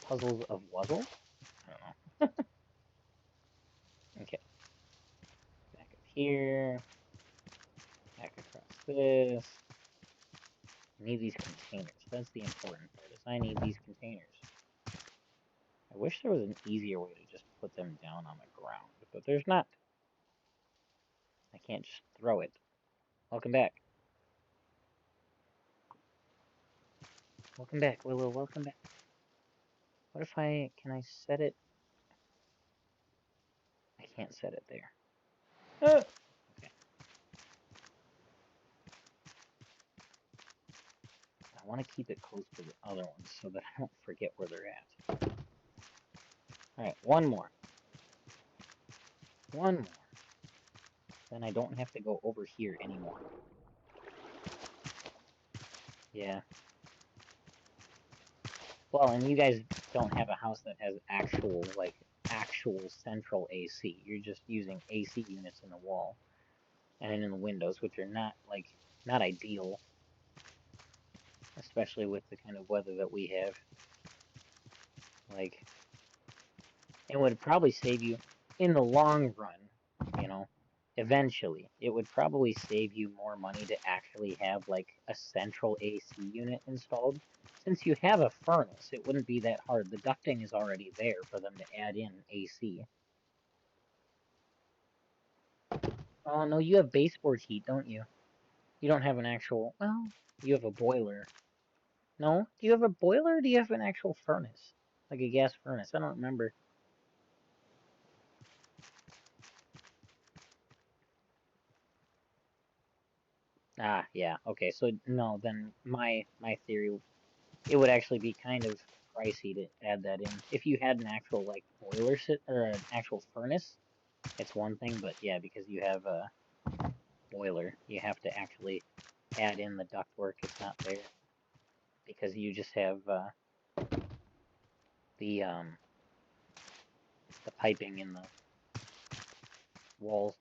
Puzzles of Wuzzle? I don't know. Okay. Back up here. Back across this. I need these containers. That's the important part, is I need these containers. I wish there was an easier way to just put them down on the ground, but there's not. I can't just throw it. Welcome back. Welcome back, Willow. Welcome back. What if can I set it? I can't set it there. Ah! Okay. I want to keep it close to the other ones so that I don't forget where they're at. Alright, one more. One more. Then I don't have to go over here anymore. Yeah. Well, and you guys don't have a house that has actual central AC. You're just using AC units in the wall and in the windows, which are not ideal, especially with the kind of weather that we have. Like, it would probably save you in the long run, you know, eventually. It would probably save you more money to actually have like a central AC unit installed. Since you have a furnace, it wouldn't be that hard. The ducting is already there for them to add in AC. Oh, no, you have baseboard heat, don't you? You don't have an actual... Well, you have a boiler. No? Do you have a boiler, or do you have an actual furnace? Like a gas furnace? I don't remember. Ah, yeah. Okay, so no, then my theory... It would actually be kind of pricey to add that in. If you had an actual, like, boiler or an actual furnace, it's one thing, but yeah, because you have a boiler, you have to actually add in the ductwork. It's not there. Because you just have, the piping in the walls.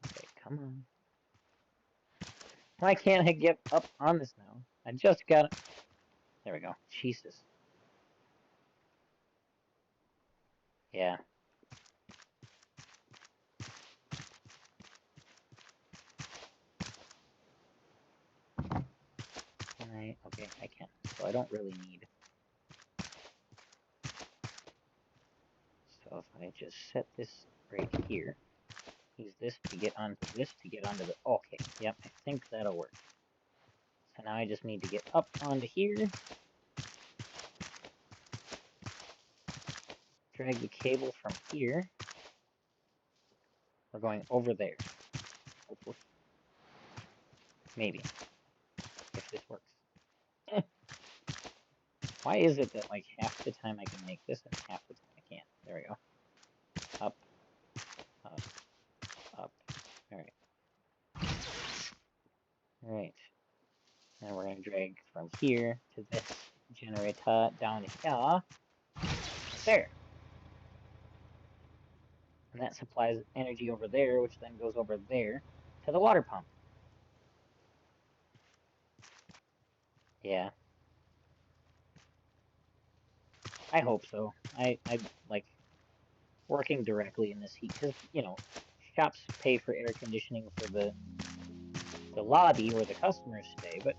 Okay, come on. Why can't I get up on this now? I just got it. There we go. Jesus. Yeah. Can I? Okay, I can. So I don't really need. So if I just set this right here, use this to get onto this to get onto the... Okay, yep, I think that'll work. So now I just need to get up onto here. Drag the cable from here. We're going over there. Hopefully. Maybe. If this works. Why is it that like half the time I can make this and half the time I can't? There we go. Up. Up. Up. Alright. Alright. And we're going to drag from here to this generator down here. There. And that supplies energy over there, which then goes over there to the water pump. Yeah. I hope so. I like working directly in this heat, because, you know, shops pay for air conditioning for the lobby where the customers stay, but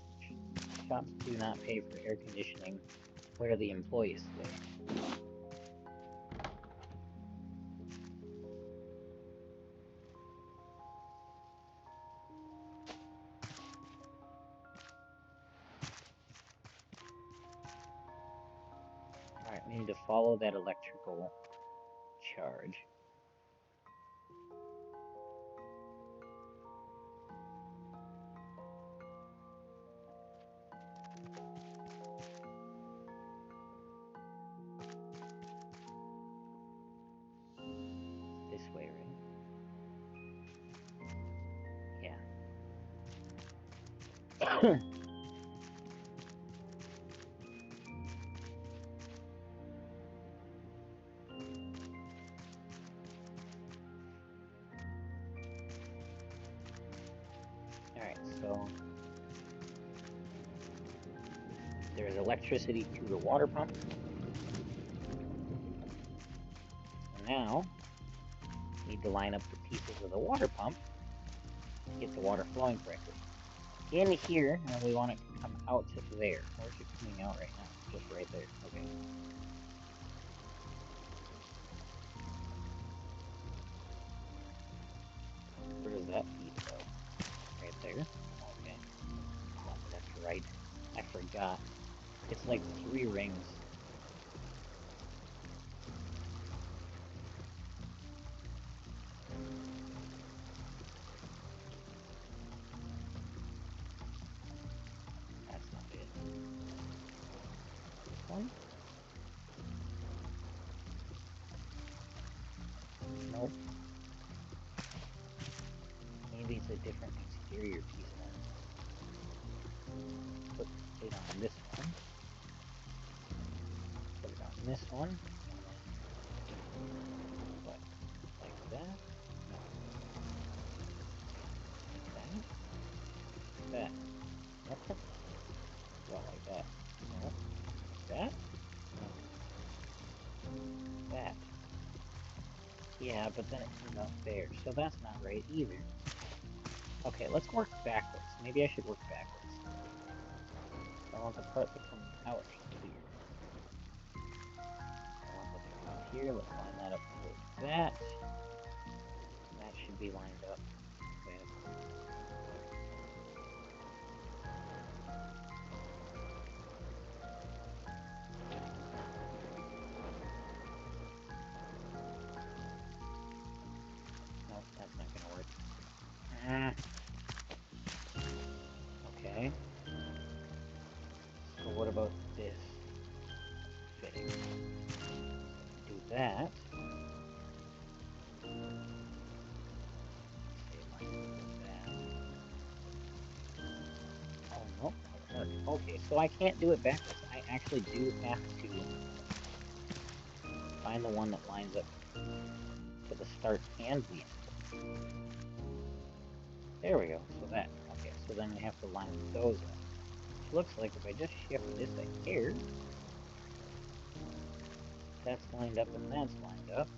shops do not pay for air conditioning where the employees stay. Alright, we need to follow that electrical charge. This way, right? Yeah. Alright, so there's electricity to the water pump. And now, we need to line up the pieces of the water pump to get the water flowing correctly. In here, and we want it to come out to there. Where's it coming out right now? Just right there. Okay. Where does that piece go? Right there? Okay. Oh, that's right. I forgot. It's like 3 rings. That's not it. This one? Nope. Maybe it's a different exterior piece then. Put it on this one. Put it on this one. What? Like that? No. Like that? That? What the? Well, like that. No. Like that? No. That. Yeah, but then it comes out there, so that's not right either. Okay, let's work backwards. Maybe I should work backwards. I want the part that comes out here. I want that to come out here. Let's line that up with that. That should be lined up with... Nope, that's not gonna work. Okay. So what about this fitting? Do that. Oh, nope, that would hurt. Okay, so I can't do it backwards. I actually do have to find the one that lines up to the start and the end. There we go, so that. Okay, so then we have to line those up. Which looks like if I just shift this a hair, that's lined up and that's lined up.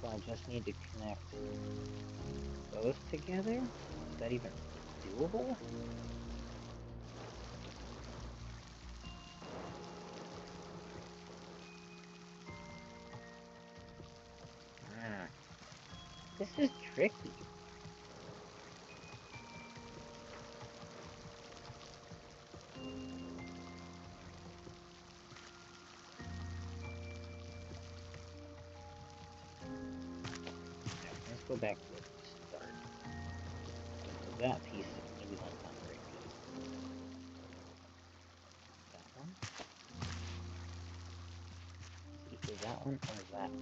So I just need to connect those together? Is that even doable? This is tricky. Let's go back to the start. That piece, maybe that's not the right piece. That one? Is that one or that one?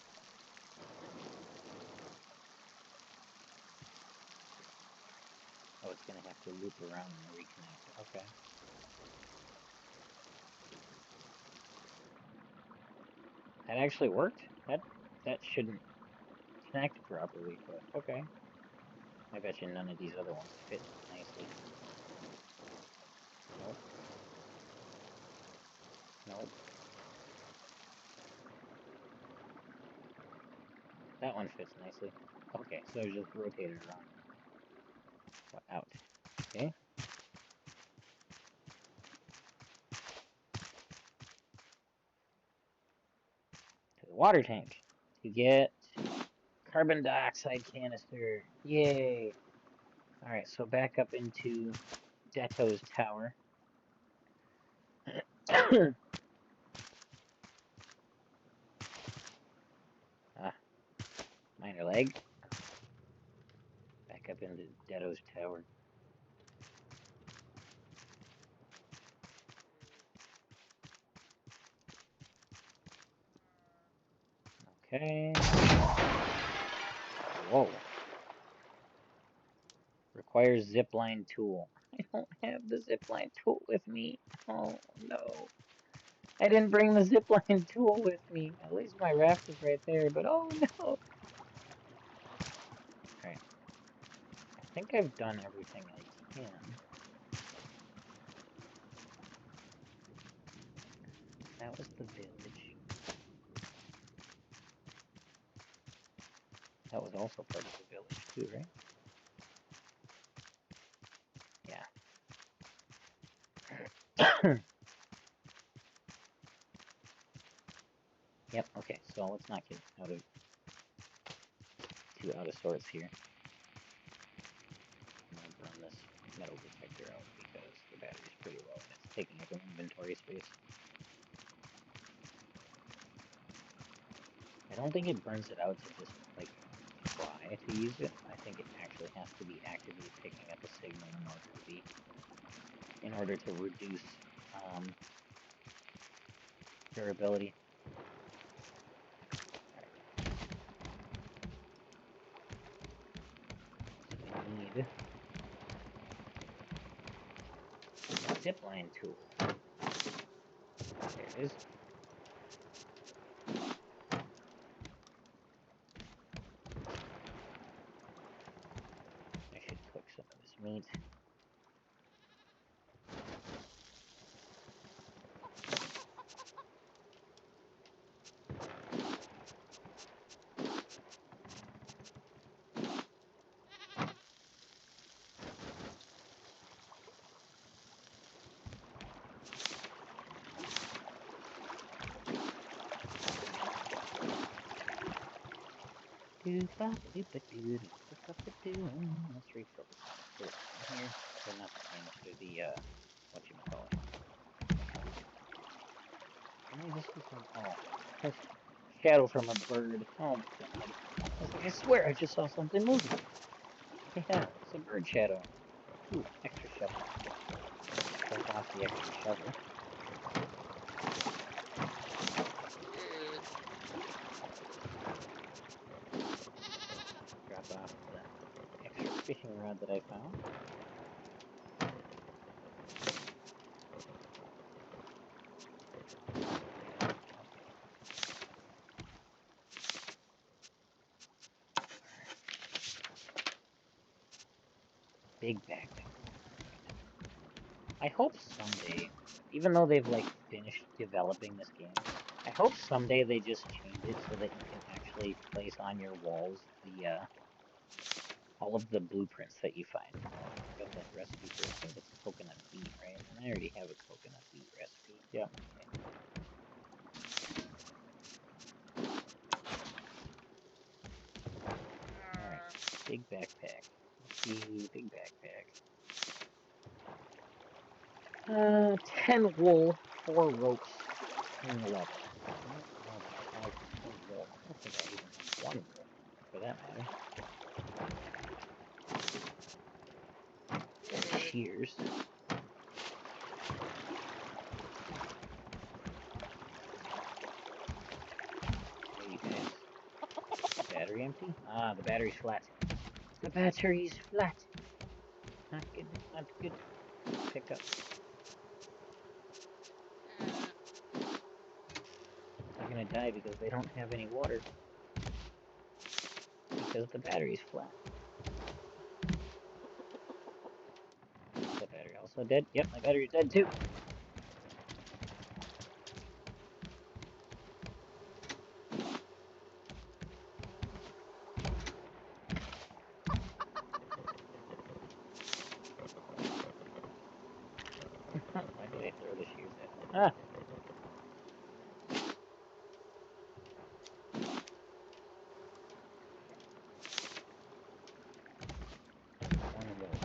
Oh, it's gonna have to loop around and reconnect. Okay. That actually worked. That shouldn't connect properly, but okay. I bet you none of these other ones fit nicely. Nope. Nope. That one fits nicely. Okay, so just rotate it around. What, out. Okay. To the water tank to get carbon dioxide canister. Yay! Alright, so back up into Deto's tower. Minor leg. Back up into Deto's tower. Okay. Whoa. Requires zipline tool. I don't have the zipline tool with me. Oh no. I didn't bring the zipline tool with me. At least my raft is right there, but oh no. Alright. I think I've done everything I can. That was the village. That was also part of the village too, right? Yeah. Yep, okay, so let's not get too out of sorts here. I'm gonna burn this metal detector out because the battery's pretty low and it's taking up an inventory space. I don't think it burns it out to just, like, try to use it. I think it actually has to be actively picking up a signal in order to reduce durability. So we need a zipline tool. There it is. I should cook some of this meat. Let's refill this dirt here. Or not the canister, the whatchamacallit. This was from shadow from a bird. Oh my god. I swear I just saw something moving. Yeah, it's a bird shadow. Ooh, extra shovel. Drop off the extra shovel. Drop off the extra fishing rod that I found. Big backpack. I hope someday, even though they've like finished developing this game, I hope someday they just change it so that you can actually place on your walls the all of the blueprints that you find. Got that recipe for, I think it's coconut beet, right? And I already have a coconut beet recipe. Yeah. Okay. Alright, big backpack. Let's see, big backpack. 10 wool, 4 ropes, and leather. I have 10 wool. I don't think I even have 1 wool, for that matter. Shears. Hey guys. Battery empty? Ah, the battery's flat. The battery's flat. Not good. Not good. Pick up. They're gonna die because they don't have any water. Because the battery's flat. The battery also dead? Yep, my battery's dead too. Why did I throw the shoes at them? Ah! One wool.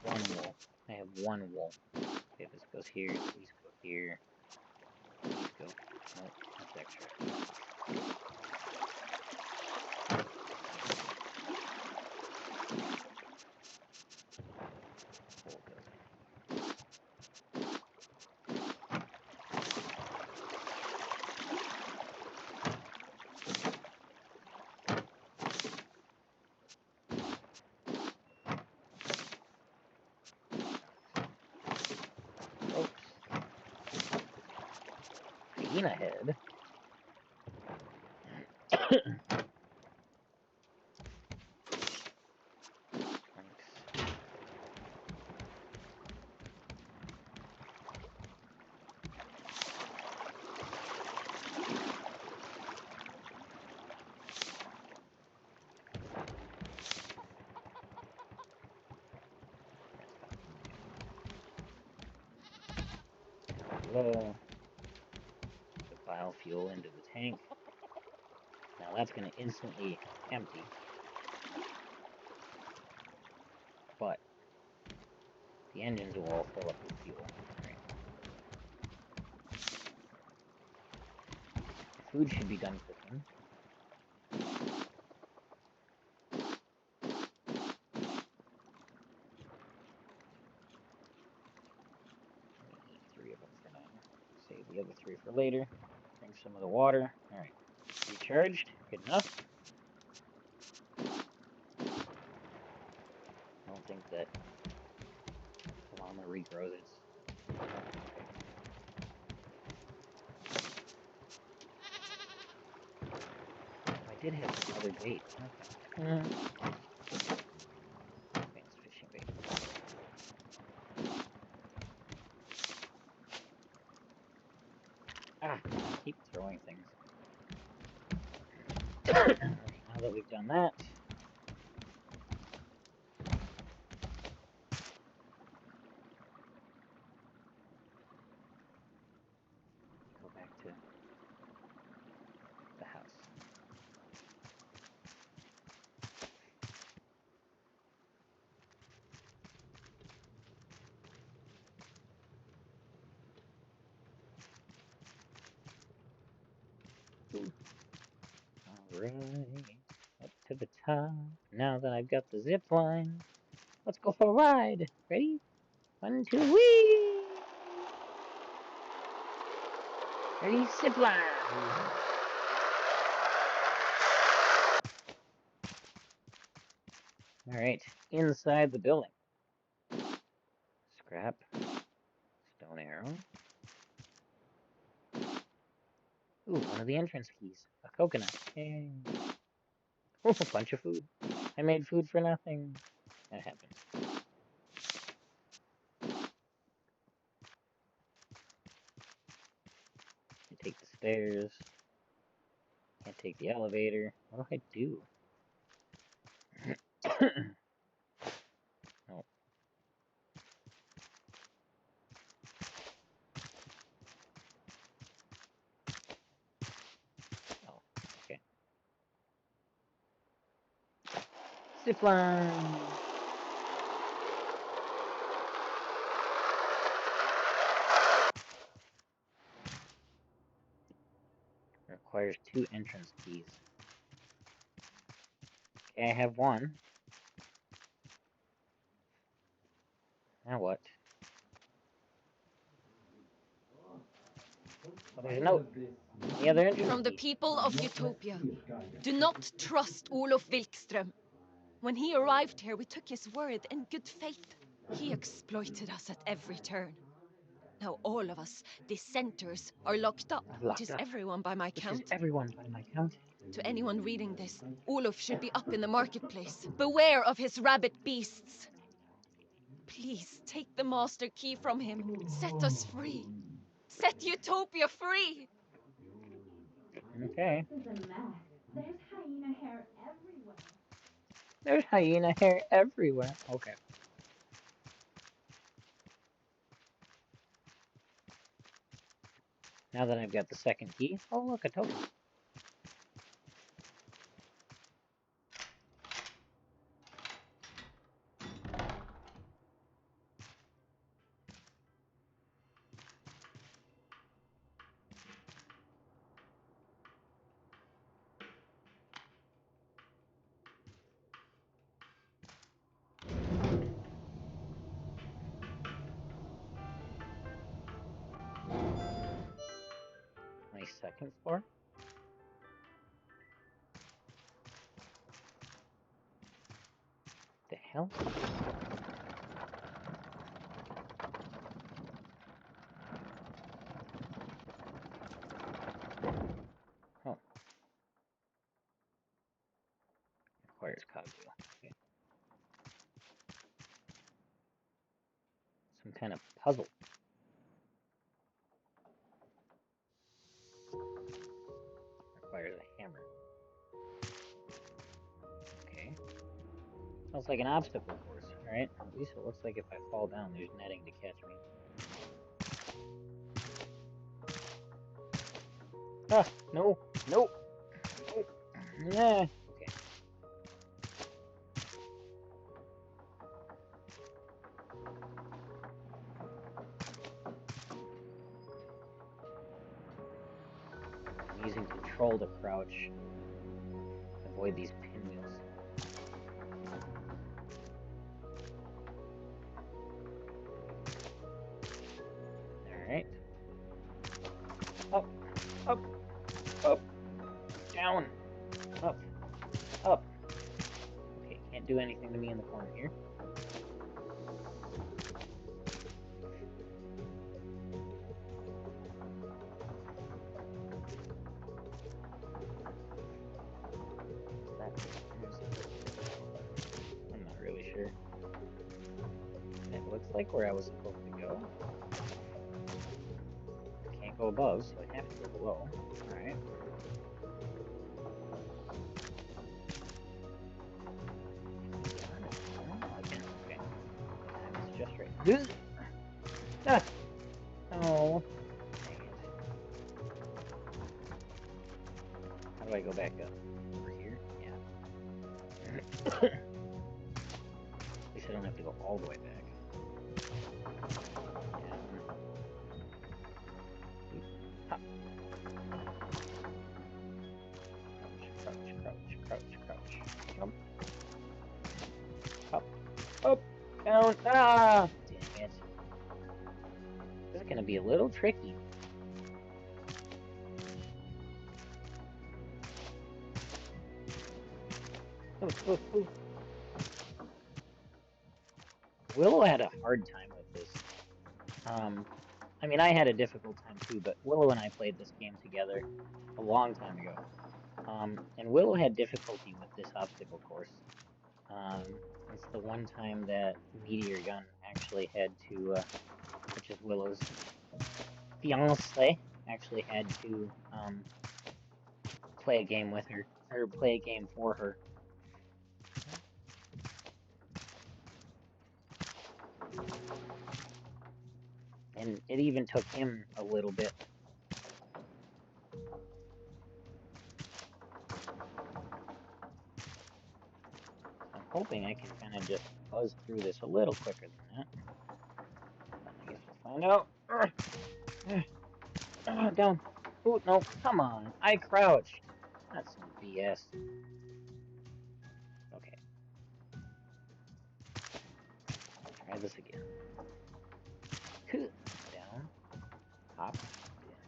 One wool. I have one wool. Okay, this goes here, these go here. These go. Nope, that's extra. Wool goes in. Ropes. Hyena head. The biofuel into the tank. Now that's going to instantly empty. But the engines will all fill up with fuel. Right. Food should be done cooking. Eat 3 of them for now. Save the other 3 for later. Drink some of the water. Alright. Recharged. Good enough. I don't think that llama regrows its... I did have some other bait. Okay. Advanced fishing bait. Ah, I keep throwing things. Alright, now that we've done that, go back to the house. Alright, up to the top. Now that I've got the zip line, let's go for a ride. Ready? 1, 2, whee! Ready? Zip line! Alright, inside the building. Scrap. Stone arrow. Ooh, one of the entrance keys. A coconut. Yay. Oh, a bunch of food. I made food for nothing. That happens. I take the stairs. Can't take the elevator. What do I do? Oh. Oh, okay. Zip line! Requires 2 entrance keys. Okay, I have 1. Now what? Oh, there's a note. The other entrance From the key. people of Utopia. Do not trust Olof Wilkström. When he arrived here, we took his word in good faith. He exploited us at every turn. Now all of us, dissenters, are locked up, which is everyone by my count. To anyone reading this, Olof should be up in the marketplace. Beware of his rabid beasts. Please take the master key from him. Set us free. Set Utopia free! Okay. This is a mess. There's hyena hair everywhere. There's hyena hair everywhere. Okay. Now that I've got the second key, oh look, a token. My second floor. The hell? Oh. Requires cogwheel. Okay. Some kind of puzzle. Requires a hammer. Okay. Looks like an obstacle course, right? At least it looks like if I fall down, there's netting to catch me. Ah! No! No! No! Yeah! Okay. I'm using control to crouch. Avoid these pinwheels. Alright. Up! Up! Up! Down! Up! Up! Okay, can't do anything to me in the corner here. I'm not really sure. It looks like where I was supposed to go. I can't go above, so I have to go below. Alright. Okay. It's just right. Ah! Oh. Dang it. How do I go back up? Over here? Yeah. At least I don't have to go all the way back. Hop. Crouch, crouch, crouch, crouch. Jump. Up. Up. Down. Ah! Dang it. This is gonna be a little tricky. Ooh, ooh, ooh. Willow had a hard time with this. I mean, I had a difficult time too, but Willow and I played this game together a long time ago. And Willow had difficulty with this obstacle course. It's the one time that Meteor Gun actually had to, which is Willow's fiancé, actually had to, play a game with her, or play a game for her. And it even took him a little bit. I'm hoping I can kind of just buzz through this a little quicker than that. I guess we'll find out. Down. Oh, no, come on. I crouched. That's some BS. Okay. Try this again. Down. Hop.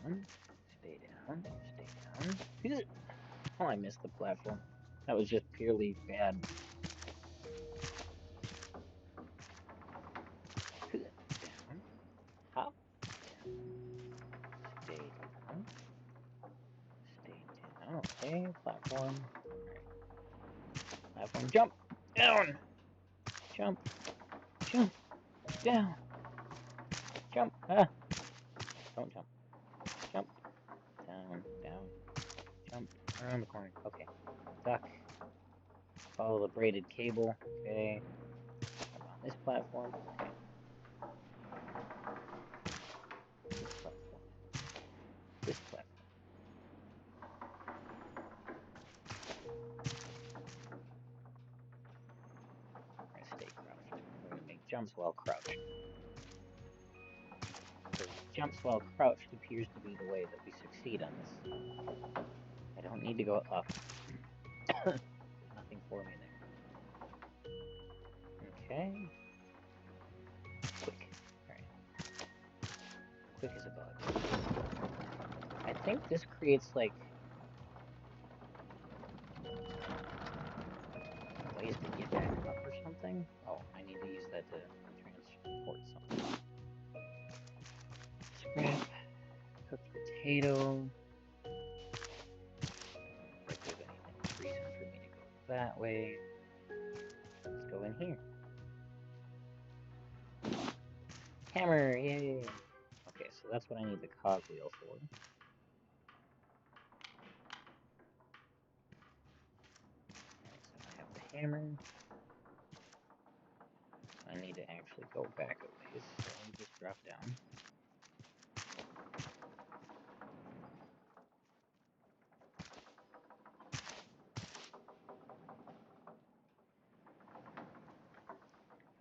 Down. Stay down. Stay down. Oh, I missed the platform. That was just purely bad platform. Platform, jump! Down! Jump! Jump! Down! Jump! Ah! Don't jump. Jump! Down, down. Jump around the corner. Okay. Duck. Follow the braided cable. Okay. I'm on this platform. Okay. This platform. This platform. We're gonna stay crouched. We're gonna make jumps while crouched. Because jumps while crouched appears to be the way that we succeed on this. I don't need to go up. Nothing for me there. Okay. Quick. Alright. Quick as a bug. I think this creates, like, ways to get back up or something. Oh, I need to use that to transport something. Scrap. Cooked potato. If there's any reason for me to go that way. Let's go in here. Hammer, yay! Okay, so that's what I need the cogwheel for. Alright, so I have the hammer. I need to actually go back a ways, so I'll just drop down.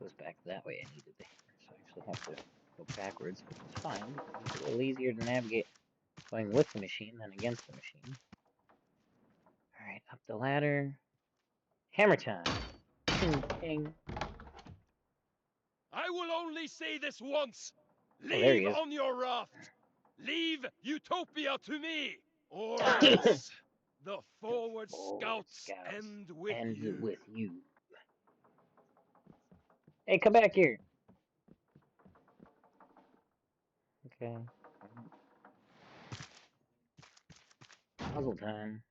Goes back that way, I needed the hammer, so I actually have to go backwards, which is fine, because it's a little easier to navigate going with the machine than against the machine. Alright, up the ladder. Hammer time! Ping, ping. I will only say this once. Leave on your raft. Leave Utopia to me, or else the Forward Scouts end with you. Hey, come back here. Okay. Puzzle time.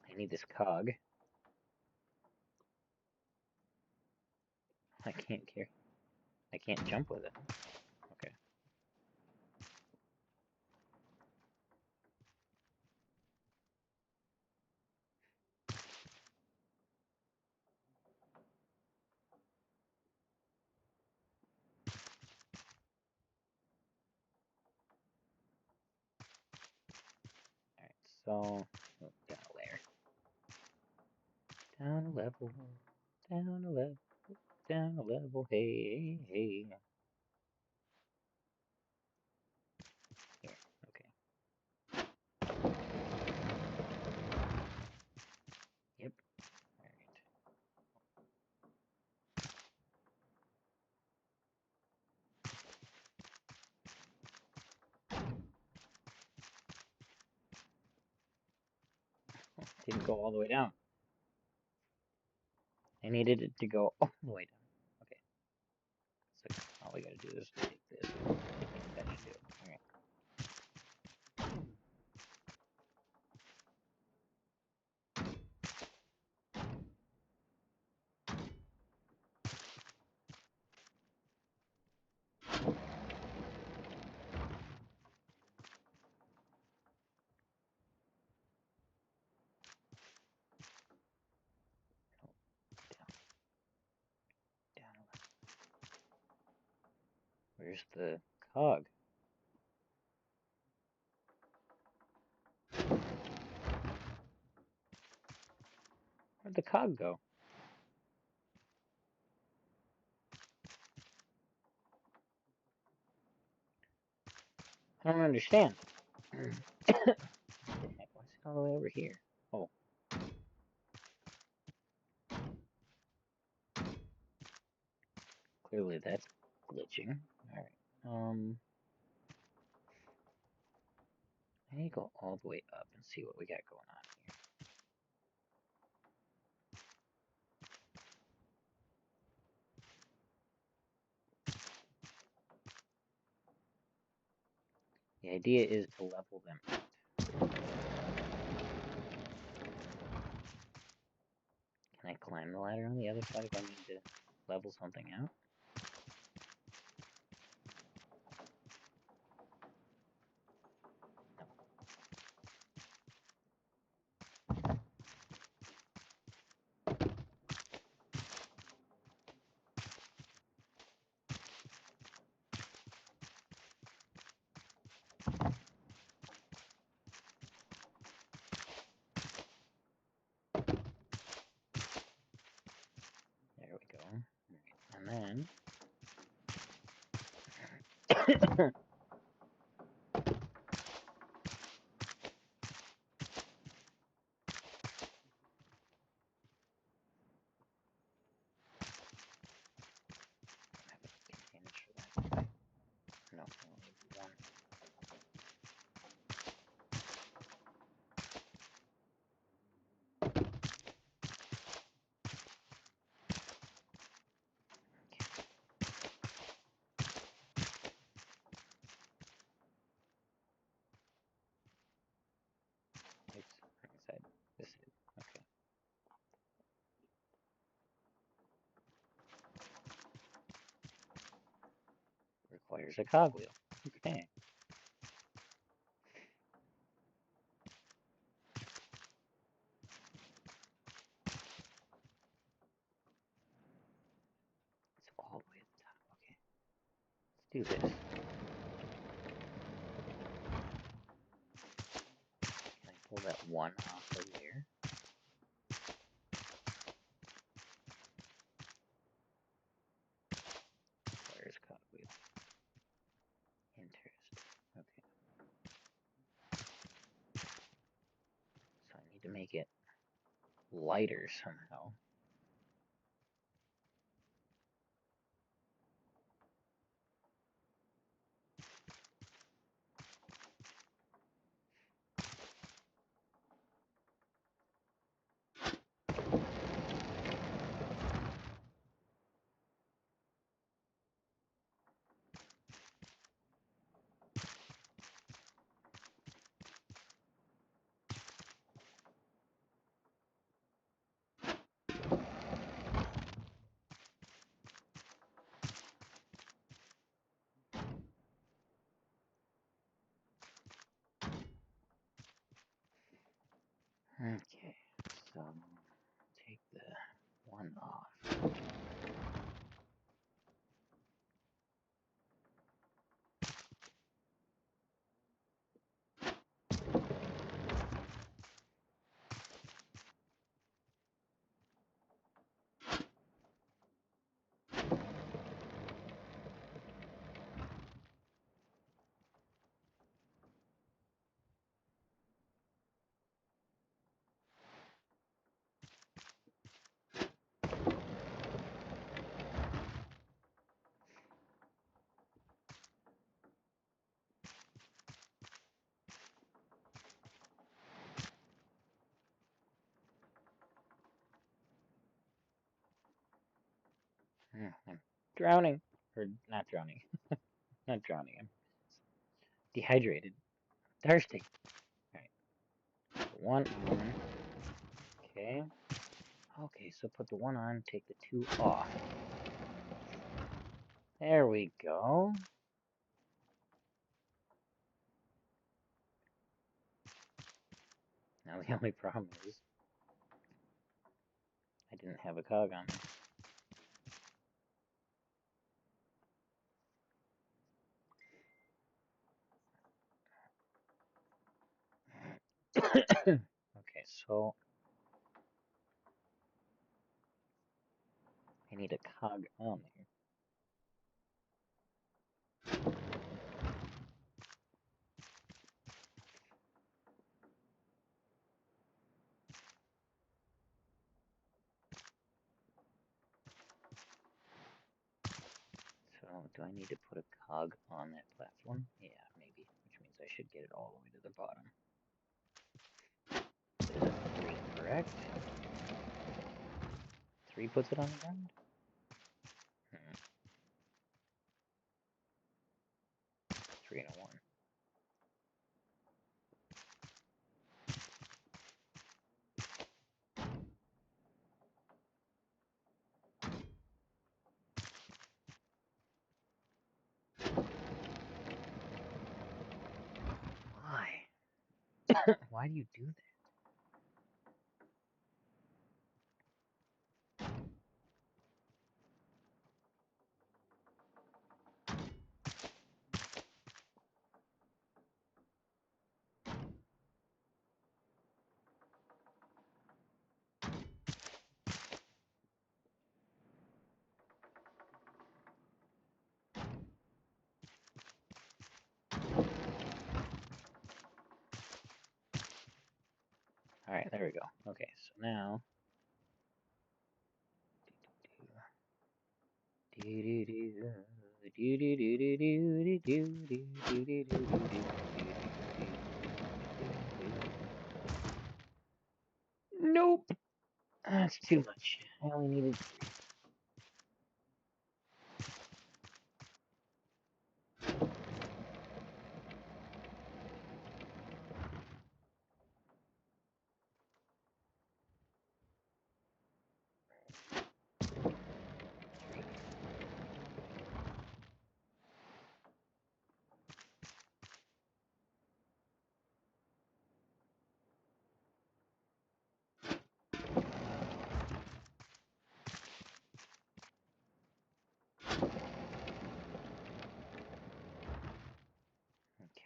I need this cog. I can't carry. I can't jump with it. Okay. Alright, so down a layer. Down a level. Down a level. Down a level. Hey, hey. Here, okay. Yep. Didn't go all the way down. I needed it to go all the way down. Okay. So all we gotta do is take this. I think that should do it. Alright. Where's the cog? Where'd the cog go? I don't understand. What the heck? What's all the way over here? Oh. Clearly that's glitching. Alright. I need to go all the way up and see what we got going on here. The idea is to level them out. climb the ladder on the other side if I need to level something out? There we go. And then... No, only one. It's inside this is okay. Requires a cogwheel. Okay. It's all the way at the top. Okay. Let's do this. Can I pull that one off of there? Requires cogwheel. Interesting. Okay. So I need to make it lighter somehow. Okay, so take the one off. I'm drowning. Or not drowning. Not drowning. I'm dehydrated. Thirsty. Alright. One on. Okay. Okay, so put the one on, take the two off. There we go. Now the only problem is I didn't have a cog on there. Okay, so I need a cog on there. So do I need to put a cog on that platform? Yeah, maybe, which means I should get it all the way to the bottom. It is 3, correct? 3 puts it on the ground? Hmm. 3 and a 1. Why do you do that? Alright, there we go. Okay, so now... Nope! That's too much. I only needed 3.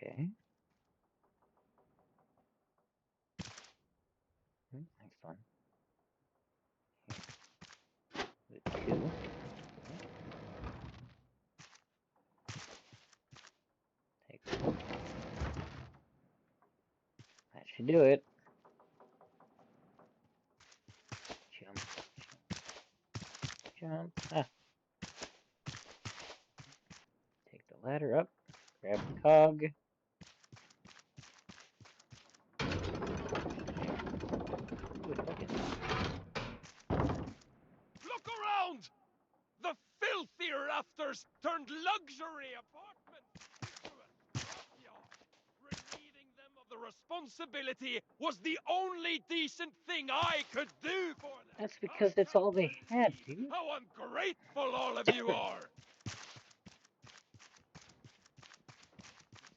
Okay. Next one. The 2. Take 1. That should do it. Jump, jump, jump. Ah. Take the ladder up. Grab the cog. Look around! The filthy rafters turned luxury apartments into a scrapyard. Relieving them of the responsibility was the only decent thing I could do for them. That's because that's all they had, dude. How ungrateful all of you are!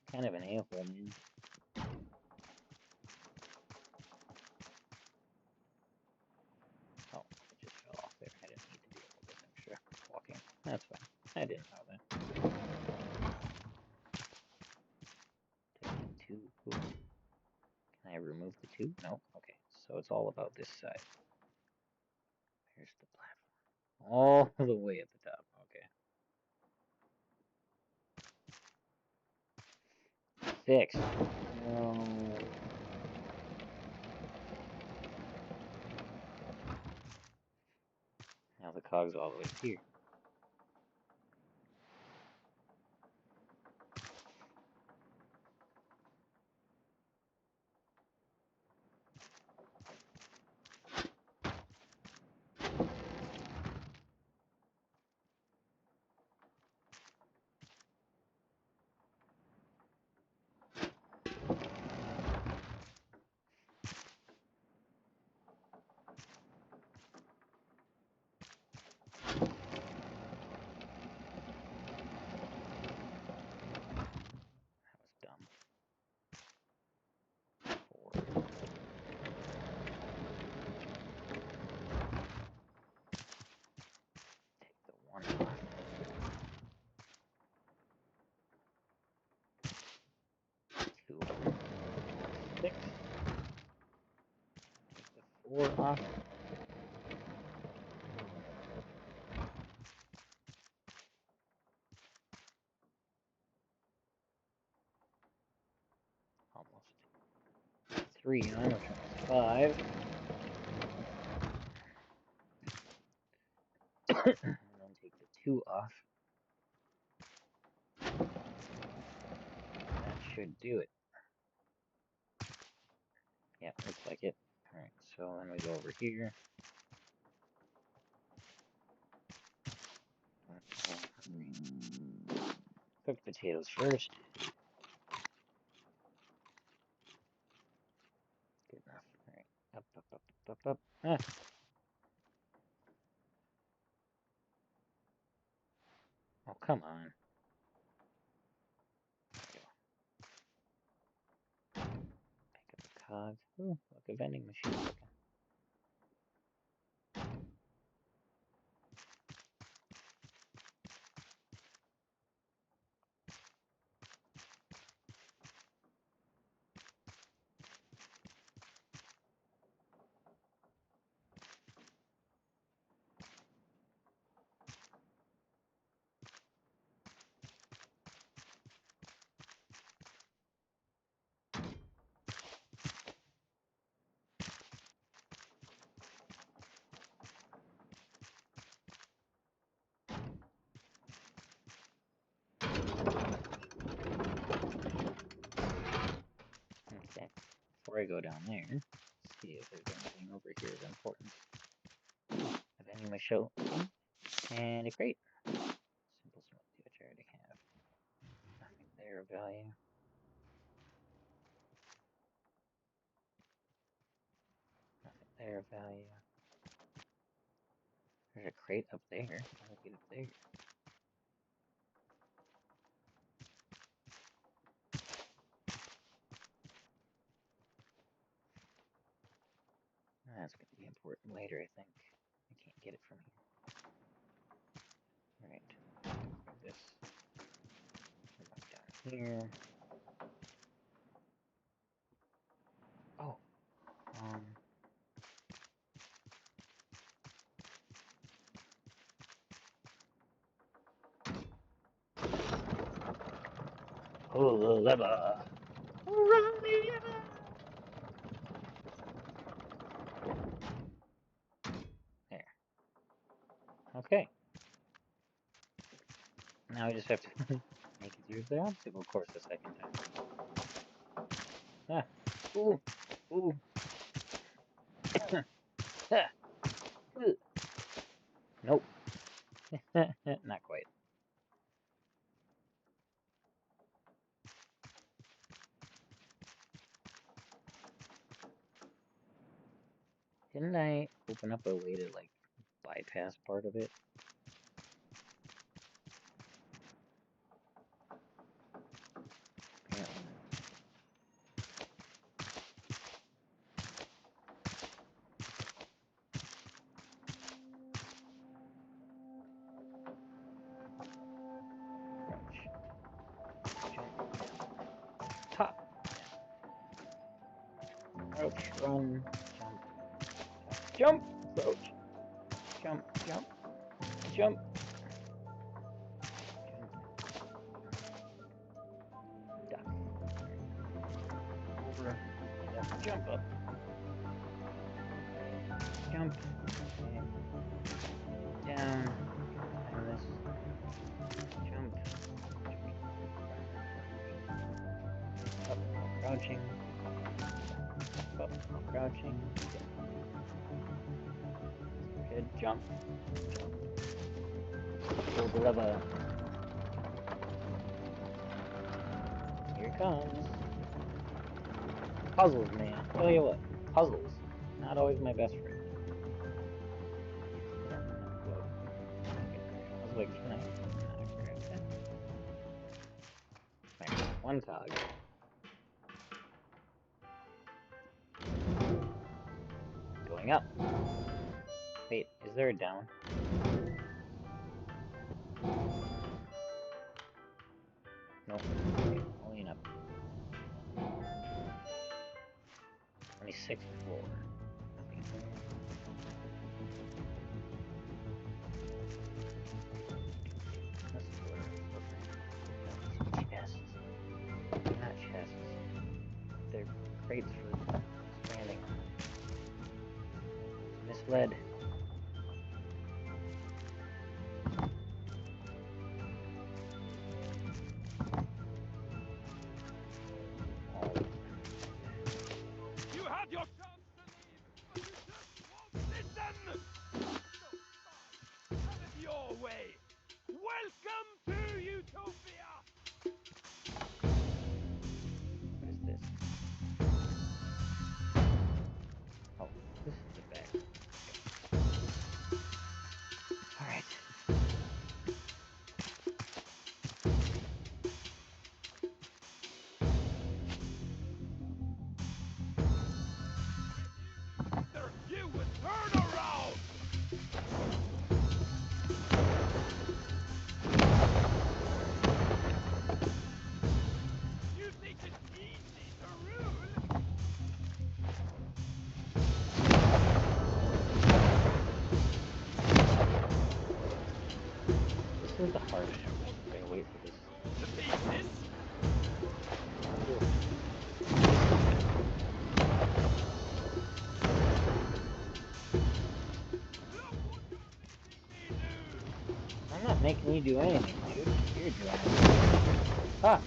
It's kind of an a-hole, man. Oh, it just fell off there. I didn't need to do all this extra walking. That's fine. I didn't know that. Take 2. Ooh. Can I remove the 2? No. Okay. So it's all about this side. Here's the platform. All the way at the top. Okay. 6. No. Now the cog's all the way here. Off. Almost 3 on, which is 5. And then take the 2 off. That should do it. Yeah, looks like it. Alright, so then we go over here. Cook potatoes first. Good enough. Alright, up, up, up, up, up, up. Ah. Oh, come on. Pick up cogs. Ooh, look, a vending machine working. Okay, before I go down there, see if there's anything over here of importance. A vending machine and a crate. Simple smoothie, which I already have. Nothing there of value. Nothing there of value. There's a crate up there. I'll get up there. That's going to be important later, I think. I can't get it from here. Alright. Grab this. Come back down here. Oh. Pull the lever. Run the lever. There. Okay. Now we just have to make it through the obstacle course a second time. Ah. Ooh. Ooh. Ah. Nope. Not quite. Didn't I open up a way to, like, bypass part of it? Apparently not. Crouch. Jump. Top. Crouch. Run. Jump. Jump. Crouch. Jump. Jump. Jump. Duck. Over. And then jump up. Jump. And down. And this. Jump. Up. Crouching. Up. Crouching. Good. Jump. Jump. Pull the lever. Here it comes. Puzzles, man. Tell you what, puzzles. Not always my best friend. I was like, can I grab that? Right, one cog. Going up. Wait, is there a down? Nope. Okay, only an up. Only 6th floor. Nothing there. This floor. Chests. Not chests. They're crates for expanding. Misled. You had your chance to leave, but you just won't listen! So fine, have it your way! Welcome to Utopia! What is this? Oh, this is the back. Where's the heart? Gotta wait for this. To pieces. Cool. I'm not making you do anything, dude. You're doing it. Ah!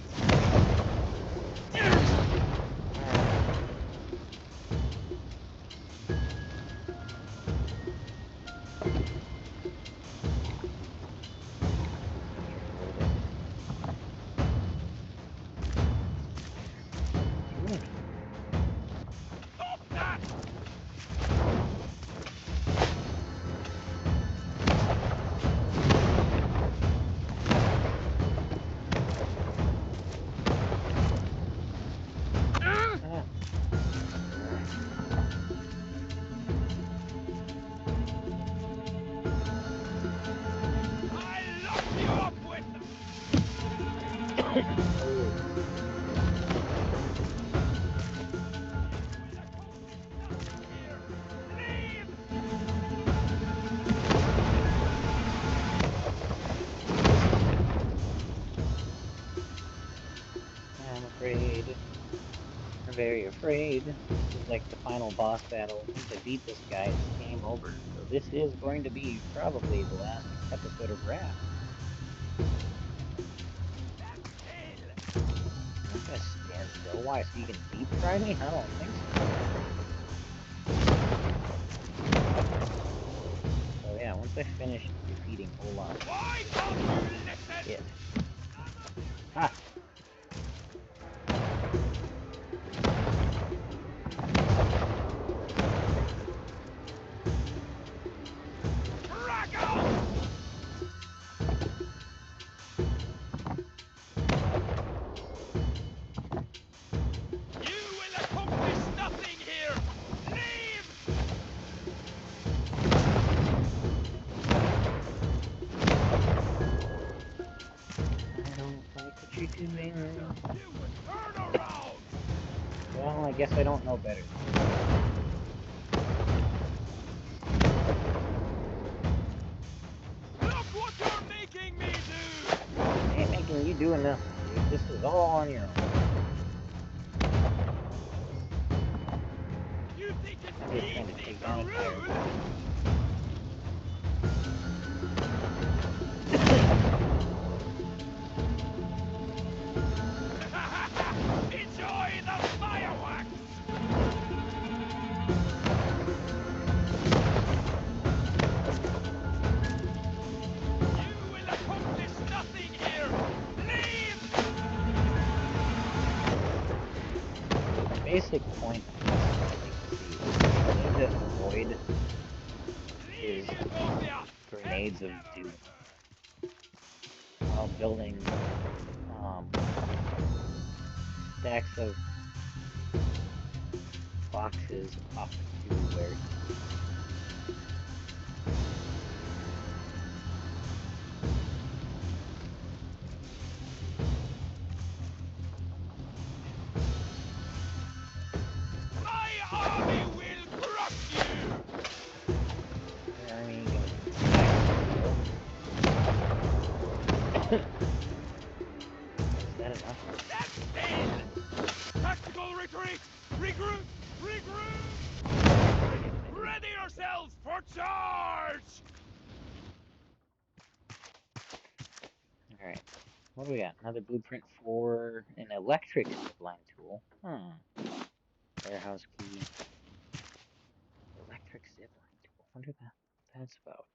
I'm very afraid. This is like the final boss battle. Once I beat this guy, it's game over. So this is going to be probably the last episode of Wrath. I'm not gonna stand still. Why? So you can deep fry me? I don't think so. So yeah, once I finish defeating Olaf. Shit. Ah! Well, I guess I don't know better. Look what you're making me do! I ain't making you do enough, dude. This is all on your own. You think it's I'm just trying to take down a tyrant. Enjoy the fireworks! You will accomplish nothing here! Leave! The basic point of this, I need to avoid is grenades of doom while building stacks of boxes up to where he is. My army will crush you! Your army can... Is that enough? That's it! Tactical retreat! Regroup! Regroup! Ready yourselves for charge! Alright. What do we got? Another blueprint for an electric zipline tool. Warehouse key. Electric zipline tool. Wonder what that's about.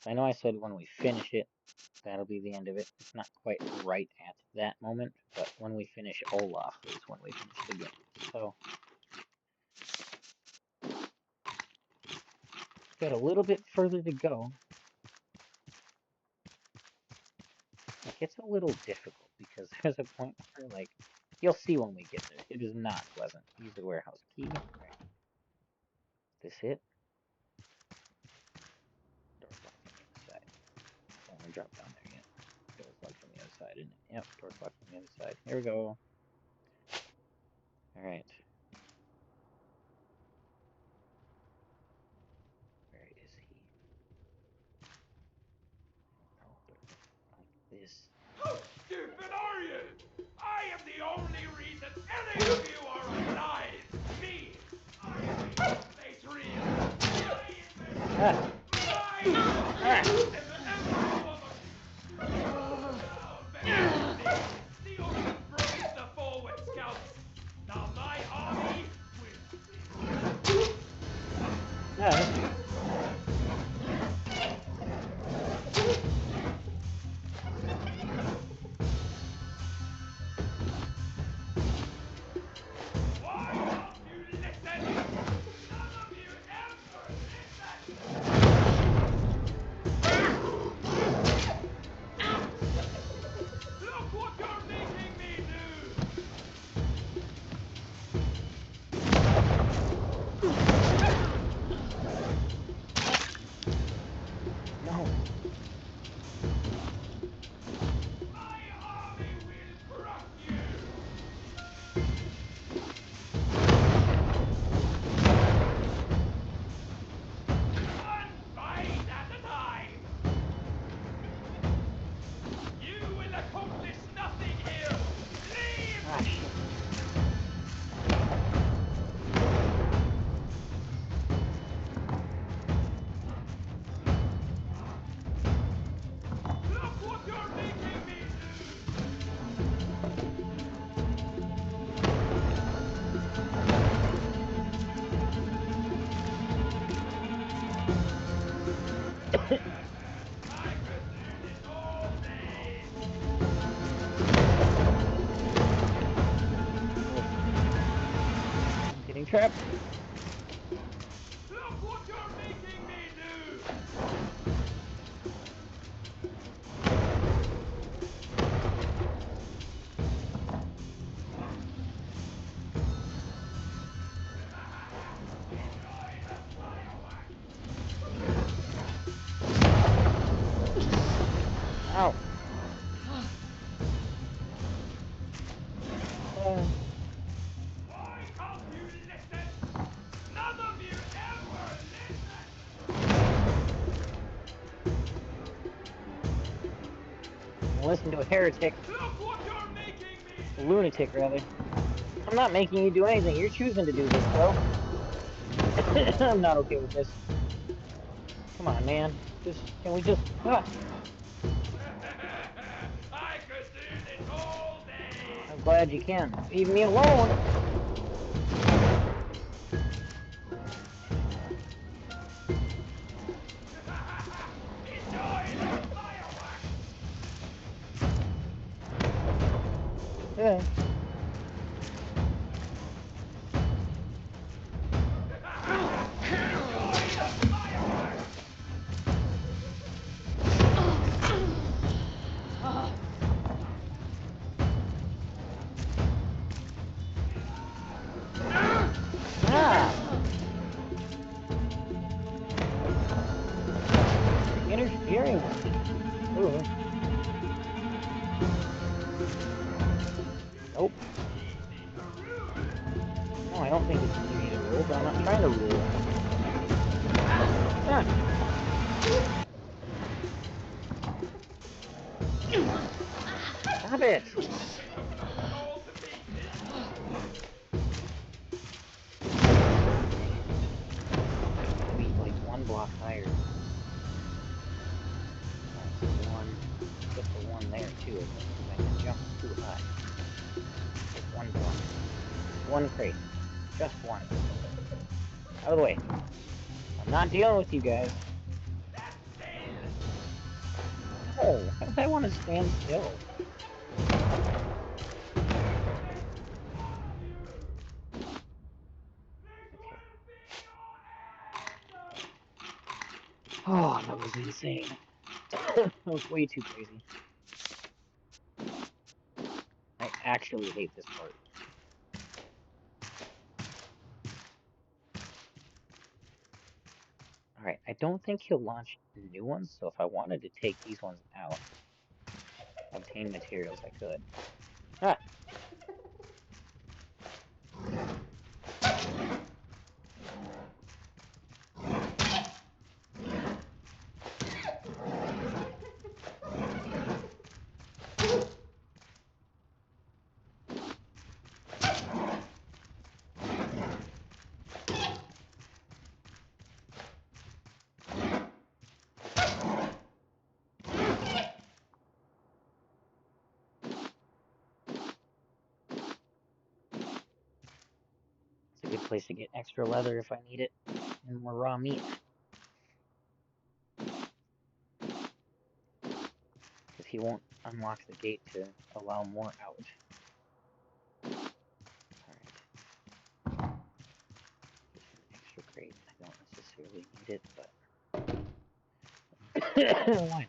So I know I said when we finish it, that'll be the end of it. It's not quite right at that moment, but when we finish Olaf is when we finish the game. So got a little bit further to go. It gets a little difficult because there's a point where, like, you'll see when we get there. It is not pleasant. Use the warehouse key. Right. This it? Door's locked on the other side. So I'm gonna drop down there yet. Door's locked on the other side, isn't it? Yep, door's locked on the other side. Here we go. Alright. Where is he? Oh, like this. How stupid are you? I am the only reason any of you are alive. Me. I am the space real. I am the Ocean broke the forward scouts. Now my army will. Why don't you listen? None of you ever listen. Look what you're making me do. No. My army will crush you. One fight at a time. You will accomplish nothing here. Leave. Ah, shit. Look what you're making me do. I could do this all day. I'm getting trapped. Look what you're making me do. Ow. Why can't you listen? None of you ever listen. Listen to a heretic. Look what you're making me A do. lunatic, rather. I'm not making you do anything. You're choosing to do this, bro. I'm not okay with this. Come on, man. Can we just... Ah. I could do this all day. I'm glad you can. Leave me alone. Enjoy the fireworks. Yeah. Ah. Interfering. Ooh. Nope. No, I don't think it's easy to rule, but I'm not trying to rule. Ah. Stop it! Be like one block higher. That's one. Get the one there too. I can jump too high. Just one block. One crate. Just one. Out of the way. I'm not dealing with you guys. No, why would I want to stand still? Oh, that was insane. That was way too crazy. I actually hate this part. Alright, I don't think he'll launch new ones, so if I wanted to take these ones out, obtain materials, I could. Ah! It's a good place to get extra leather if I need it, and more raw meat. Because he won't unlock the gate to allow more out. Alright. Just an extra crate. I don't necessarily need it, but why not?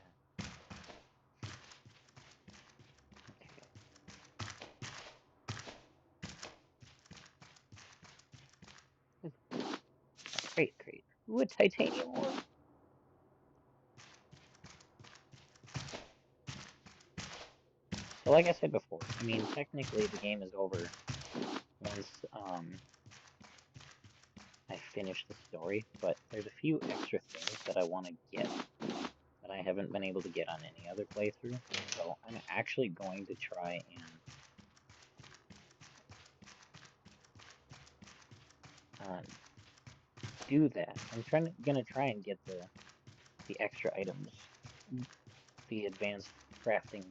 Okay. Crate. Ooh, a titanium ore. So like I said before, I mean, technically the game is over once I finish the story, but there's a few extra things that I want to get that I haven't been able to get on any other playthrough, so I'm actually going to try and do that. I'm gonna try and get the extra items, the advanced crafting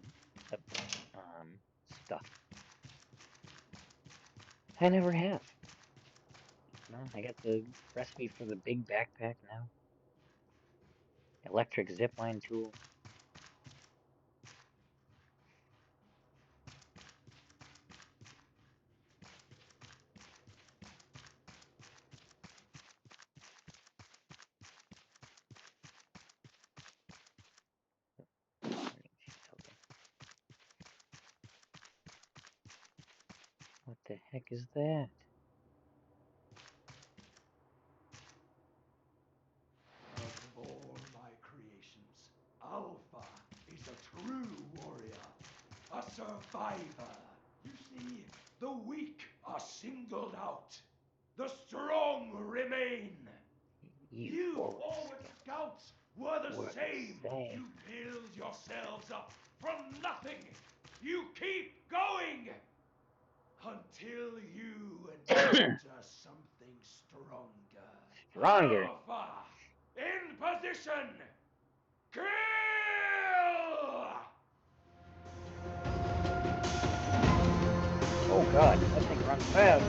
stuff. I never have. No, I got the recipe for the big backpack now. Electric zipline tool. What the heck is that? Of all my creations, Alpha is a true warrior, a survivor. You see, the weak are singled out. The strong remain. You forward scouts were the same. You build yourselves up from nothing. You keep going until you encounter something stronger. Stronger. Alpha, in position. Kill! Oh god, that thing runs fast.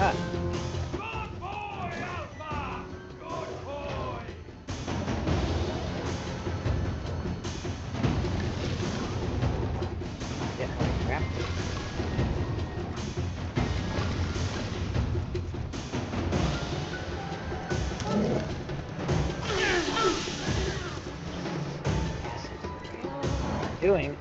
Ah. Good boy, Alpha! Good boy! Get my crap. Doing.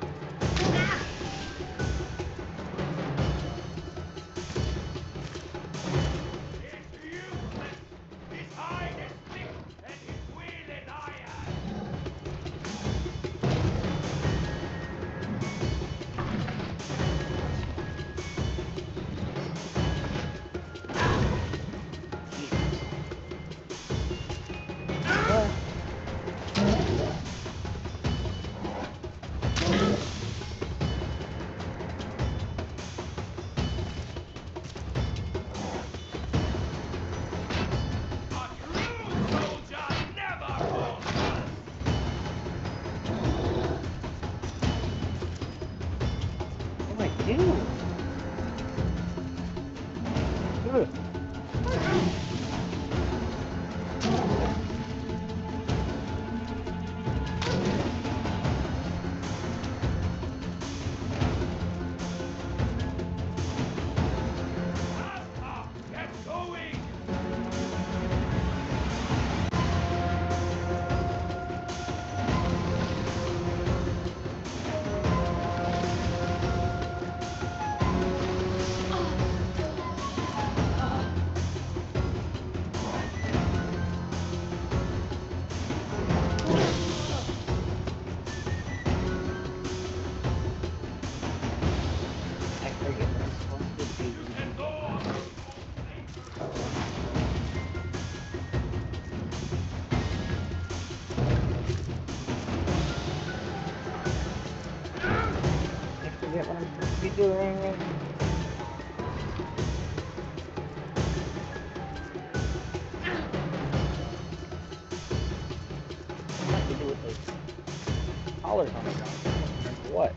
colors on the ground. I don't remember what.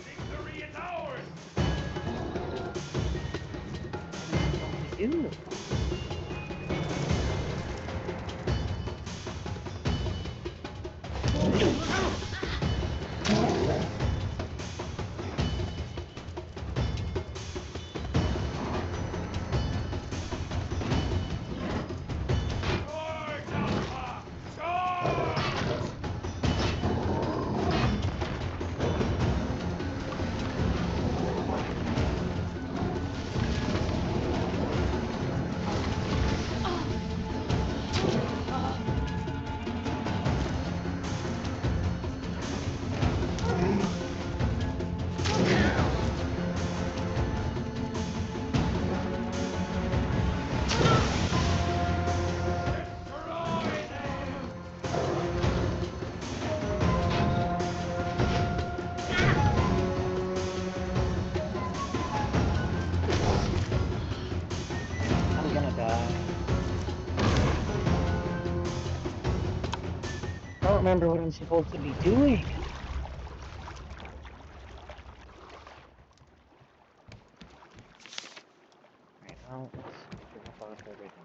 Victory is ours! What do you do? I'm gonna die. I don't remember what I'm supposed to be doing. Right, well, let's drop off everything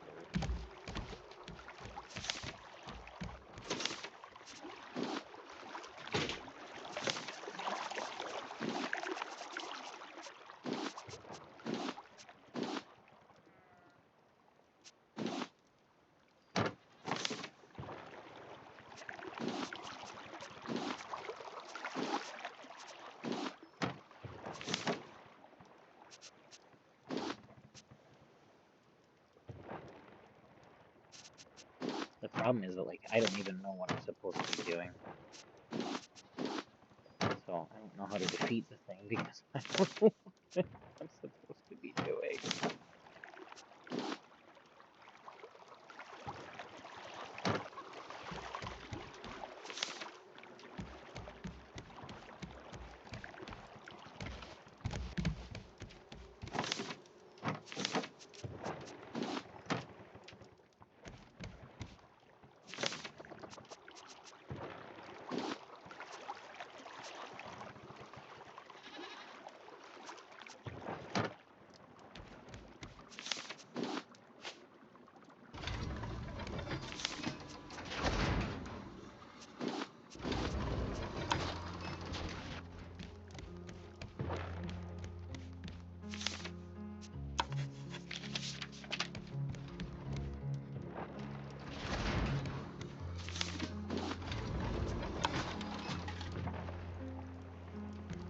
first. The problem is that, like, I don't even know what I'm supposed to be doing. So, I don't know how to defeat the thing because I don't know what I'm supposed to be doing.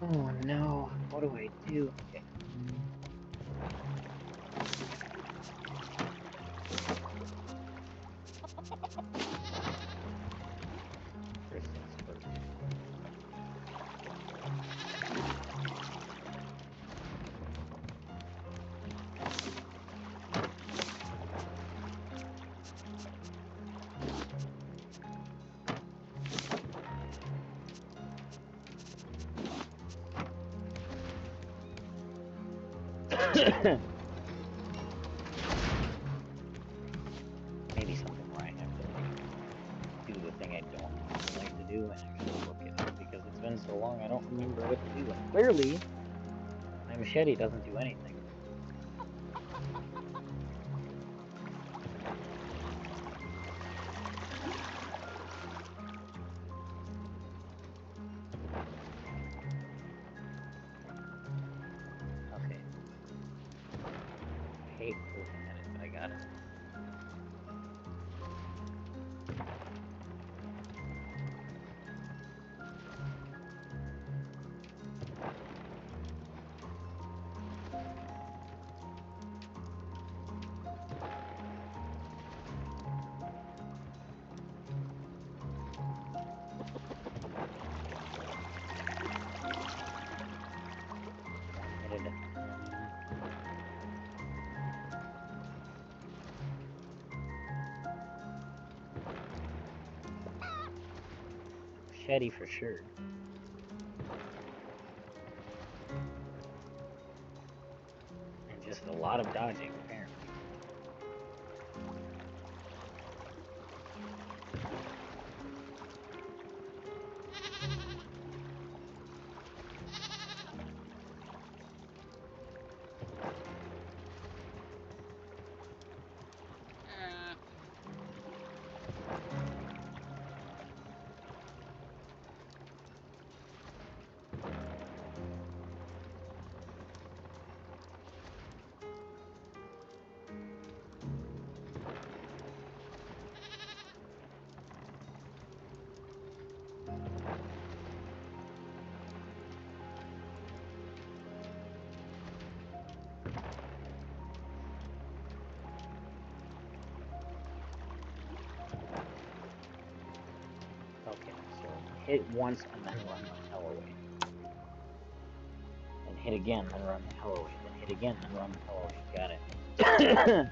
Oh no, what do I do? Okay. First things first. Maybe something where I have to, like, do the thing I don't normally like to do and actually look at it, because it's been so long I don't remember what to do, and clearly, my machete doesn't do anything. Okay. I hate looking at it, but I got it. Machete for sure. And just a lot lot of dodging, apparently. Okay, so hit once and then run the hell away. Then hit again, then run the hell away. Then hit again, then run the hell away. Got it.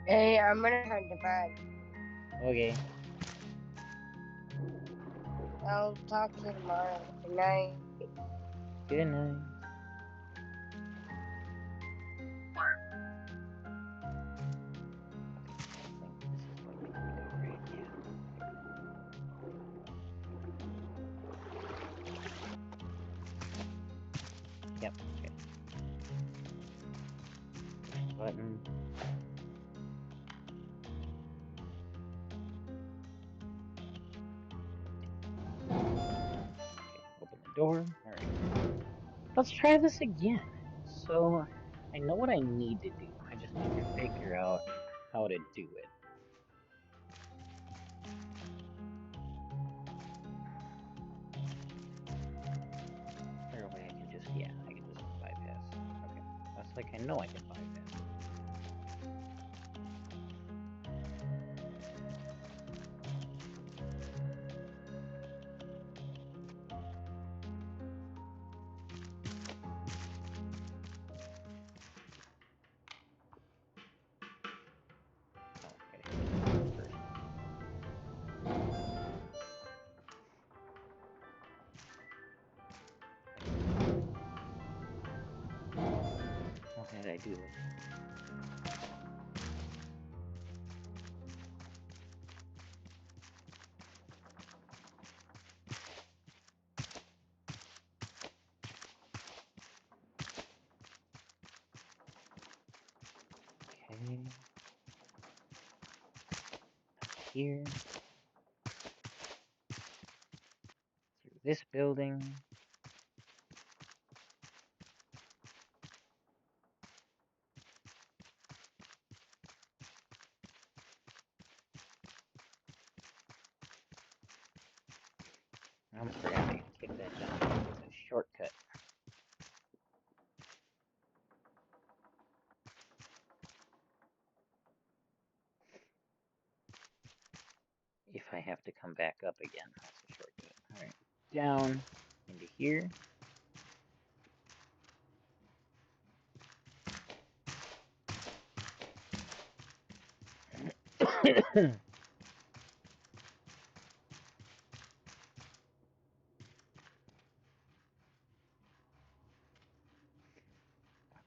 Hey, I'm gonna head to bed. Okay. I'll talk to you tomorrow. Good night. Good night. Yep, okay. Button. Open the door. Alright. Let's try this again. So, I know what I need to do. I just need to figure out how to do it. Is there a way I can just, yeah, I can just bypass. Okay. That's like I know I can bypass. How did I do this? Okay. Here. Through this building. I almost forgot to kick that down. It's a shortcut. If I have to come back up again, that's a shortcut. Alright. Down into here. Up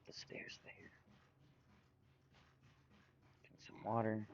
the stairs there. Drink some water.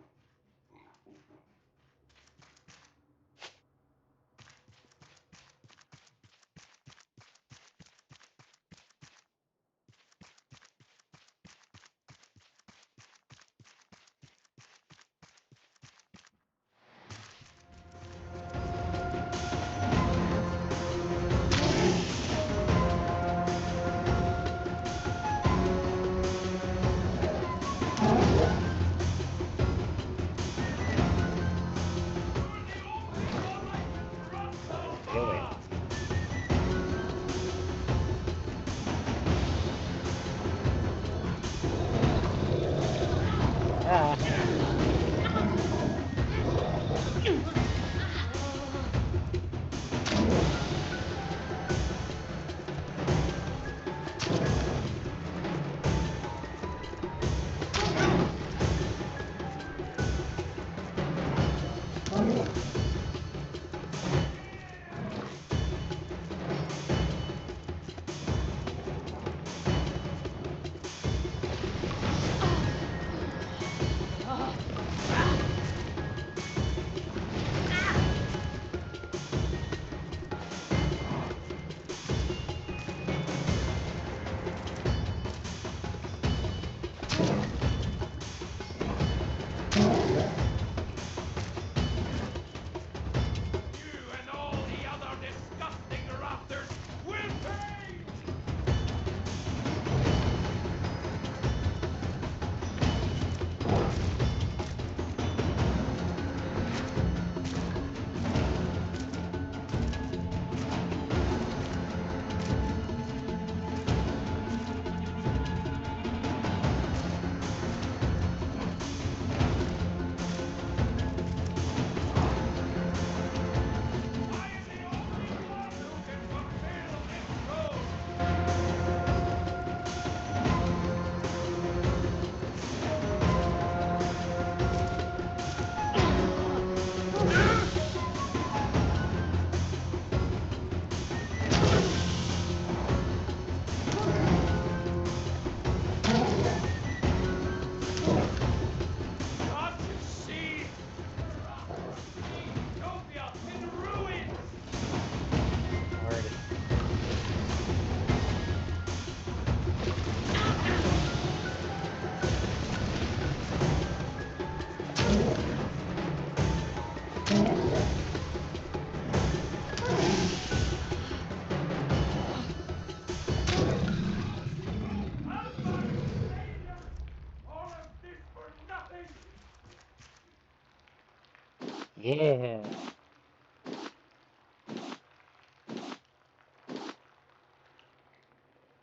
Yeah.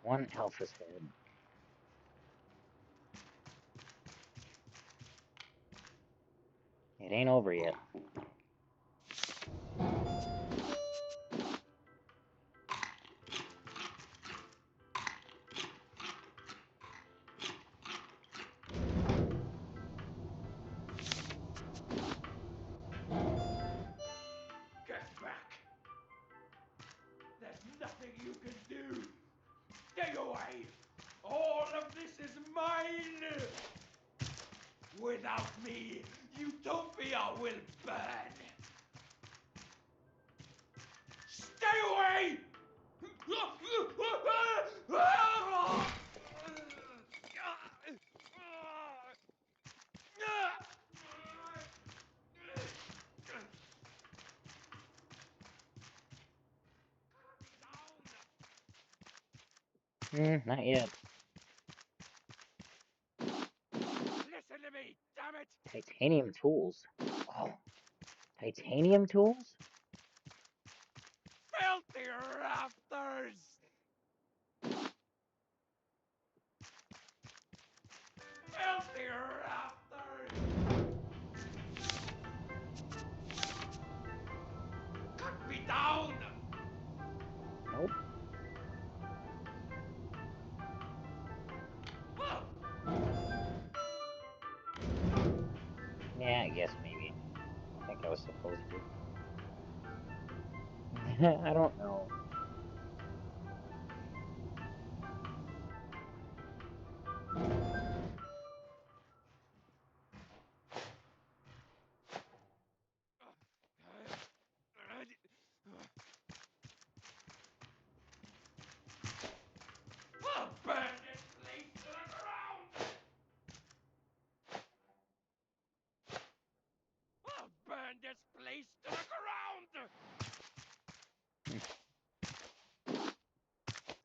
One Alpha's head. It ain't over yet. Get back! There's nothing you can do! Stay away! All of this is mine! Without me, Utopia will burn! Stay away! Not yet. Listen to me, damn it! Titanium tools. Oh. Titanium tools? Filthy rafters! Filthy rafters! Cut me down! Nope. Yeah, I guess maybe. I think I was supposed to. I don't know. Burn this place to the ground! Burn this place to the ground!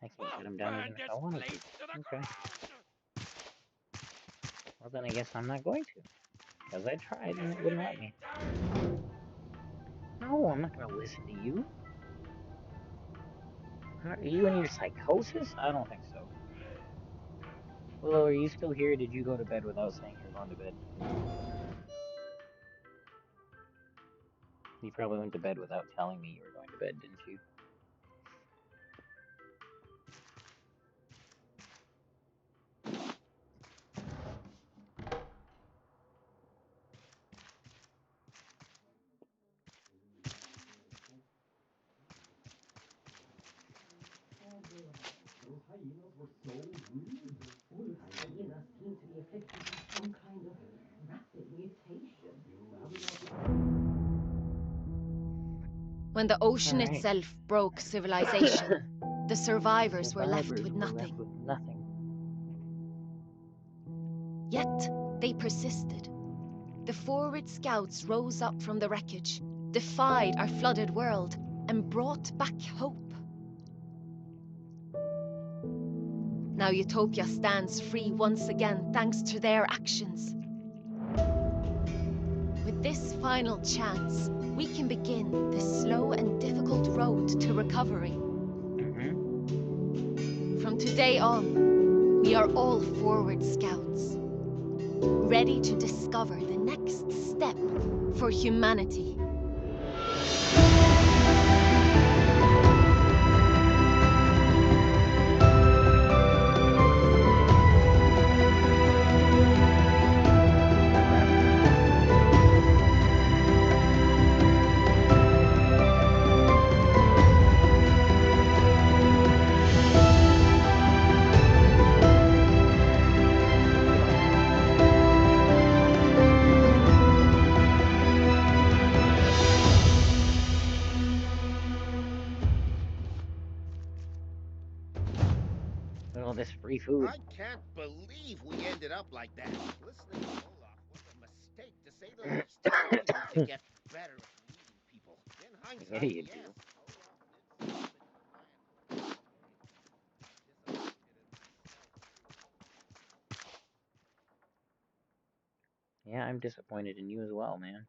I can't get him down even if I wanted to. Okay. Well, then I guess I'm not going to. Because I tried and it wouldn't let me. No, I'm not going to listen to you. Are you in your psychosis? I don't think so. Willow, are you still here? Did you go to bed without saying you're going to bed? You probably went to bed without telling me you were going to bed, didn't you? Those hyenas were so rude. All hyenas seem to be afflicted with some kind of rapid mutation. When the ocean itself broke civilization, the survivors were left with nothing. Yet, they persisted. The forward scouts rose up from the wreckage, defied our flooded world, and brought back hope. Now Utopia stands free once again thanks to their actions. With this final chance, we can begin the slow and difficult road to recovery. From today on, we are all forward scouts, ready to discover the next step for humanity. This free food. I can't believe we ended up like that. Listening to Olaf was a mistake, to say the least. We need to get better at reading people. In hindsight, Yeah, you yes. Yeah, I'm disappointed in you as well, man.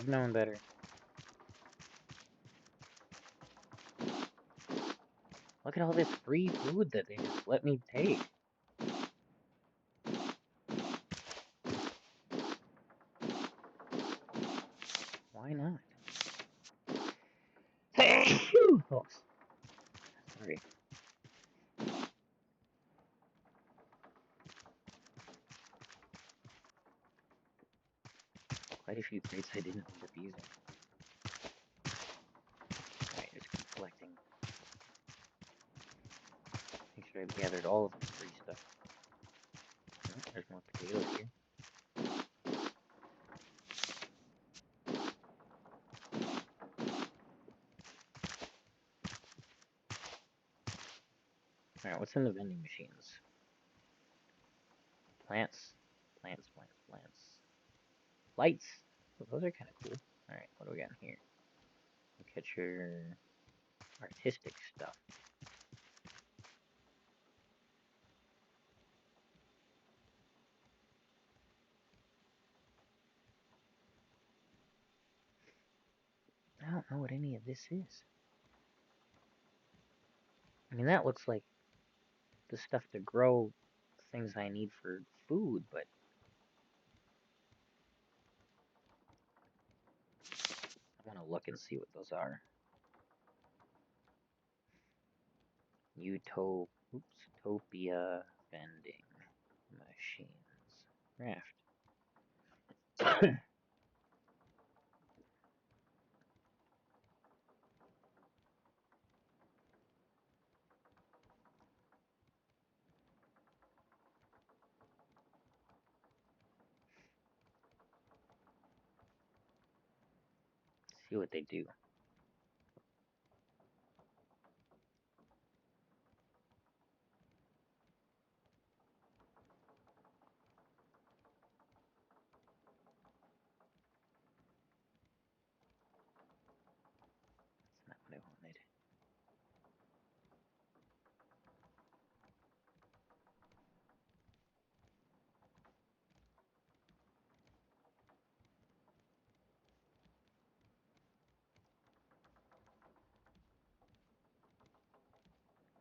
Should've known better. Look at all this free food that they just let me take. Why not? Oh, sorry. Quite a few crates I didn't end up using. Alright, just keep collecting. Make sure I've gathered all of the free stuff. Oh, there's more potatoes here. Alright, what's in the vending machines? Plants. Plants. Lights! Oh, those are kind of cool. Alright, what do we got in here? Look at your artistic stuff. I don't know what any of this is. I mean, that looks like the stuff to grow things I need for food, but I want to look and see what those are. Utopia vending machines. Raft. See what they do. That's not what I wanted.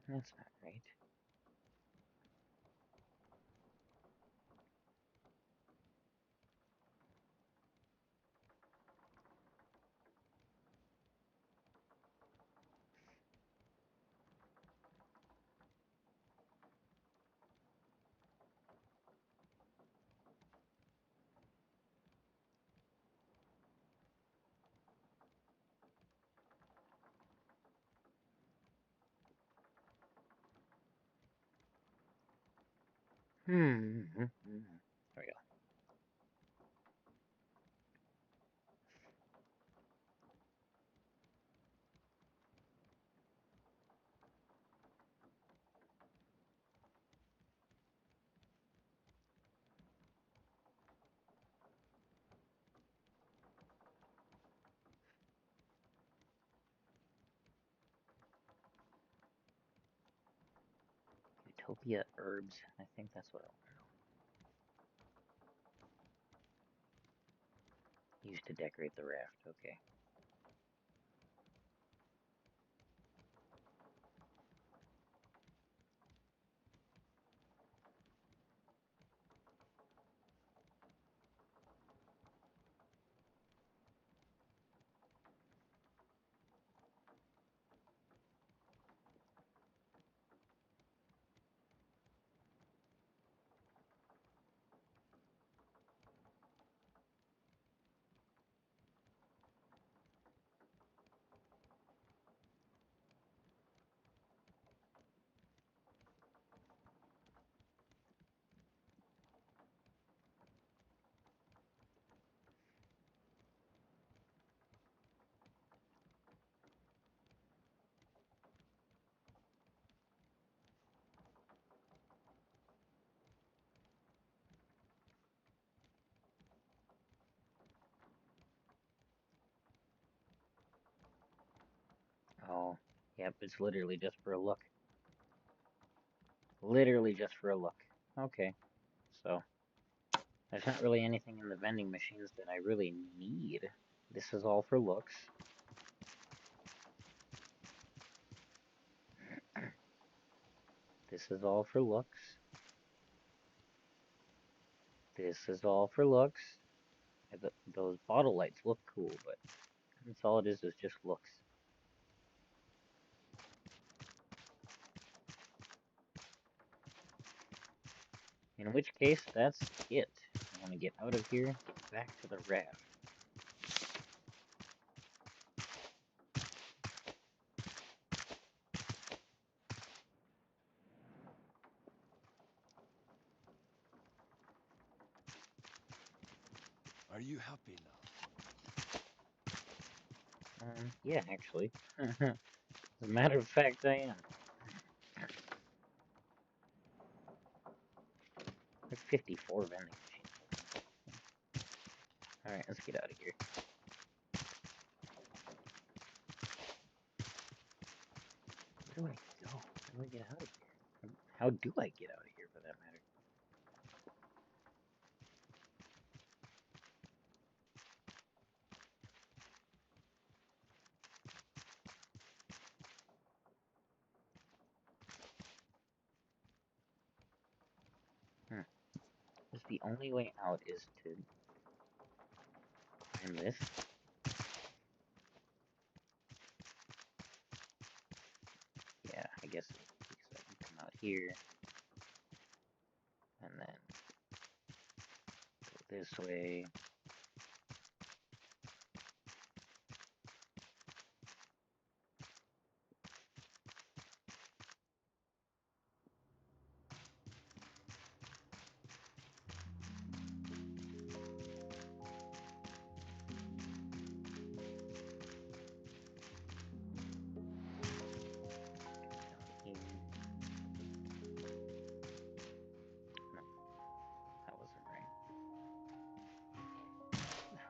That's not right. There we go. Utopia herbs. I think that's what I want to know. Used to decorate the raft. Okay. Oh, yep, it's literally just for a look. Literally just for a look. Okay, so there's not really anything in the vending machines that I really need. This is all for looks. This is all for looks. This is all for looks. Those bottle lights look cool, but that's all it is just looks. In which case, that's it. I want to get out of here, get back to the raft. Are you happy now? Yeah, actually. As a matter of fact, I am. There's 54 vending machines. Alright, let's get out of here. Where do I go? How do I get out of here? How do I get out of here, for that matter? Because the only way out is to climb this. Yeah, I guess because I can come out here and then go this way.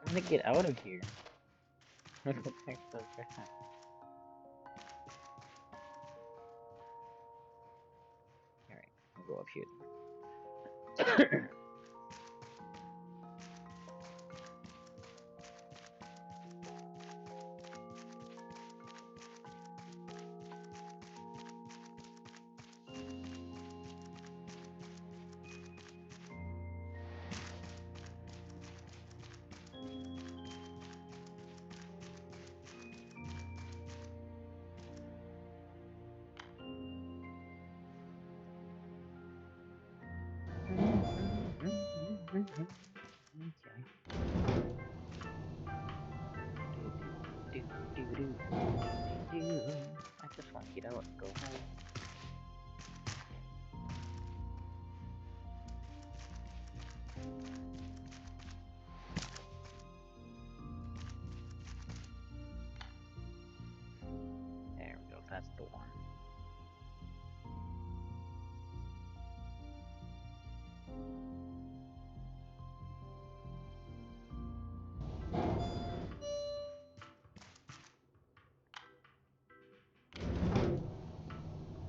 I want to get out of here. What the heck's that? Alright, I'll go up here. I just want to get out and go home. There we go, that's the one.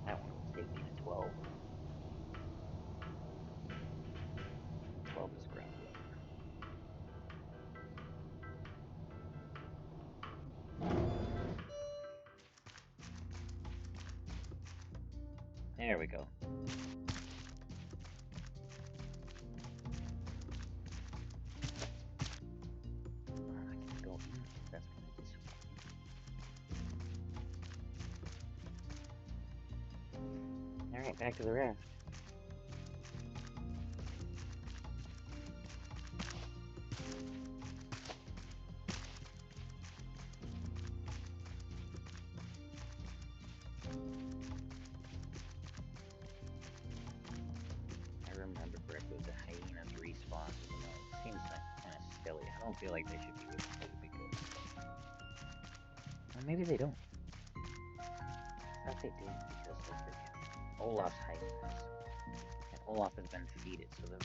That one will take me to 12. 12 is ground level. There we go. I can go in. That's kind of disappointing. Alright, back to the raft. I remember correctly, the hyenas respawn. It seems kind of silly. I don't feel like they should be completely good. Or maybe they don't. I thought they did because of freaking Olaf's hyenas. And Olaf has been defeated, so the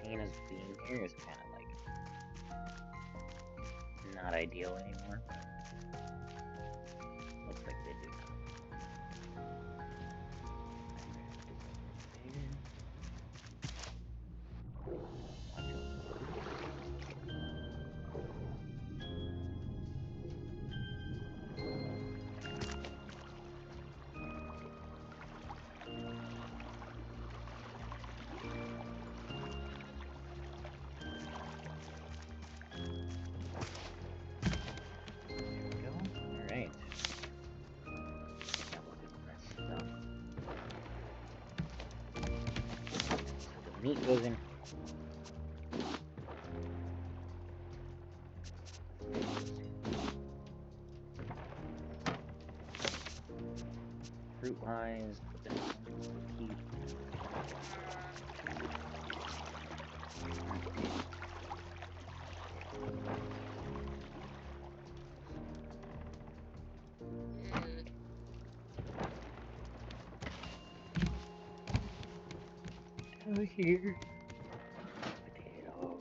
hyenas being here is kind of like not ideal anymore. Looks like they do now. Meat goes in. Fruit wise, but then keep. Over here. Potatoes.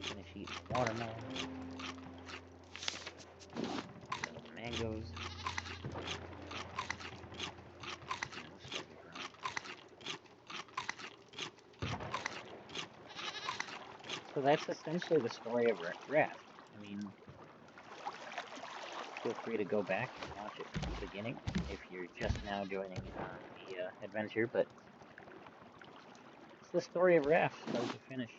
Finish eating the watermelon. Little mangoes. So that's essentially the story of Raft. I mean, feel free to go back and watch it from the beginning if you're just now joining the adventure, but it's the story of Raft, start to finish.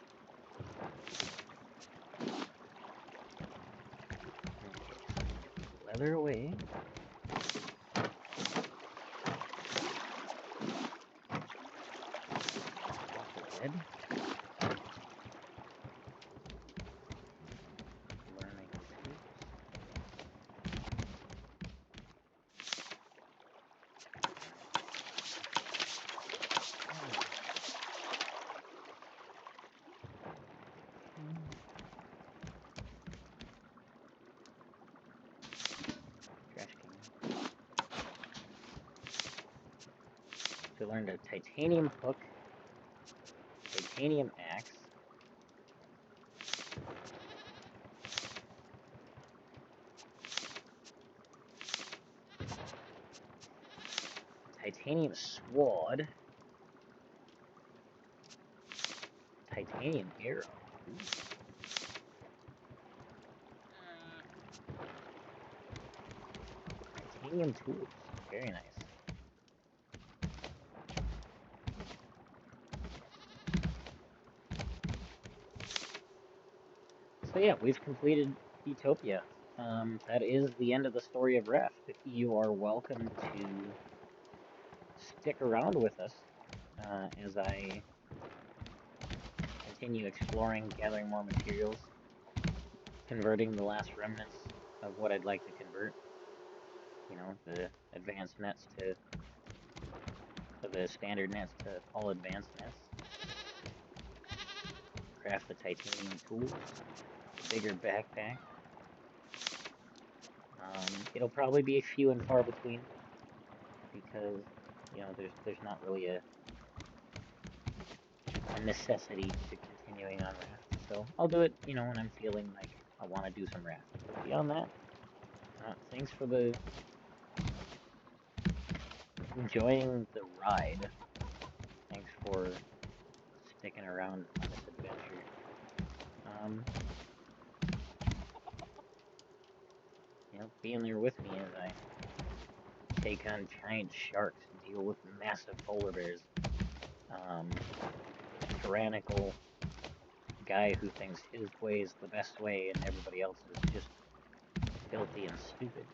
Leather away. Dead. Learning. Trash can. So learned a titanium hook, titanium axe, titanium sword, titanium arrow. Titanium tools. Very nice. So yeah, we've completed Utopia. That is the end of the story of Raft. You are welcome to stick around with us as I continue exploring, gathering more materials, converting the last remnants of what I'd like to convert. You know, the advanced nets to the standard nets to all advanced nets. Craft the titanium tools, bigger backpack. It'll probably be few and far between because you know there's not really a necessity to continuing on Raft. So I'll do it, you know, when I'm feeling like I want to do some Raft. But beyond that, thanks for enjoying the ride. Thanks for sticking around on this adventure. You know, being there with me as I take on giant sharks and deal with massive polar bears. Tyrannical guy who thinks his way is the best way and everybody else is just filthy and stupid.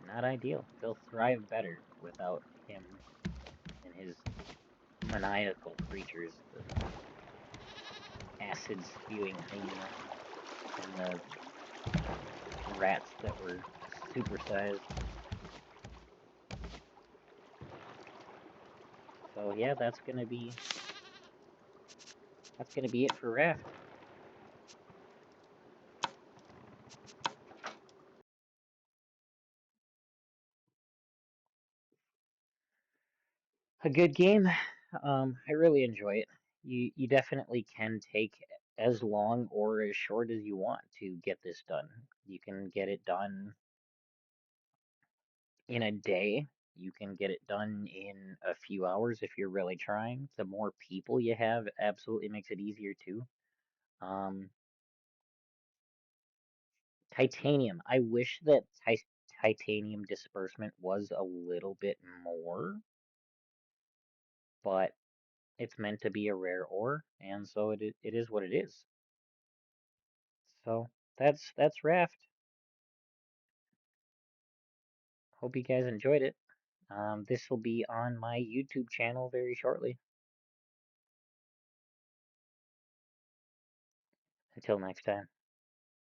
Not ideal. They'll thrive better without him and his maniacal creatures, the acid-spewing hyena and the rats that were supersized. So yeah, that's gonna be it for Raft. A good game. I really enjoy it. You definitely can take as long or as short as you want to get this done. You can get it done in a day You can get it done in a few hours if you're really trying. The more people you have, absolutely makes it easier too. Titanium. I wish that titanium disbursement was a little bit more, but it's meant to be a rare ore, and so it is what it is. So that's Raft. Hope you guys enjoyed it. This will be on my YouTube channel very shortly. Until next time.